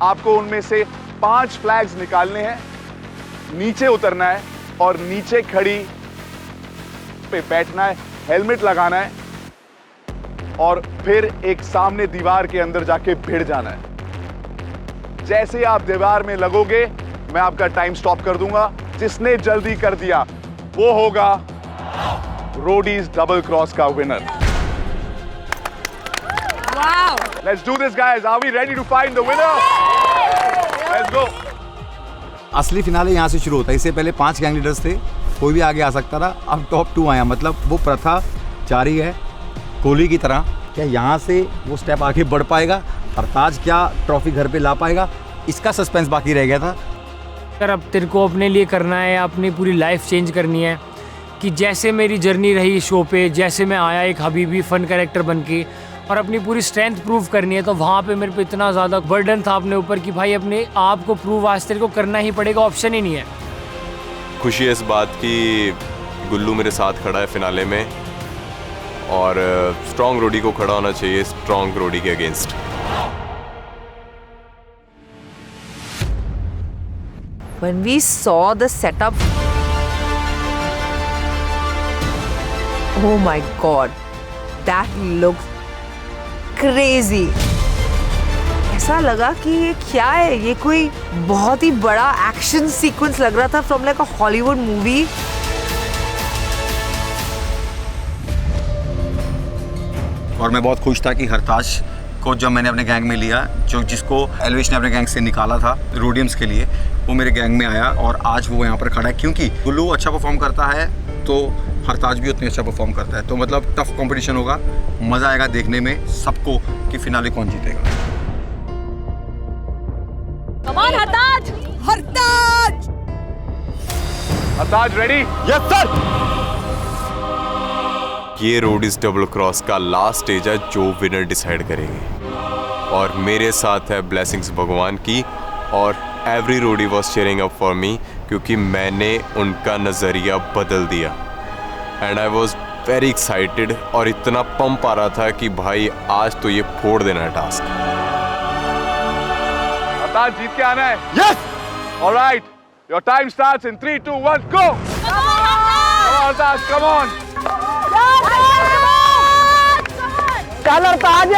आपको उनमें से 5 फ्लैग्स निकालने हैं, नीचे उतरना है और नीचे खड़ी पे बैठना है, हेलमेट लगाना है और फिर एक सामने दीवार के अंदर जाके भिड़ जाना है। जैसे आप दीवार में लगोगे मैं आपका टाइम स्टॉप कर दूंगा। जिसने जल्दी कर दिया वो होगा रोडीज डबल क्रॉस का winner. Wow. Let's do this, guys. Are we ready to find the winner? Let's go. असली फिनाले यहाँ से शुरू होता है। इससे पहले 5 गैंग लीडर्स थे, कोई भी आगे आ सकता था, अब टॉप 2 आया, मतलब वो प्रथा जारी है कोहली की तरह। क्या यहाँ से वो स्टेप आगे बढ़ पाएगा? हरताज क्या ट्रॉफी घर पे ला पाएगा? इसका सस्पेंस बाकी रह गया था। अगर अब तेरे को अपने लिए करना है, अपनी पूरी लाइफ चेंज करनी है, कि जैसे मेरी जर्नी रही शो पे, जैसे मैं आया एक हबीबी फन कैरेक्टर बन के और अपनी पूरी स्ट्रेंथ प्रूव करनी है, तो वहाँ पे मेरे पे इतना ज़्यादा बर्डन था अपने ऊपर कि भाई अपने आप को प्रूव आज तेरे को करना ही पड़ेगा, ऑप्शन ही नहीं है। खुशी है इस बात की गुल्लू मेरे साथ खड़ा है फिनाले में और स्ट्रॉन्ग रोडी को खड़ा होना चाहिए स्ट्रॉन्ग रोडी के against. When we saw the setup, oh my God, that looked crazy. ऐसा लगा कि ये क्या है, ये कोई बहुत ही बड़ा एक्शन सीक्वेंस लग रहा था from like a Hollywood movie. और मैं बहुत खुश था कि हरताज को जब मैंने अपने गैंग में लिया, जो जिसको एल्विश ने अपने गैंग से निकाला था रोडियम्स के लिए, वो मेरे गैंग में आया और आज वो यहाँ पर खड़ा है। क्योंकि गुल्लू अच्छा परफॉर्म करता है तो हरताज भी उतनी अच्छा परफॉर्म करता है, तो मतलब टफ कंपटीशन होगा, मज़ा आएगा देखने में सबको कि फिनाले कौन जीतेगा। Come on, Hartaj! Hartaj! Hartaj ready? Yes sir. ये रोडीज डबल क्रॉस का लास्ट स्टेज है जो विनर डिसाइड करेंगे और मेरे साथ है ब्लेसिंग्स भगवान की और every Roadie was cheering up for me क्योंकि मैंने उनका नज़रिया बदल दिया and I was very excited और इतना पंप आ रहा था कि भाई आज तो ये फोड़ देना है टास्क। हरताज जीत के आना है। Yes. Alright, your time starts in 3, 2, 1, go. Hartaj come on. चल हरताज,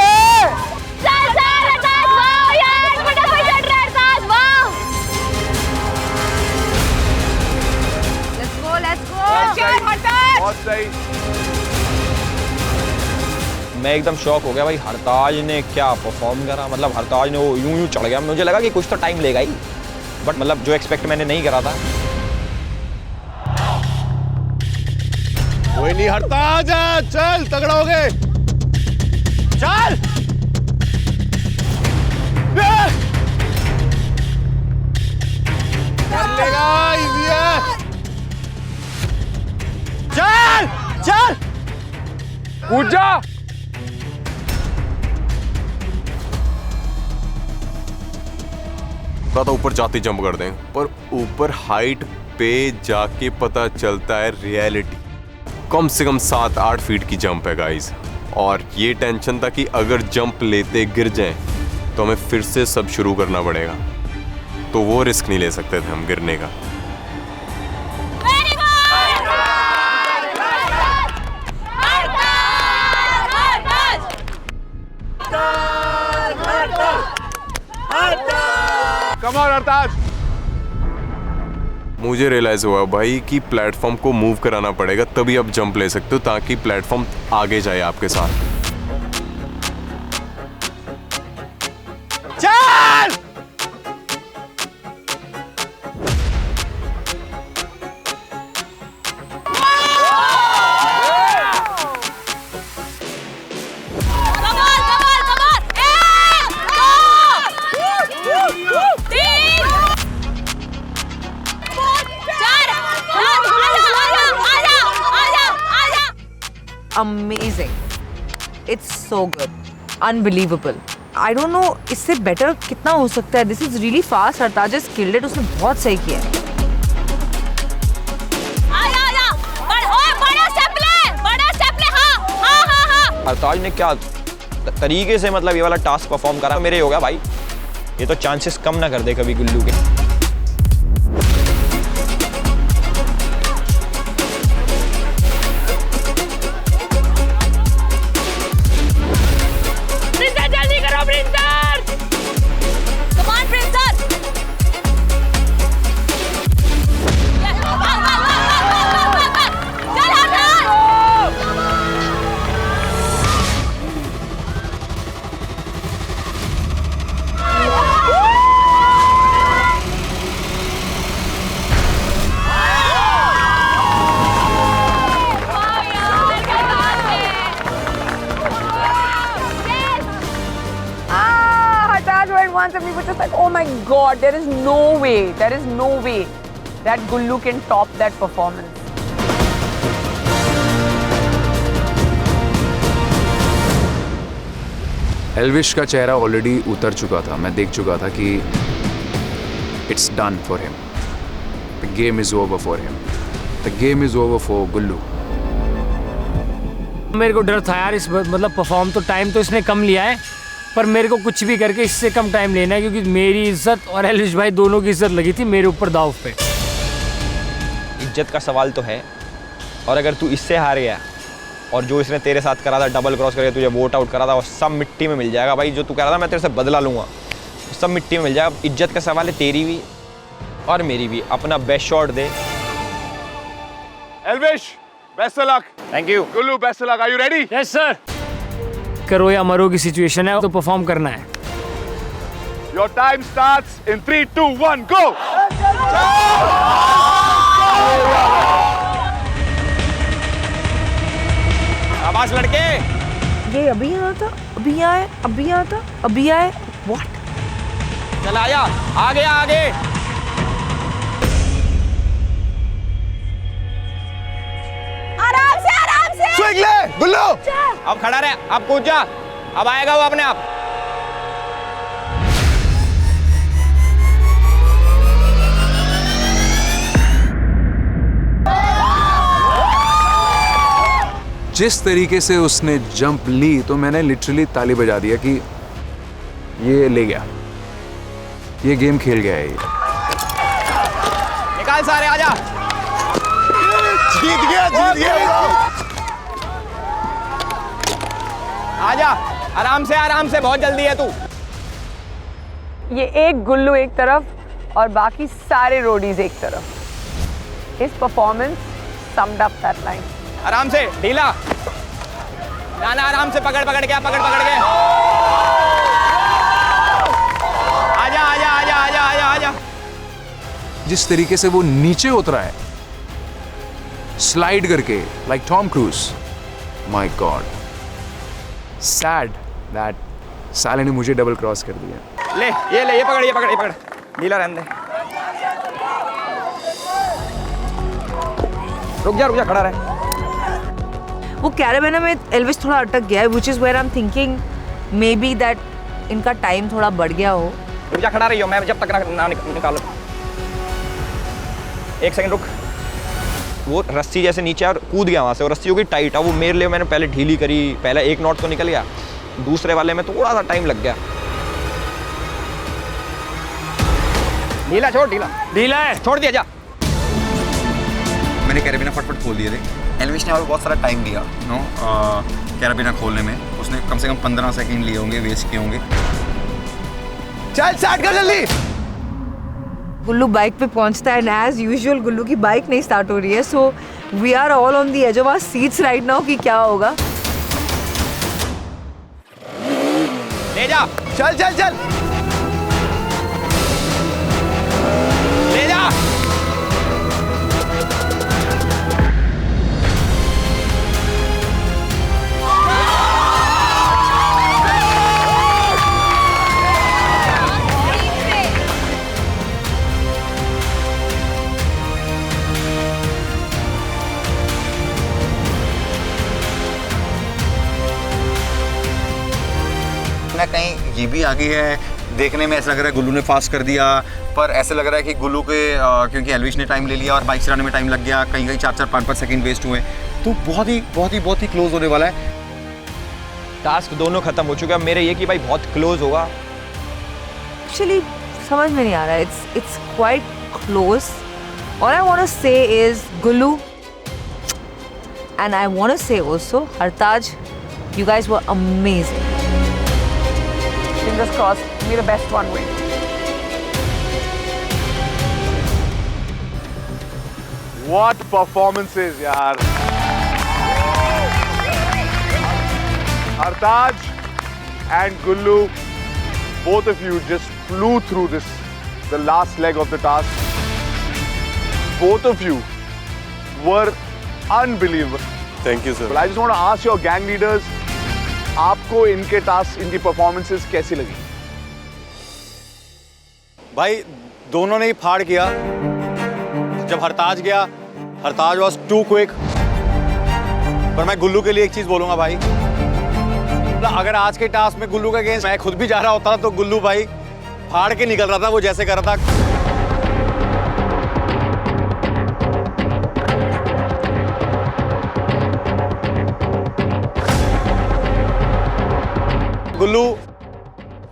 चल हरताज, वाह यार फटाफट चढ़ रहा है हरताज, वाह। बहुत सही। मैं एकदम शॉक हो गया भाई, हरताज ने क्या परफॉर्म करा। मतलब हरताज ने वो यूं चढ़ गया, मुझे लगा कि कुछ तो टाइम लेगा ही, बट मतलब जो एक्सपेक्ट मैंने नहीं करा था। कोई नहीं, हरताज है, चल तगड़ा हो गए, चल। कर लेगा, इजी है। चल चल कूद जा। तो ऊपर जाते जंप कर दें, पर ऊपर हाइट पे जाके पता चलता है रियलिटी कम से कम 7-8 फीट की जंप है गाइस। और ये टेंशन था कि अगर जंप लेते गिर जाएं तो हमें फिर से सब शुरू करना पड़ेगा, तो वो रिस्क नहीं ले सकते थे हम गिरने का। Come on Hartaj. मुझे रियलाइज हुआ भाई कि प्लेटफॉर्म को मूव कराना पड़ेगा, तभी आप जंप ले सकते हो, ताकि प्लेटफॉर्म आगे जाए आपके साथ। चल Amazing. It's so good. Unbelievable. I don't know इससे better कितना हो सकता है. This is really fast. हरताज has killed it. उसने बहुत सही किया है. हरताज ने क्या तरीके से मतलब ये वाला टास्क परफॉर्म करा, मेरे हो गया भाई। ये तो चांसेस कम ना कर दे कभी गुल्लू के। And we were just like, oh my god, there is no way that Gullu can top that performance. Elvish का चेहरा ऑलरेडी उतर चुका था, मैं देख चुका था कि it's done for him, the game is over for him, the game is over for Gullu. मेरे को डर था यार, इस मतलब परफॉर्म तो टाइम तो इसने कम लिया है, पर मेरे को कुछ भी करके इससे कम टाइम लेना है, क्योंकि मेरी इज्जत और एल्विश भाई दोनों की इज्जत लगी थी मेरे ऊपर दाव पे। इज्जत का सवाल तो है, और अगर तू इससे हार गया और जो इसने तेरे साथ करा था, डबल क्रॉस करके तुझे वोट आउट करा था, वो सब मिट्टी में मिल जाएगा भाई। जो तू कह रहा था मैं तेरे से बदला लूँगा, सब मिट्टी में मिल जाएगा। इज्जत का सवाल है, तेरी भी और मेरी भी। अपना बेस्ट शॉट दे। Elvish, best of luck. Thank you. Gullu, best of luck. Are you ready? Yes sir. करो या मरो की सिचुएशन है, तो परफॉर्म करना है। Your time starts in 3, 2, 1, go! शाबाश लड़के। ये अभी यहाँ था, अभी यहाँ है, अभी यहाँ था, अभी यहाँ है। What? चल आया, आगे आगे। आराम से, आराम से। स्विंग ले, गुल्लू। अब खड़ा रहे, अब कूद जा, अब आएगा वो अपने आप। जिस तरीके से उसने जंप ली तो मैंने लिटरली ताली बजा दिया कि ये ले गया, ये गेम खेल गया है। ये निकाल सारे, आजा। जीत गया, जीत गया। आजा, आराम से, बहुत जल्दी है तू। ये एक गुल्लू एक तरफ और बाकी सारे रोडीज एक तरफ। His performance summed up that line. आराम से, ढीला ना, आराम से पकड़ के आजा। जिस तरीके से वो नीचे उतरा है स्लाइड करके, like Tom cruise, my God, sad that साले ने मुझे डबल क्रॉस कर दिया। ये पकड़, ढीला रहने दे। रुक जा, खड़ा रहे। वो कैरावेना में एल्विस थोड़ा अटक गया है, which is where I'm thinking maybe that इनका टाइम थोड़ा बढ़ गया हो। रुक जा, खड़ा रही हो, मैं जब तक ना निकालो। 1 सेकंड रुक। वो रस्सी जैसे नीचे और कूद गया वहाँ से, और रस्सी होगी टाइट। अब वो मेरे लिए मैंने पहले ढीली करी, पहले 1 नॉट तो निकल गया, दूसरे वाले में थोड़ा सा टाइम लग गया। ढीला छोड़, ढीला है, छोड़ दिया जा। मैंने कैराबिना फटफट खोल दिए थे। एल्विस ने बहुत सारा टाइम दिया कैराबिना खोलने में। उसने कम से कम 15 सेकंड लिए होंगे, वेस्ट किए होंगे। चल स्टार्ट कर जल्दी। गुल्लू बाइक पे पहुंचता है, एंड एज यूजुअल गुल्लू की बाइक नहीं स्टार्ट हो रही है, so we are all on the edge of our seats right now कि क्या होगा। ले जा, चल ले जा। ना कहीं ये भी आगे है, देखने में ऐसा लग रहा है गुल्लू ने फास्ट कर दिया, पर ऐसे लग रहा है कि गुल्लू के क्योंकि एल्विस ने टाइम ले लिया और बाइक चलाने में टाइम लग गया, कहीं 4-4, 5-5 सेकंड वेस्ट हुए, तो बहुत ही क्लोज होने वाला है। टास्क दोनों खत्म हो चुका है। मेरे ये कि भाई बहुत क्लोज होगा। एक्चुअली समझ में नहीं आ रहा है, it's quite close. All I want to say is Gullu, and I want to say also Hartaj, you guys were amazing. Fingers crossed, may the best one win. What performances, yaar. Hartaj and Gullu, both of you just flew through the last leg of the task. Both of you were unbelievable. Thank you, sir. Well, I just want to ask your gang leaders, आपको इनके task, इनकी performances कैसी लगी? भाई दोनों ने ही फाड़ किया। जब हरताज गया, हरताज वॉज टू क्विक। पर मैं गुल्लू के लिए एक चीज बोलूंगा भाई, अगर आज के टास्क में गुल्लू का अगेंस्ट मैं खुद भी जा रहा होता तो गुल्लू भाई फाड़ के निकल रहा था, वो जैसे कर रहा था। गुल्लू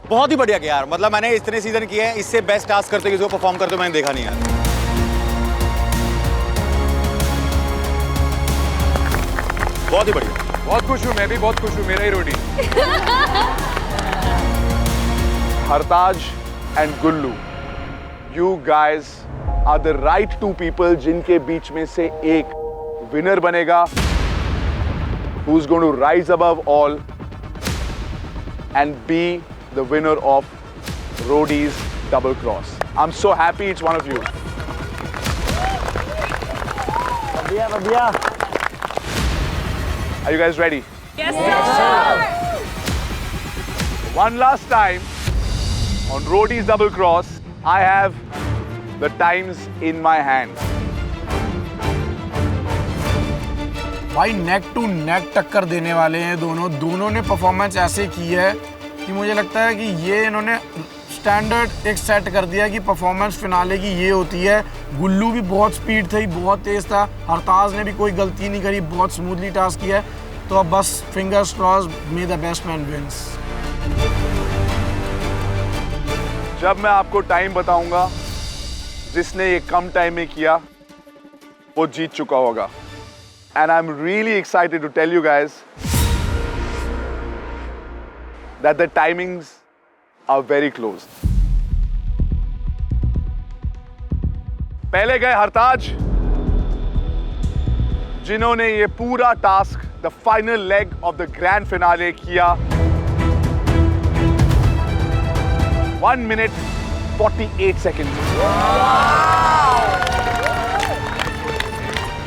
बहुत ही बढ़िया किया यार, मतलब मैंने इतने सीजन किए हैं, इससे बेस्ट टास्क करते किसी को परफॉर्म करते मैंने देखा नहीं यार। बहुत ही बढ़िया, बहुत खुश हूँ, मैं भी बहुत खुश हूँ, मेरा ही रोटी। Hartaj and Gullu, you guys are the right two people जिनके बीच में से एक विनर बनेगा, who's going to rise above all and be the winner of Roadies Double Cross. I'm so happy each one of you. Are you guys ready? Yes, sir. One last time on Roadies Double Cross, I have the times in my hand. भाई neck to neck टक्कर देने वाले हैं दोनों ने performance ऐसे की है कि मुझे लगता है कि ये इन्होंने स्टैंडर्ड एक सेट कर दिया कि परफॉर्मेंस फिनाले की ये होती है। गुल्लू भी बहुत स्पीड थी, बहुत तेज था, हरताज ने भी कोई गलती नहीं करी, बहुत स्मूथली टास्क किया है। तो अब बस fingers cross, may the best man wins. जब मैं आपको टाइम बताऊंगा, जिसने ये कम टाइम में किया वो जीत चुका होगा। And I'm really excited to tell you guys that the timings are very close. पहले गए हरताज, जिन्होंने ये पूरा task the final leg of the grand finale किया 1 मिनट 48 सेकेंड।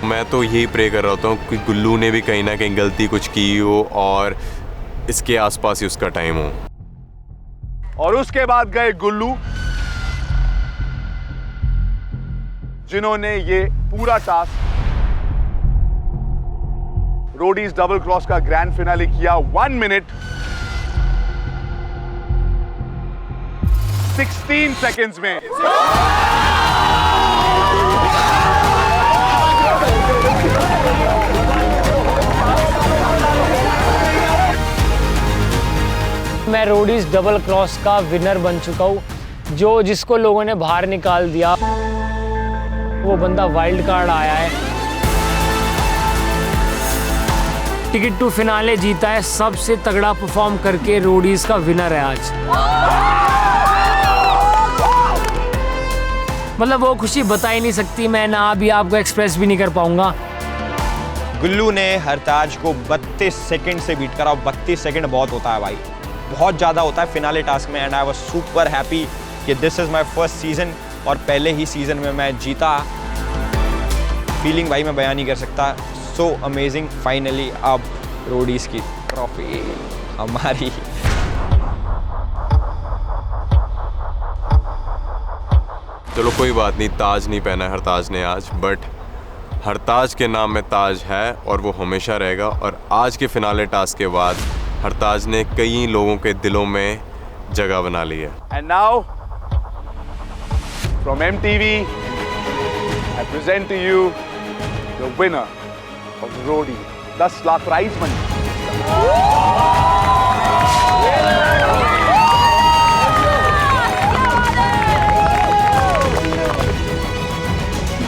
मैं तो यही प्रे कर रहा हूँ कि गुल्लू ने भी कहीं ना कहीं गलती कुछ की हो और इसके आसपास ही उसका टाइम हो। और उसके बाद गए गुल्लू, जिन्होंने ये पूरा टास्क रोडीज डबल क्रॉस का ग्रैंड फिनाले किया 1 मिनट 16 सेकेंड्स में। मैं रोडीज डबल क्रॉस का विनर बन चुका हूँ। जिसको लोगों ने बाहर निकाल दिया वो बंदा वाइल्ड कार्ड आया है, टिकट टू फिनाले जीता है, सबसे तगड़ा परफॉर्म करके रोडीज का विनर है आज। मतलब वो खुशी बता ही नहीं सकती, मैं ना अभी आपको एक्सप्रेस भी नहीं कर पाऊंगा। गुल्लू ने हरताज को 32 सेकंड से बीट करा। 32 सेकंड बहुत होता है भाई, बहुत ज़्यादा होता है फिनाले टास्क में। And I was super happy कि this is my first season और पहले ही सीज़न में मैं जीता। फीलिंग भाई मैं बयान नहीं कर सकता। So amazing. फाइनली अब रोडीज की ट्रॉफी हमारी। चलो कोई बात नहीं, ताज नहीं पहना है हरताज ने आज, बट हरताज के नाम में ताज है और वो हमेशा रहेगा। और आज के फिनाले टास्क के बाद हरताज ने कई लोगों के दिलों में जगह बना ली है। And now from MTV I present to you the winner of Roadie 10 lakh prize money.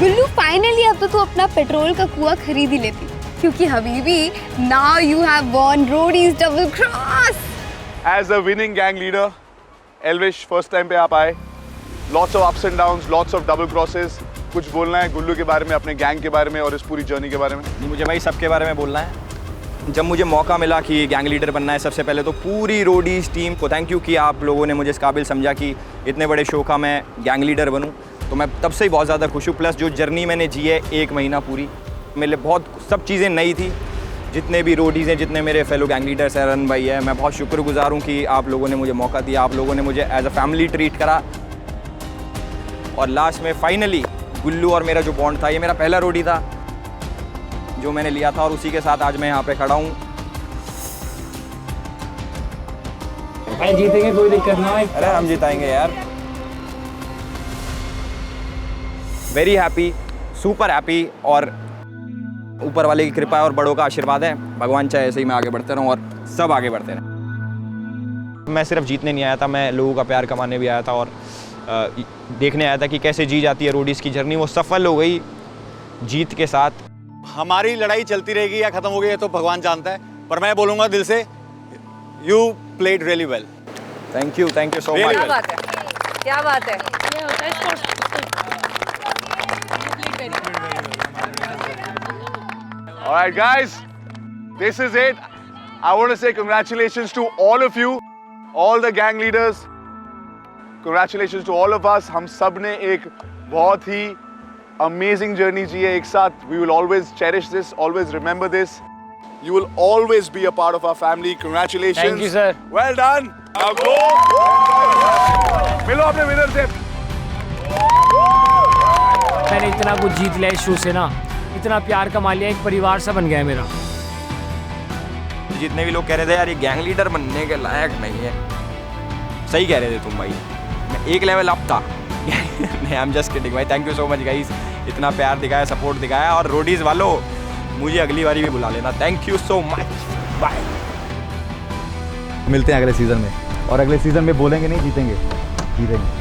Gullu finally अब तो तू अपना पेट्रोल का कुआं खरीद ही लेती, क्योंकि Habibi now you have von Roadies double cross. As a winning gang leader, Elvish first time पे आप आए, lots of ups and downs, lots of double crosses। कुछ बोलना है गुल्लू के बारे में, अपने गैंग के बारे में और इस पूरी जर्नी के बारे में? मुझे भाई सबके बारे में बोलना है। जब मुझे मौका मिला कि गैंग लीडर बनना है, सबसे पहले तो पूरी रोडीज टीम को थैंक यू कि आप लोगों ने मुझे इस काबिल समझा कि इतने बड़े शो का मैं गैंग लीडर बनूं। तो मैं तब से ही बहुत ज़्यादा खुश हूँ। प्लस जो जर्नी मैंने जी है 1 महीना पूरी, मेरे लिए बहुत सब चीज़ें नई थी। जितने भी रोडीज़ हैं, जितने मेरे फेलो गैंग लीडर्स हैं, रन भाई है, मैं बहुत शुक्रगुजार हूँ कि आप लोगों ने मुझे मौका दिया, आप लोगों ने मुझे एज अ फैमिली ट्रीट करा। और लास्ट में फाइनली गुल्लू और मेरा जो बॉन्ड था, ये मेरा पहला रोडी था जो मैंने लिया था और उसी के साथ आज मैं यहाँ पे खड़ा हूँ। भाई जीतेंगे, कोई दिक्कत ना है। अरे हम जिताएंगे यार। Very happy, super happy. और ऊपर वाले की कृपा और बड़ों का आशीर्वाद है, भगवान चाहे ऐसे ही मैं आगे बढ़ते रहूँ और सब आगे बढ़ते रहें। मैं सिर्फ जीतने नहीं आया था, मैं लोगों का प्यार कमाने भी आया था और देखने आया था कि कैसे जी जाती है रोडीज़ की जर्नी। वो सफल हो गई जीत के साथ। हमारी लड़ाई चलती रहेगी या खत्म हो गई है तो भगवान जानता है, पर मैं बोलूँगा दिल से you played really well. Thank you so much. क्या बात है, क्या बात है। All right, guys, this is it. I want to say congratulations to all of you, all the gang leaders. Congratulations to all of us. हम सब ने एक बहुत ही amazing journey जी है एक साथ. We will always cherish this, always remember this. You will always be a part of our family. Congratulations. Thank you, sir. Well done. Now go. मिलो अपने विनर से। मैंने इतना कुछ जीत लिया इस शो से ना, इतना प्यार कमा लिया, एक परिवार सा बन गया है मेरा। जितने भी लोग कह रहे थे यार ये गैंग लीडर बनने के लायक नहीं है, सही कह रहे थे तुम भाई। मैं एक लेवल अप था। नहीं, आई एम जस्ट किडिंग भाई। Thank you so much guys, इतना प्यार दिखाया, सपोर्ट दिखाया। और रोडीज वालों मुझे अगली बारी भी बुला लेना। Thank you so much, bye. मिलते हैं अगले सीज़न में, और अगले सीज़न में बोलेंगे नहीं जीतेंगे, जीतेंगे।